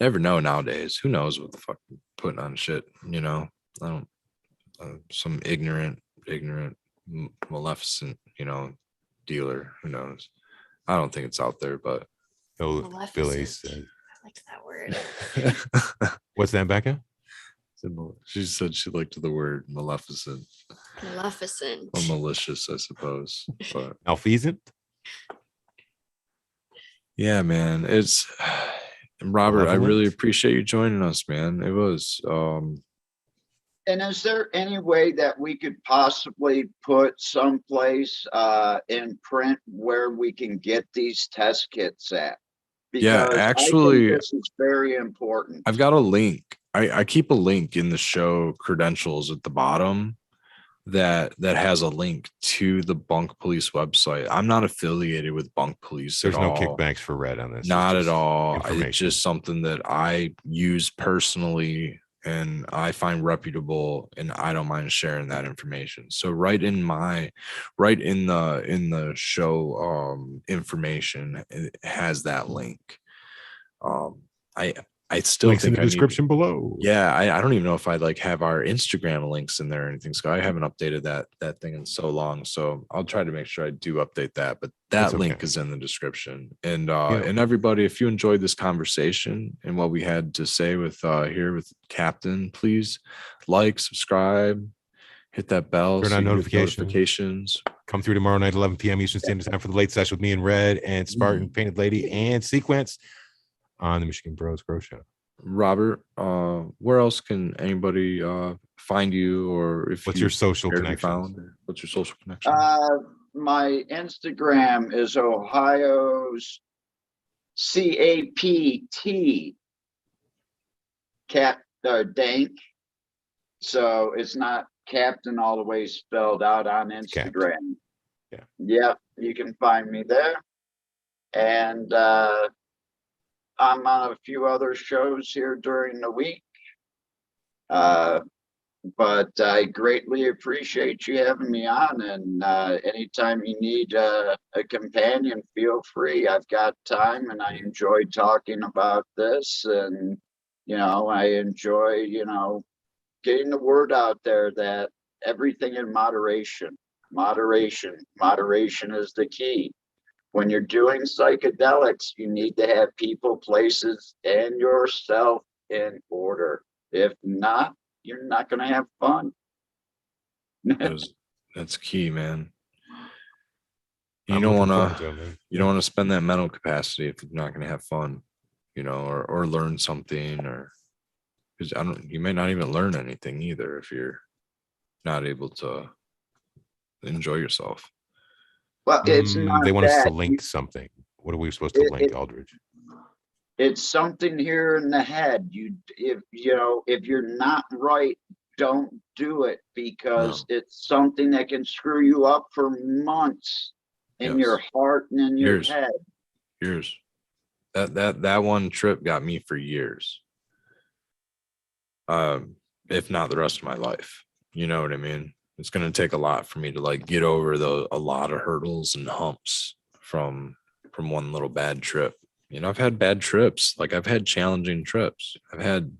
A: never know nowadays. Who knows what the fuck you're putting on shit? You know, I don't. Some ignorant, maleficent, you know, dealer. Who knows? I don't think it's out there, but
D: oh, Billy
B: Maleficent. I liked that word.
D: what's that, Becca?
A: she said she liked the word maleficent
B: Maleficent.
A: or malicious, I suppose. But
D: Malfeasant?
A: yeah, man, it's And Robert, I really
D: Malevolent?
A: appreciate you joining us, man. It was
E: And is there any way that we could possibly put someplace in print where we can get these test kits at?
A: yeah,
E: Because I think
A: actually
E: this is very important.
A: I've got a link. I keep a link in the show credentials at the bottom that has a link to the Bunk Police website. I'm not affiliated with Bunk Police
D: There's
A: at
D: no
A: all.
D: kickbacks for Red on this. It's
A: Not at
D: just
A: all. It's
D: information.
A: just something that I use personally and I find reputable, and I don't mind sharing that information. So right in the show information, it has that link. I still
D: Links in
A: think
D: the
A: I need,
D: description below.
A: yeah, I don't even know if I'd like have our Instagram links in there or anything. So I haven't updated that thing in so long. So I'll try to make sure I do update that. But
D: That's
A: that
D: okay.
A: link is in the description. And
D: Yeah.
A: and everybody, if you enjoyed this conversation and what we had to say with here with Captain, please like, subscribe, hit that bell,
D: Turn
A: so
D: on
A: you can get
D: notifications. Come through tomorrow night, 11 p.m. Eastern Standard Time for the late session with me and Red and Spartan, Painted Lady, and Sequence on the Michigan Bros Grow Show.
A: Robert, where else can anybody find you, or if
D: What's
A: you
D: your social
A: care to be
D: connection?
A: found? What's your social connection?
E: My Instagram is Ohio's CAPT Dank. So it's not Captain all the way spelled out on Instagram.
D: Yeah.
E: Yep, you can find me there. And I'm on a few other shows here during the week. But I greatly appreciate you having me on. And anytime you need a companion, feel free. I've got time, and I enjoy talking about this. And, I enjoy, getting the word out there that everything in moderation is the key. When you're doing psychedelics, you need to have people, places, and yourself in order. If not, you're not going to have fun.
A: That's key, man. You
D: I'm
A: don't
D: looking
A: want
D: forward to it, man.
A: to you don't want to spend that mental capacity if you're not going to have fun, or learn something, or because you may not even learn anything either if you're not able to enjoy yourself.
E: Well, it's not
D: They want us to
E: that.
D: link something. What are we supposed to link, Aldridge?
E: It's something here in the head. If you're not right, don't do it, because it's something that can screw you up for months in your heart and in your head.
A: Years. That one trip got me for years. If not the rest of my life. You know what I mean? It's going to take a lot for me to like get over a lot of hurdles and humps from one little bad trip. I've had bad trips. Like I've had challenging trips. I've had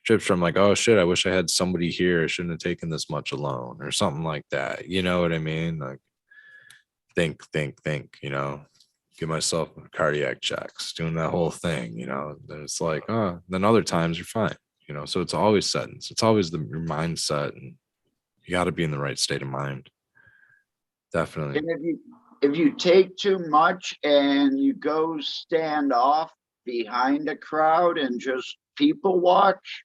A: trips where I'm like, oh shit, I wish I had somebody here. I shouldn't have taken this much alone or something like that. You know what I mean? Like think, give myself cardiac checks, doing that whole thing, then it's like, then other times you're fine, so it's always settings. It's always your mindset, and you got to be in the right state of mind. Definitely.
E: And if you take too much and you go stand off behind a crowd and just people watch,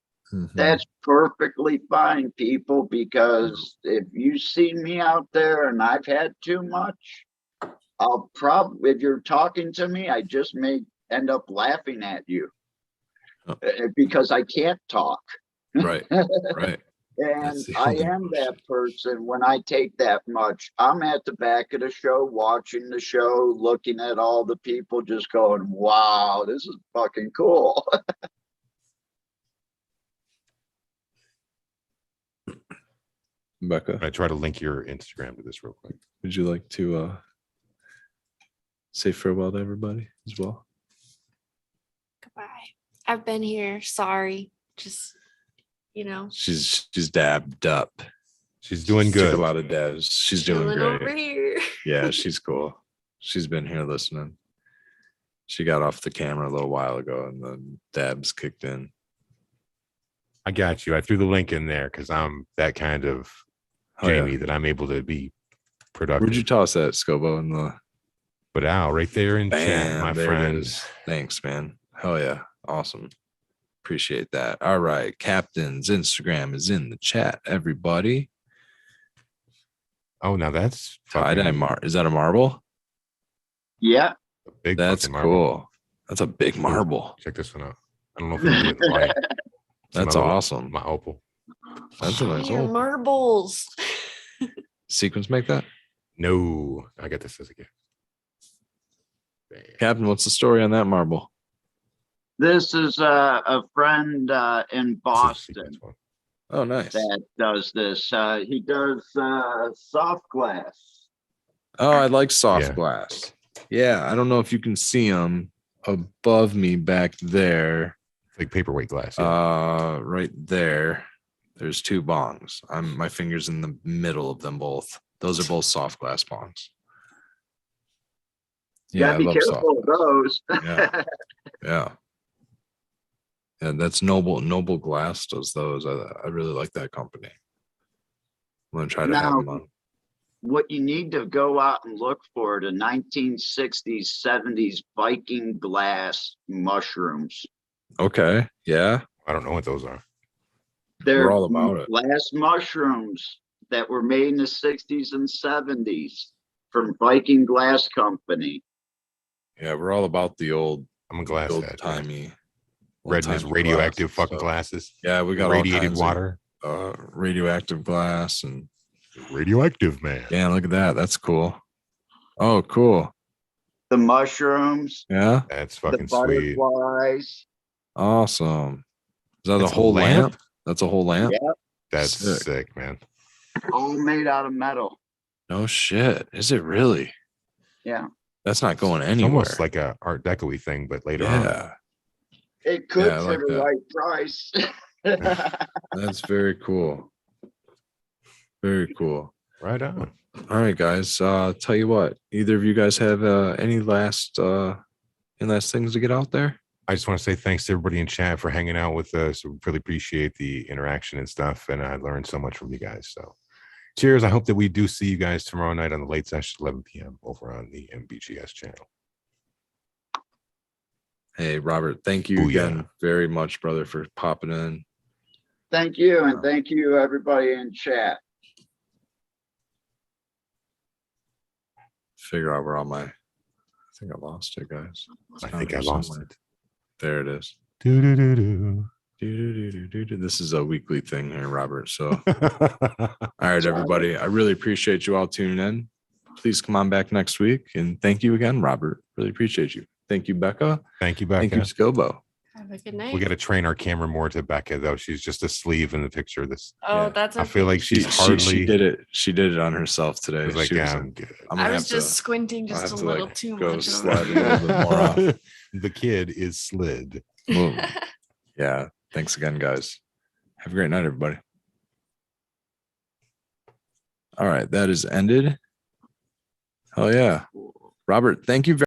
E: that's perfectly fine, people, because if you see me out there and I've had too much, I'll probably, if you're talking to me, I just may end up laughing at you because I can't talk.
A: Right.
E: And I am that person. When I take that much, I'm at the back of the show, watching the show, looking at all the people, just going, wow, this is fucking cool.
A: Becca,
D: I try to link your Instagram to this real quick.
A: would you like to say farewell to everybody as well?
B: Goodbye. I've been here. Sorry. Just,
A: She's dabbed up.
D: She's doing
A: Took
D: good.
A: a lot of dabs. She's doing great.
B: over here.
A: Yeah, she's cool. She's been here listening. She got off the camera a little while ago and the dabs kicked in.
D: I got you. I threw the link in there because I'm that kind of Jamie that I'm able to be productive.
A: Where'd you toss that, Skilbo? In the
D: But Al, right there in chat, my friends.
A: Thanks, man. Hell yeah. Awesome. Appreciate that. All right. Captain's Instagram is in the chat, everybody.
D: Oh, now that's
A: Tie-dye
D: fucking
A: is that a marble?
E: Yeah.
D: a big
A: That's
D: fucking marble.
A: cool. That's a big marble.
D: Check this one out. I don't know if we can get the light. See
A: That's
D: my little-
A: awesome.
D: My opal.
A: That's a nice
B: Your
A: old
B: marbles.
A: sequence. Make that.
D: No, I got this as a gift. Bam.
A: Captain, what's the story on that marble?
E: This is a friend in
D: This is a
E: Boston
D: sequence one.
A: Oh, nice.
E: that does this. He does soft glass.
A: Oh, I like soft
D: Yeah.
A: glass. Yeah, I don't know if you can see them above me back there.
D: It's like paperweight glass. Yeah.
A: Right there. There's two bongs. My fingers in the middle of them both. Those are both soft glass bongs. Yeah, I
E: Gotta be
A: love soft
E: careful of
A: glass.
E: those.
A: Yeah. Yeah. And that's Noble Glass does those. I really like that company. I'm gonna try to have
E: Now-
A: them on.
E: What you need to go out and look for the 1960s, 70s Viking glass mushrooms.
A: Okay. Yeah.
D: I don't know what those are.
E: They're
A: all about it.
E: glass mushrooms that were made in the 60s and 70s from Viking Glass Company.
A: Yeah, we're all about the old
D: I'm a glass
A: old
D: head.
A: timey.
D: Red and his radioactive fucking glasses.
A: Yeah, we got all
D: Radiated
A: kinds
D: water.
A: of radioactive glass and
D: Radioactive man.
A: yeah, look at that. That's cool. Oh, cool.
E: The mushrooms,
A: Yeah.
D: That's
E: the
D: fucking sweet.
E: butterflies.
A: Awesome. Is that
D: That's
A: a
D: a
A: whole
D: lamp?
A: lamp? That's a whole lamp?
E: Yeah,
D: That's
A: Sick.
D: sick, man.
E: all made out of metal.
A: No shit. Is it really?
E: Yeah,
A: That's not going
D: It's
A: anywhere.
D: almost like a Art Deco-y thing, but later on.
A: yeah.
E: it could
A: Yeah, I
E: for
A: like
E: the
A: that.
E: right price.
A: That's very cool. Very cool.
D: Right on.
A: All right, guys. Tell you what, either of you guys have any last things to get out there?
D: I just want to say thanks to everybody in chat for hanging out with us. We really appreciate the interaction and stuff. And I learned so much from you guys. So cheers. I hope that we do see you guys tomorrow night on the late session, 11 p.m. over on the MBGS channel.
A: Hey, Robert, thank you
D: Booyah.
A: again very much, brother, for popping in.
E: Thank you, and thank you, everybody in chat.
A: Figure out where all my, I think I lost it, guys. It's
D: I
A: down
D: think I
A: here
D: lost
A: somewhere.
D: it.
A: There it is.
D: Do-do-do-do.
A: This is a weekly thing here, Robert. So, all right, everybody. I really appreciate you all tuning in. Please come on back next week. And thank you again, Robert. Really appreciate you. Thank you, Becca.
D: Thank you, Becca.
A: Thank you, Skilbo.
B: Have a good night.
D: We got to train our camera more to Becca, though. She's just a sleeve in the picture of this.
B: Oh,
A: yeah.
B: that's
D: I
B: okay.
D: feel like she's
A: She
D: hardly.
A: did it. She did it on herself today.
D: I was like,
A: She
D: yeah,
A: was
D: I'm good.
A: I'm
B: I
A: gonna
B: was
A: have
B: just squinting
A: I'll
B: just
A: have
B: a
A: to,
B: little
A: like,
B: too
A: go
B: much.
A: slide
B: over
A: a little bit more off.
D: The kid is slid.
A: Move. Yeah. Thanks again, guys. Have a great night, everybody. All right. That is ended. Oh, yeah. Robert, thank you very